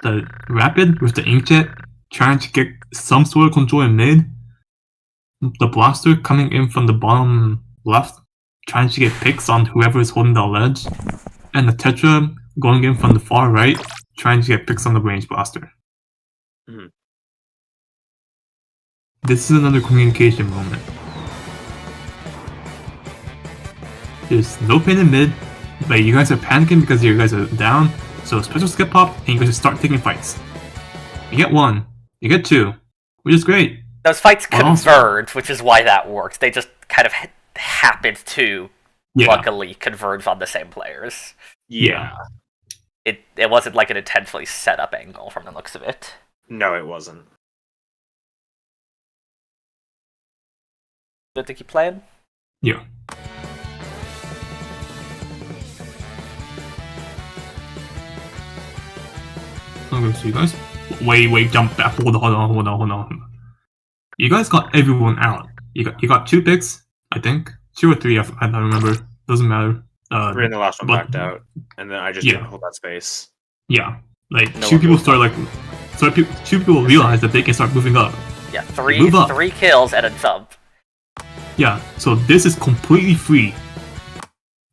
The Rapid with the Inkjet trying to get some sort of control in mid. The Blaster coming in from the bottom left, trying to get picks on whoever is holding the ledge. And the Tetra going in from the far right, trying to get picks on the range Blaster. Mhm. This is another communication moment. There's no pain in mid, but you guys are panicking because you guys are down, so specials get popped and you guys just start taking fights. You get 1, you get 2, which is great. Those fights Well, also- converge, which is why that works. They just kind of happened to, luckily, converge on the same players. Yeah. It wasn't like an intentionally set up angle from the looks of it. No, it wasn't. Good to keep playing? Yeah. Okay, so you guys... Wait, jump back. Hold on. You guys got everyone out. You got 2 picks, I think. 2 or 3, I don't remember. Doesn't matter. 3 in the last one but- backed out, and then I just Yeah. didn't hold that space. Yeah. Like, No 2 one people moved start, like... So 2 people realize that they can start moving up. Yeah, Move up. 3 kills and a jump. Yeah, so this is completely free.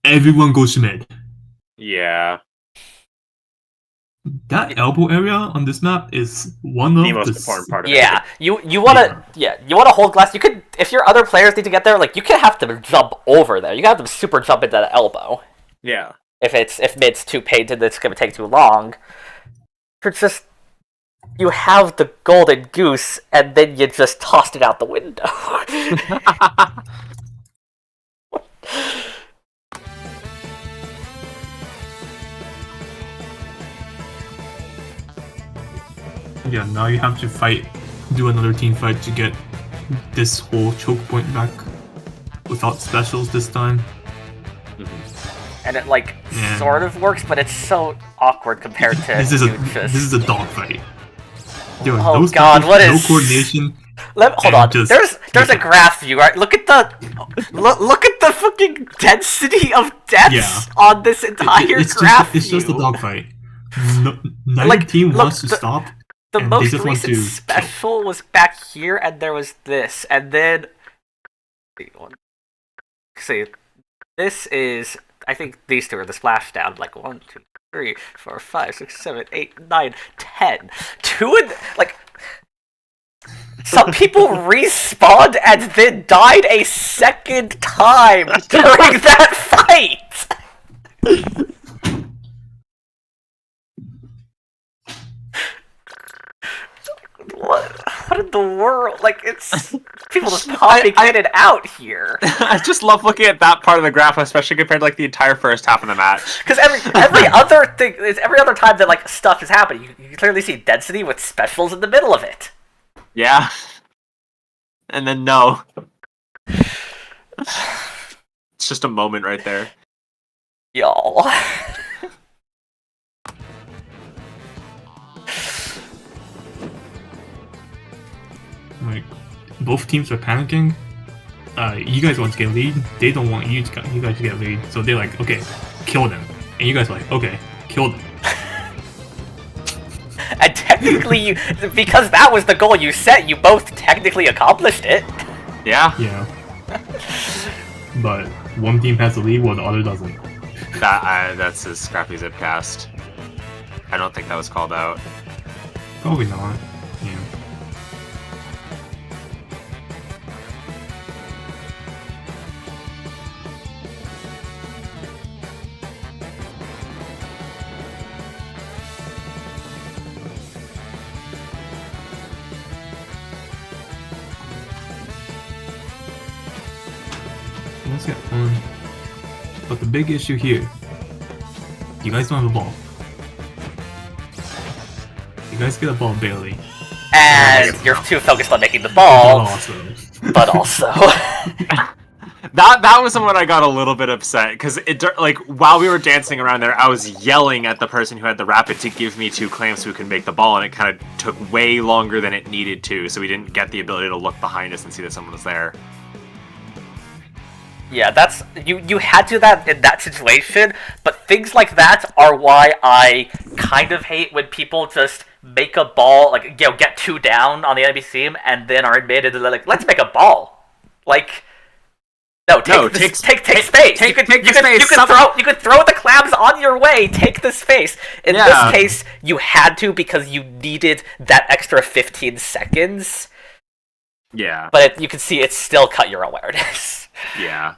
Everyone goes to mid. Yeah. That elbow area on this map is one of The most important part of it. Yeah, you wanna hold glass. You could, if your other players need to get there, like you can have them jump over there. You can have them super jump into that elbow. Yeah. If mid's too painted, it's gonna take too long. It's just you have the golden goose, and then you just tossed it out the window. Yeah, now you have to do another team fight to get this whole choke point back without specials this time. And it like Yeah. sort of works, but it's so awkward compared to This is you just. this is a dog fight. There are Oh no God, specials, what no is- coordination. Hold and on. just- There's a graph view, right? Look at the look at the fucking density of deaths Yeah. on this entire It's graph just, it's just a view. dog fight. No, neither Like, team look, wants to the- stop. The and they most just want recent to special was back here, and there was this, and then see, this is, I think these two are the splashdown. Like 1, 2, 3, 4, 5, 6, 7, 8, 9, 10. 2 and like. Some people respawned and then died a second time during that fight. What in the world? Like, it's people just popping in and out here. I just love looking at that part of the graph, especially compared to like the entire first half of the match. Because every other thing, every other time that like stuff is happening, you can clearly see density with specials in the middle of it. Yeah. And then no. It's just a moment right there. Y'all. Like, both teams are panicking. You guys want to get lead. They don't want you guys to get lead. So they're like, okay, kill them. And you guys are like, okay, kill them. And technically, because that was the goal you set, you both technically accomplished it. Yeah. Yeah. But one team has the lead while the other doesn't. That's a scrappy zip cast. I don't think that was called out. Probably not. Yeah. Let's get fun. But the big issue here, you guys don't have a ball. You guys get a ball barely. And you're too focused on making the But ball, also, but also. That was when I got a little bit upset because like while we were dancing around there, I was yelling at the person who had the rapid to give me 2 clams so we could make the ball, and it kind of took way longer than it needed to, so we didn't get the ability to look behind us and see that someone was there. Yeah, that's you had to do that in that situation, but things like that are why I kind of hate when people just make a ball, like, you know, get 2 down on the enemy team and then are admitted to like, let's make a ball. Like, take space. You could throw the clams on your way. Take the space. In this case, you had to because you needed that extra 15 seconds. Yeah. But you can see it still cut your awareness. Yeah.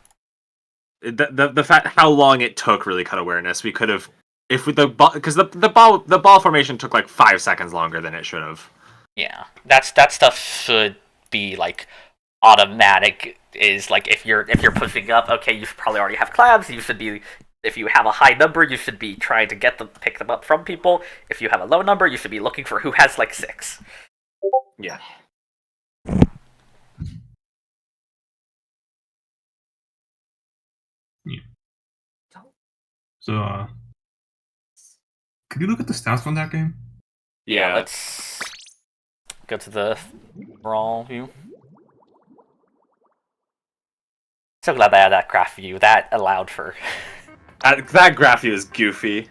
The fact how long it took really cut awareness. We could have, because the ball formation took like 5 seconds longer than it should have. Yeah, that stuff should be like automatic. Is like if you're pushing up, okay, you should probably already have clams. You should be, if you have a high number, you should be trying to pick them up from people. If you have a low number, you should be looking for who has like 6. Yeah. so, could you look at the stats from that game? Yeah. Let's go to the brawl view. So glad they had that graph view. That allowed for... that graph view is goofy.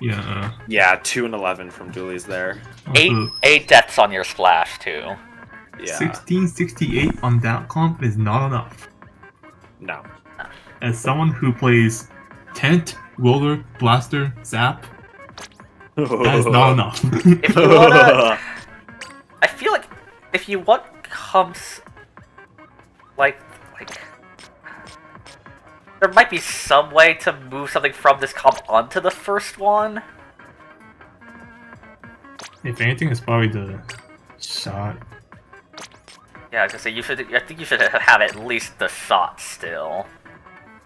Yeah. Yeah, 2 and 11 from Dooley's there. Eight deaths on your splash, too. Yeah. 1668 on that comp is not enough. No. As someone who plays Tent, Roller, Blaster, Zap, that is not enough. If you wanna... I feel like if you want comps... Like... There might be some way to move something from this comp onto the first one. If anything, it's probably the shot. Yeah, I was gonna say I think you should have at least the shot still.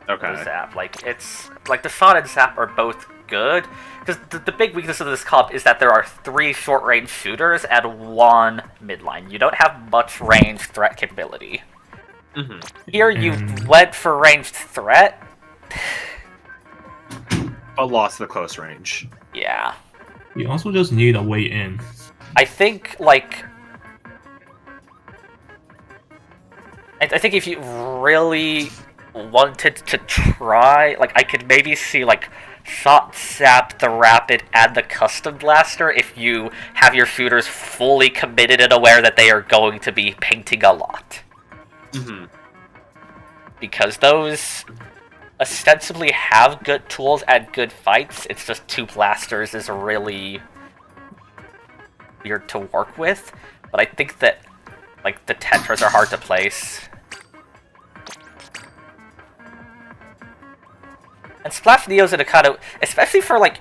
Okay. The zap, like it's like the shot and zap are both good because the big weakness of this comp is that there are 3 short-range shooters and 1 midline. You don't have much range threat capability. Mm-hmm. Here you went for ranged threat, but lost the close range. Yeah. You also just need a way in. I think like I think if you really wanted to try, like, I could maybe see like shot, zap, the rapid, and the custom blaster if you have your shooters fully committed and aware that they are going to be painting a lot. Mm-hmm. Because those ostensibly have good tools and good fights, it's just 2 blasters is really weird to work with. But I think that like the tetras are hard to place. And Splash Neo's in a kind of, especially for like,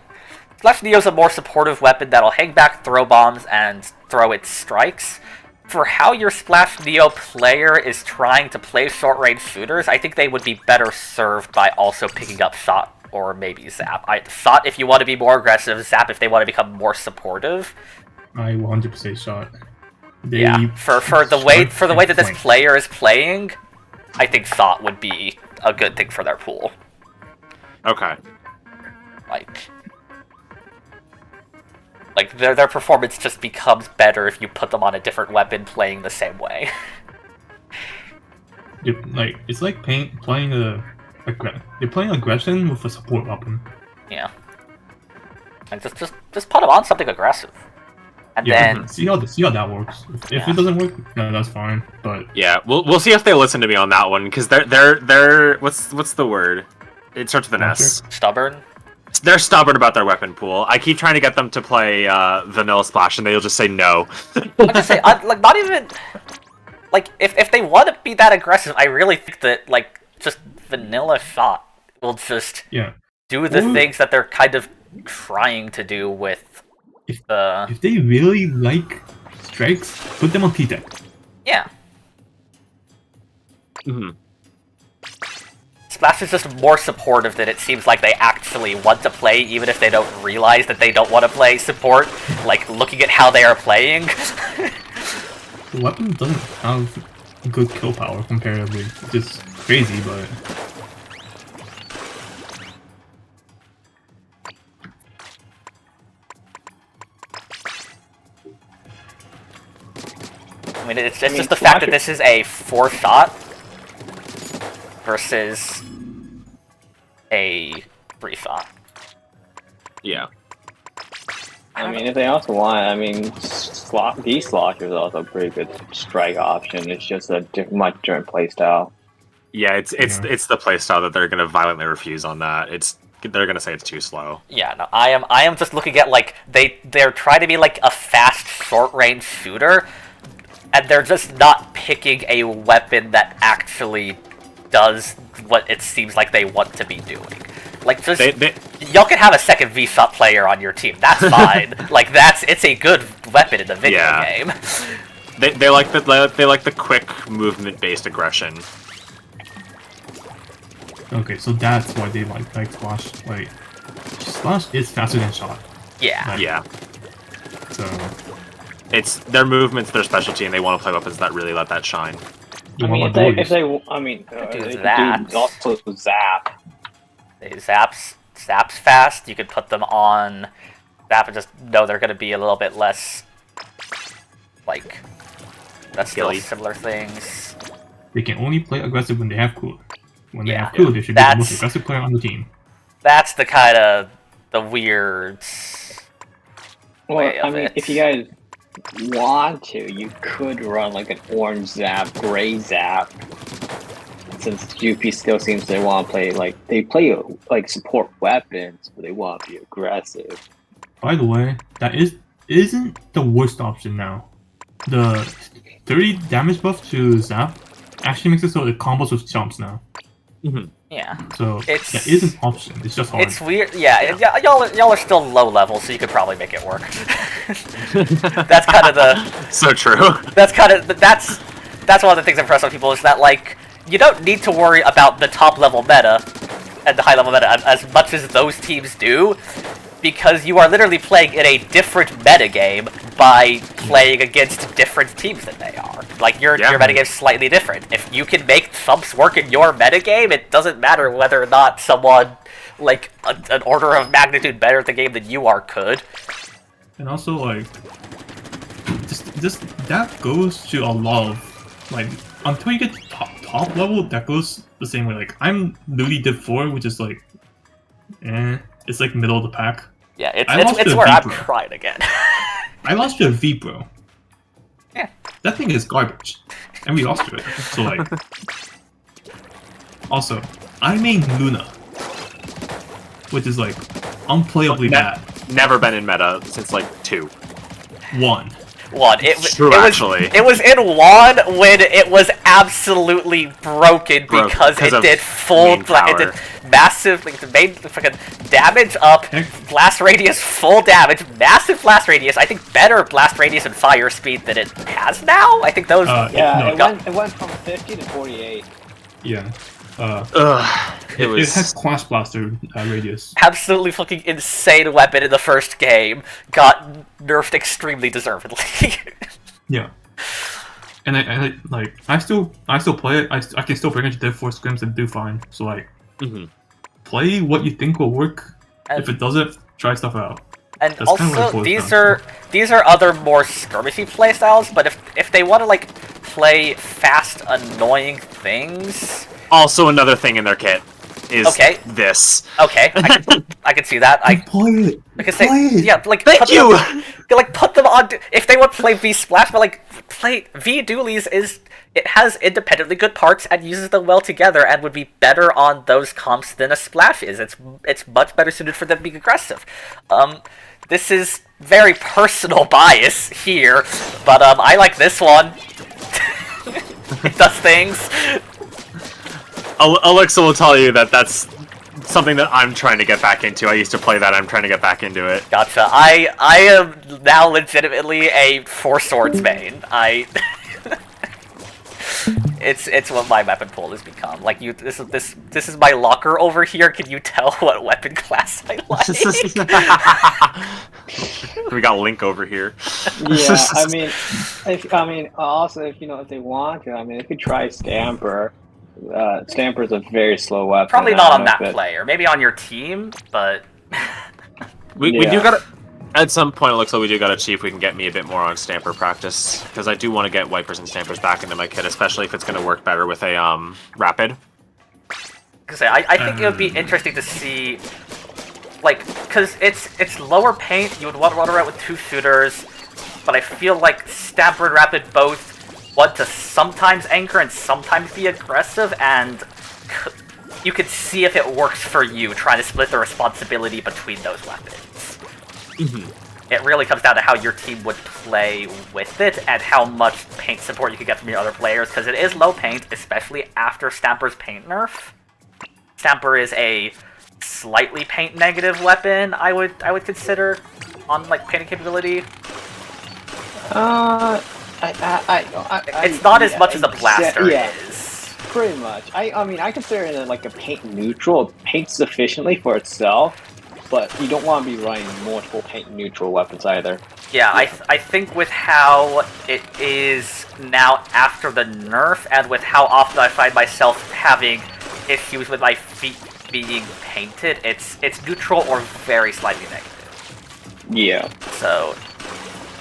Splash Neo's a more supportive weapon that'll hang back, throw bombs, and throw its strikes. For how your Splash Neo player is trying to play short-range shooters, I think they would be better served by also picking up shot or maybe zap. Shot if you want to be more aggressive, zap if they want to become more supportive. I 100% shot. Yeah, for the way that this player is playing, I think shot would be a good thing for their pool. Okay. Like their performance just becomes better if you put them on a different weapon playing the same way. It's like playing aggression with a support weapon. Yeah. And just put them on something aggressive. And then see how that works. If it doesn't work, no, that's fine. But yeah, we'll see if they listen to me on that one, because they're what's the word? It starts with an S. Stubborn. They're stubborn about their weapon pool. I keep trying to get them to play Vanilla Splash, and they'll just say no. I just say like not even like if they want to be that aggressive, I really think that like just Vanilla Shot will just do the things that they're kind of trying to do with the. If they really like strikes, put them on T-Tech. Yeah. Mm-hmm. Splash is just more supportive than it seems like they actually want to play, even if they don't realize that they don't want to play support. Like, looking at how they are playing. The weapon doesn't have good kill power comparatively. It's just crazy, but... I mean, it's just the fact that this is a 4-shot versus a 3-shot. Yeah. I mean, if they also want, I mean, D-Slosh is also a pretty good strike option. It's just a much different playstyle. Yeah, it's the playstyle that they're gonna violently refuse on that. They're gonna say it's too slow. Yeah, no, I am just looking at like they're trying to be like a fast short range shooter, and they're just not picking a weapon that actually does what it seems like they want to be doing. Like, just y'all can have a second V-Shot player on your team. That's fine. Like, it's a good weapon in the video game. They like the quick movement based aggression. Okay, so that's why they like Splash. Like, Splash is faster than Shot. Yeah. Yeah. So it's their movements, their specialty, and they want to play weapons that really let that shine. I mean, if they do that. Also zap. Zap's fast. You could put them on Zap and just know they're going to be a little bit less, like, that's still similar things. They can only play aggressive when they have Cooler. When they have Cooler, they should be the most aggressive player on the team. That's the kind of the weird way of it. If you guys want to, you could run like an orange Zap, gray Zap. Since GP still seems they want to play they play support weapons, but they want to be aggressive. By the way, that isn't the worst option now. The 30 damage buff to Zap actually makes it so it combos with jumps now. Mm-hmm. Yeah. So that is an option. It's just hard. It's weird. Yeah. Y'all are still low level, so you could probably make it work. That's kind of the. So true. That's one of the things that impress on people is that like. You don't need to worry about the top level meta and the high level meta as much as those teams do, because you are literally playing in a different meta game by playing against different teams than they are. Like your meta game is slightly different. If you can make thumps work in your meta game, it doesn't matter whether or not someone like an order of magnitude better at the game than you are could. And also like just that goes to a lot of like until you get top level, that goes the same way. Like, I'm literally Div 4, which is like, it's like middle of the pack. Yeah, it's where I'm crying again. I lost to a V-Bro. Yeah. That thing is garbage. And we lost to it. So like... Also, I main Luna. Which is like, unplayably bad. Never been in meta since like 2. 1. It was in 1 when it was absolutely broken because it did massive main fucking damage up, blast radius full damage, massive blast radius. I think better blast radius and fire speed than it has now. I think those. It went from 50 to 48. Yeah. It has Clash Blaster radius. Absolutely fucking insane weapon in the first game. Got nerfed extremely deservedly. Yeah. And I still play it. I can still bring it to Div 4 scrims and do fine. So like, play what you think will work. And, if it doesn't, try stuff out. And That's kind of also, what it these are other more skirmishy playstyles. But if they want to like play fast, annoying things. Also, another thing in their kit is this. Okay, I can see that. Play it. Because play it. Yeah, like thank you. Like put them on. If they want to play V Splash, but like play V Dualies it has independently good parts and uses them well together and would be better on those comps than a Splash is. It's much better suited for them being aggressive. This is very personal bias here, but I like this one. It does things. Alexa will tell you that that's something that I'm trying to get back into. I used to play that. I'm trying to get back into it. Gotcha. I am now legitimately a Four Swords main. It's what my weapon pool has become. Like this is my locker over here. Can you tell what weapon class I like? We got Link over here. Yeah, I mean, also if they want to, they could try Stamper. Stamper's a very slow weapon. Probably not on that player. Maybe on your team, but we do gotta. At some point, it looks like we do gotta see if we can get me a bit more on Stamper practice, because I do want to get Wipers and Stampers back into my kit, especially if it's gonna work better with a Rapid. I think it would be interesting to see, like, because it's lower paint. You would want to run around with two shooters, but I feel like Stamper and Rapid both want to sometimes anchor and sometimes be aggressive, and you could see if it works for you, trying to split the responsibility between those weapons. It really comes down to how your team would play with it and how much paint support you could get from your other players, because it is low paint, especially after Stamper's paint nerf. Stamper is a slightly paint negative weapon, I would consider, on like painting capability. It's not as much as a blaster is. Pretty much. I consider it like a paint neutral. It paints sufficiently for itself, but you don't want to be running multiple paint neutral weapons either. Yeah, I think with how it is now after the nerf, and with how often I find myself having issues with my feet being painted, it's neutral or very slightly negative. Yeah. So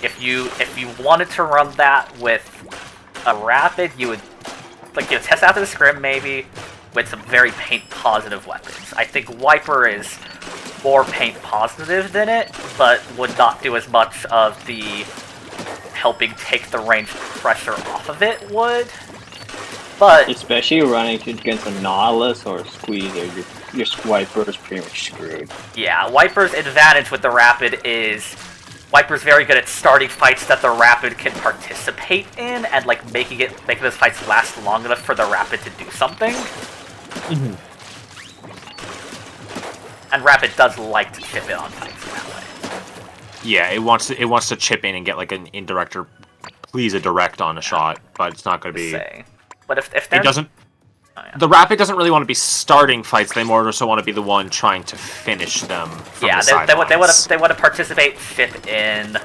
if you wanted to run that with a Rapid, you would test after the scrim maybe with some very paint positive weapons. I think Wiper is more paint positive than it, but would not do as much of the helping take the range pressure off of it would. But especially running against a Nautilus or a Squeezer, your Wiper is pretty much screwed. Yeah, Wiper's advantage with the Rapid is Wiper's very good at starting fights that the Rapid can participate in, and like making those fights last long enough for the Rapid to do something. And Rapid does like to chip in on fights in that way. Yeah, it wants to chip in and get like an indirect or please a direct on a shot, but it's not going to be. But if it doesn't. The Rapid doesn't really want to be starting fights. They more so want to be the one trying to finish them. From they want to participate, chip in.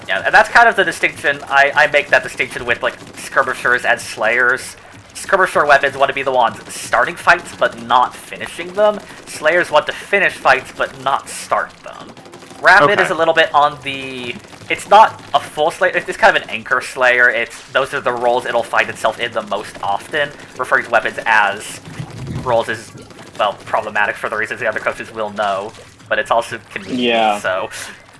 Yeah, and that's kind of the distinction. I make that distinction with like skirmishers and slayers. Skirmisher weapons want to be the ones starting fights but not finishing them. Slayers want to finish fights but not start them. Rapid is a little bit on the... It's not a full slayer, it's kind of an anchor slayer. Those are the roles it'll find itself in the most often, referring to weapons as roles is, well, problematic for the reasons the other coaches will know, but it's also convenient. Yeah. So,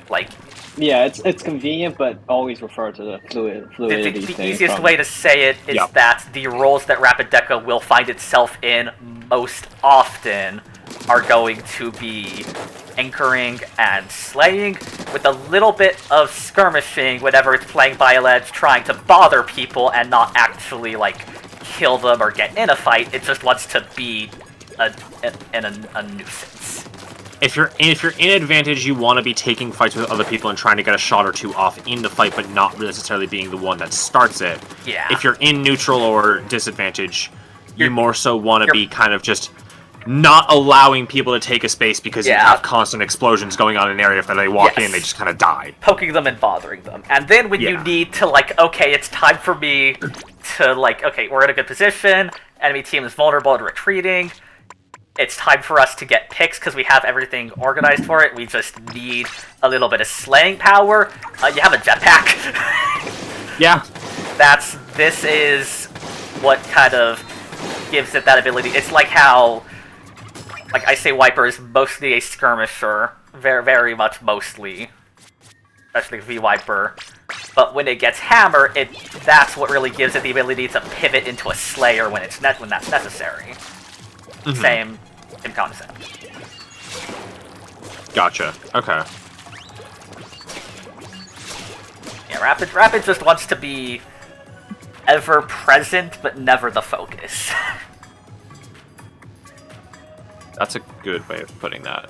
like... Yeah, it's convenient, but always refer to the fluidity The thing. easiest way to say it is that the roles that Rapid Deca will find itself in most often are going to be anchoring and slaying, with a little bit of skirmishing whenever it's playing Bioledge, trying to bother people and not actually, like, kill them or get in a fight. It just wants to be a nuisance. If you're in advantage, you want to be taking fights with other people and trying to get a shot or two off in the fight, but not necessarily being the one that starts it. Yeah. If you're in neutral or disadvantage, you more so want to be kind of just not allowing people to take a space because you Yeah. have constant explosions going on in an area. If they walk in, they just kind of die. Poking them and bothering them. And then when you Yeah. need to, like, okay, it's time for me to, like, okay, we're in a good position, enemy team is vulnerable and retreating, it's time for us to get picks because we have everything organized for it, we just need a little bit of slaying power. You have a jetpack. Yeah. This is what kind of gives it that ability. It's like how, like, I say Wiper is mostly a skirmisher, very, very much mostly, especially V-Wiper. But when it gets hammer, that's what really gives it the ability to pivot into a slayer when that's necessary. Same concept. Gotcha. Okay. Yeah, Rapid just wants to be ever present, but never the focus. That's a good way of putting that.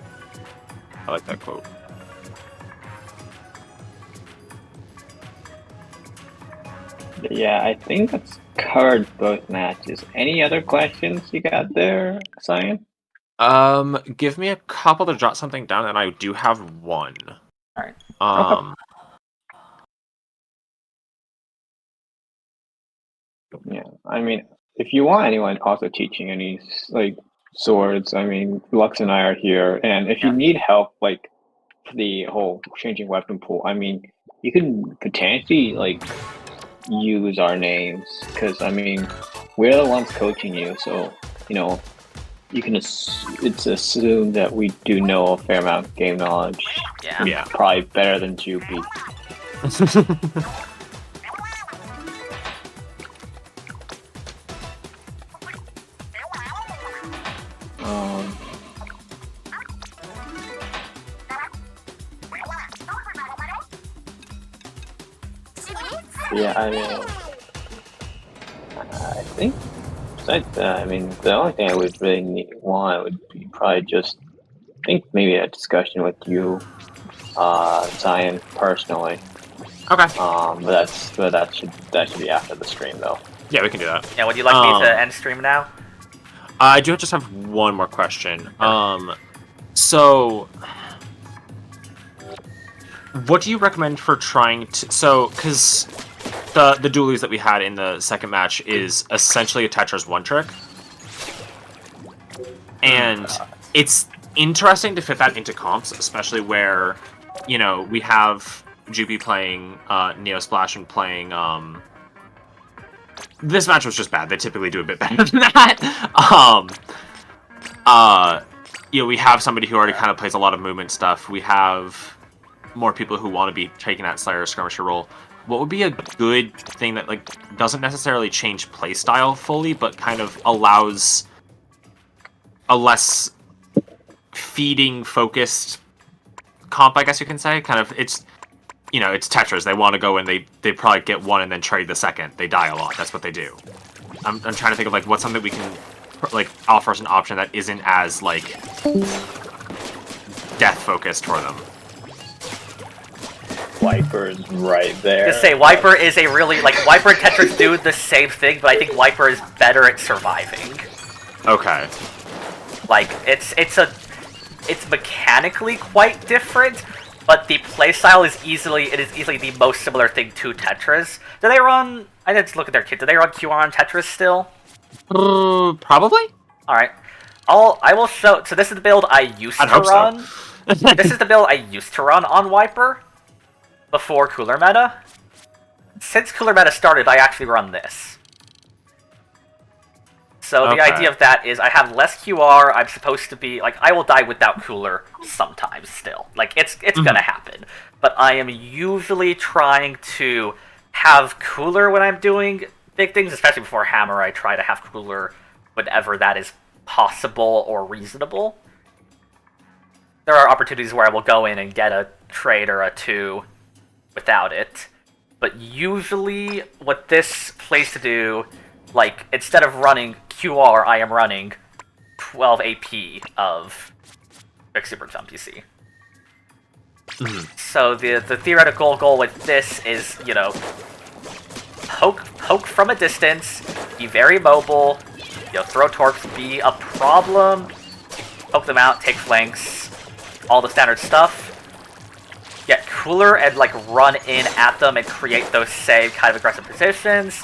I like that quote. Yeah, I think that's covered both matches. Any other questions you got there, Cyan? Give me a couple to jot something down, and I do have one. Alright. Yeah, I mean, if you want anyone also teaching any, like, swords, I mean, Lux and I are here, and if you need help, like, the whole changing weapon pool, I mean, you can potentially, like, use our names, because, I mean, we're the ones coaching you, so, you know, you can it's assumed that we do know a fair amount of game knowledge. Yeah. Probably better than Jupi. Yeah, I mean, I think besides that, I mean, the only thing I would really want would be probably just, I think maybe a discussion with you, Cyan, personally. Okay. But that should be after the stream though. Yeah, we can do that. Yeah, would you like me to end stream now? I do just have one more question. So, what do you recommend for trying to? So, because the dualies that we had in the second match is essentially a Tetris one trick, and it's interesting to fit that into comps, especially where, you know, we have Jupi playing Neo Splash and playing. This match was just bad. They typically do a bit better than that. You know, we have somebody who already kind of plays a lot of movement stuff. We have more people who want to be taking that Slayer skirmisher role. What would be a good thing that, like, doesn't necessarily change playstyle fully, but kind of allows a less feeding focused comp, I guess you can say? Kind of, it's, you know, it's Tetris. They want to go in, they probably get one and then trade the second. They die a lot. That's what they do. I'm trying to think of, like, what's something we can, like, offer as an option that isn't as, like, death focused for them. Wiper's right there. Just say Wiper is a really, like, Wiper and Tetris do the same thing, but I think Wiper is better at surviving. Okay. Like, it's mechanically quite different, but the playstyle is easily the most similar thing to Tetris. Do they run? I didn't look at their kit. Do they run QR on Tetris still? Probably. All right. I will show. So this is the build I used to run. So. This is the build I used to run on Wiper before Cooler Meta. Since Cooler Meta started, I actually run this. So the idea of that is I have less QR. I'm supposed to be, like, I will die without Cooler sometimes still. Like, it's gonna happen. But I am usually trying to have Cooler when I'm doing big things, especially before Hammer. I try to have Cooler whenever that is possible or reasonable. There are opportunities where I will go in and get a trade or a 2 without it. But usually what this plays to do, like, instead of running QR, I am running 12 AP of Quick Super Jump, you see. So the theoretical goal with this is, you know, poke from a distance, be very mobile, you know, throw torps, be a problem poke them out, take flanks, all the standard stuff. Get cooler and like run in at them and create those same kind of aggressive positions.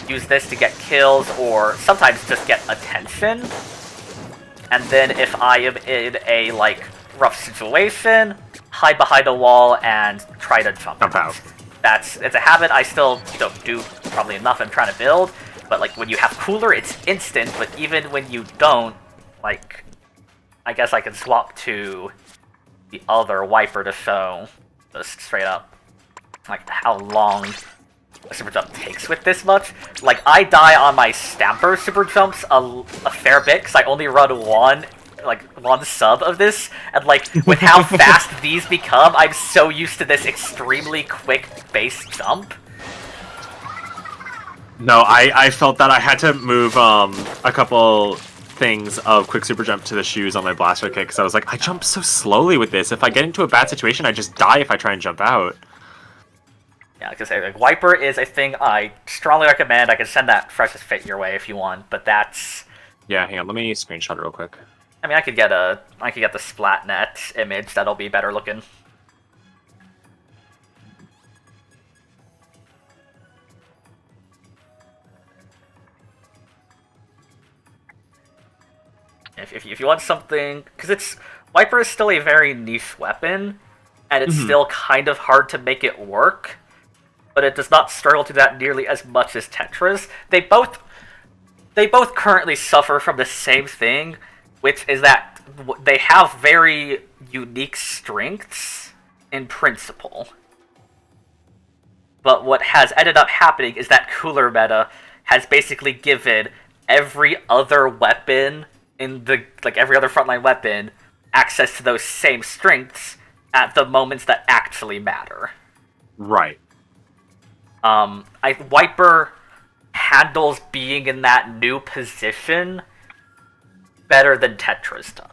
Use this to get kills or sometimes just get attention. And then if I am in a like rough situation, hide behind a wall and try to jump out. It's a habit I still don't do probably enough. I'm trying to build, but like when you have cooler, it's instant. But even when you don't, like, I guess I can swap to the other wiper to show just straight up like how long a super jump takes with this much. Like I die on my stamper super jumps a fair bit because I only run one sub of this, and like with how fast these become, I'm so used to this extremely quick base jump. No, I felt that I had to move a couple things of quick super jump to the shoes on my blaster kick because I was like, I jump so slowly with this. If I get into a bad situation, I just die if I try and jump out. Yeah, because like, Wiper is a thing I strongly recommend. I can send that Freshest Fit your way if you want, but that's... Yeah, hang on, let me screenshot it real quick. I mean, I could get the Splatnet image. That'll be better looking. If you want something, because Wiper is still a very niche weapon, and it's still kind of hard to make it work, but it does not struggle to that nearly as much as Tetris. They both currently suffer from the same thing, which is that they have very unique strengths in principle. But what has ended up happening is that cooler meta has basically given every other weapon in the every other frontline weapon access to those same strengths at the moments that actually matter. Right. Wiper handles being in that new position better than Tetris does.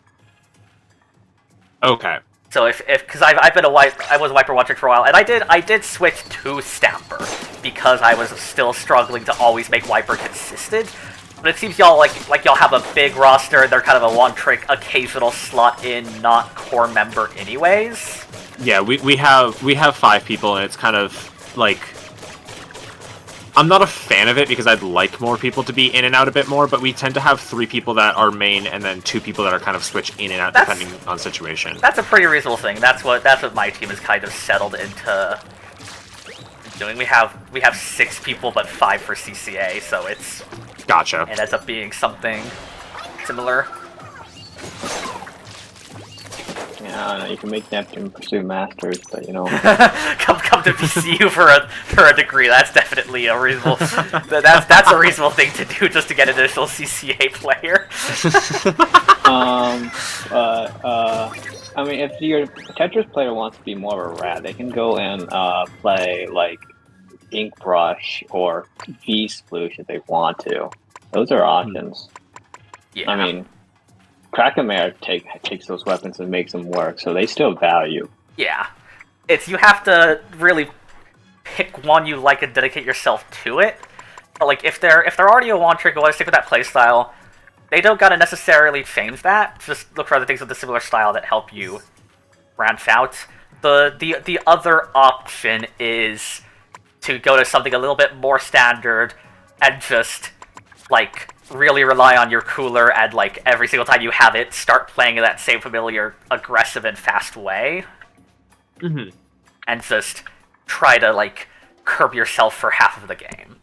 Okay. So because I've been I was a Wiper watcher for a while, and I did switch to Stamper because I was still struggling to always make Wiper consistent. But it seems y'all y'all have a big roster, and they're kind of a one-trick, occasional slot-in, not core member anyways. Yeah, we have 5 people, and it's kind of like, I'm not a fan of it because I'd like more people to be in and out a bit more, but we tend to have 3 people that are main and then 2 people that are kind of switch in and out depending on situation. That's a pretty reasonable thing. That's what my team has kind of settled into doing. We have 6 people, but 5 for CCA, so it's... Gotcha. It ends up being something similar. Yeah, I don't know. You can make Neptune pursue Masters, but you know. come to PCU for a degree. That's definitely a reasonable. That's a reasonable thing to do just to get an initial CCA player. I mean, if your Tetris player wants to be more of a rat, they can go and play like Ink Brush or V-Sploosh if they want to. Those are options. Yeah. I mean, CalamArnie takes those weapons and makes them work, so they still value. Yeah. You have to really pick one you like and dedicate yourself to it. But like if they're already a one trick and want to stick with that playstyle, they don't gotta necessarily change that. Just look for other things with a similar style that help you branch out. The other option is to go to something a little bit more standard and just like really rely on your cooler and like every single time you have it, start playing in that same familiar, aggressive and fast way. And just try to like curb yourself for half of the game.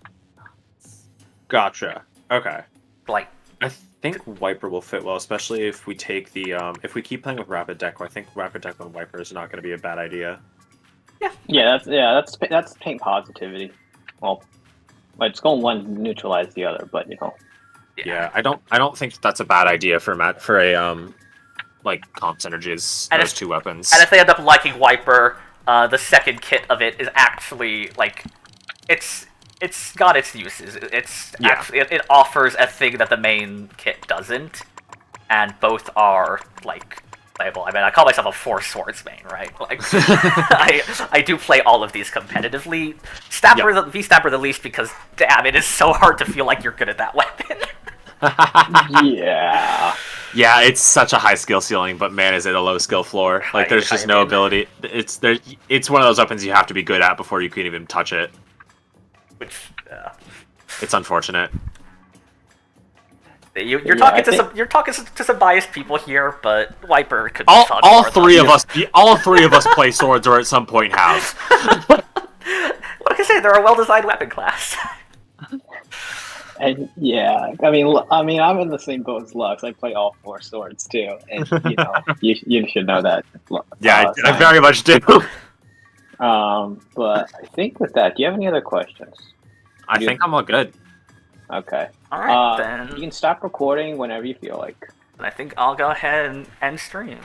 Gotcha. Okay. Like, I think Wiper will fit well, especially if we take the if we keep playing with Rapid Deco. I think Rapid Deco and Wiper is not going to be a bad idea. That's paint positivity. Well, it's going one to neutralize the other, but you know. Yeah, I don't think that's a bad idea for a like comp synergies, those 2 weapons. And if they end up liking Wiper, the second kit of it is actually like it's got its uses. It offers a thing that the main kit doesn't, and both are like playable. I mean, I call myself a 4 swords main, right? Like, I do play all of these competitively. V-Stamper the least because damn, it is so hard to feel like you're good at that weapon. Yeah. Yeah, it's such a high skill ceiling, but man, is it a low skill floor. Like, there's just no ability. It's one of those weapons you have to be good at before you can even touch it. Which, It's unfortunate. You're talking to some biased people here, but Wiper could be fun. All three of us play swords or at some point have. What can I say? They're a well-designed weapon class. And yeah, I mean, I'm in the same boat as Lux. I play all 4 swords too, and you should know that. Yeah, I very much do. But I think with that, do you have any other questions? I think I'm all good. Okay. All right, then. You can stop recording whenever you feel like. I think I'll go ahead and end stream.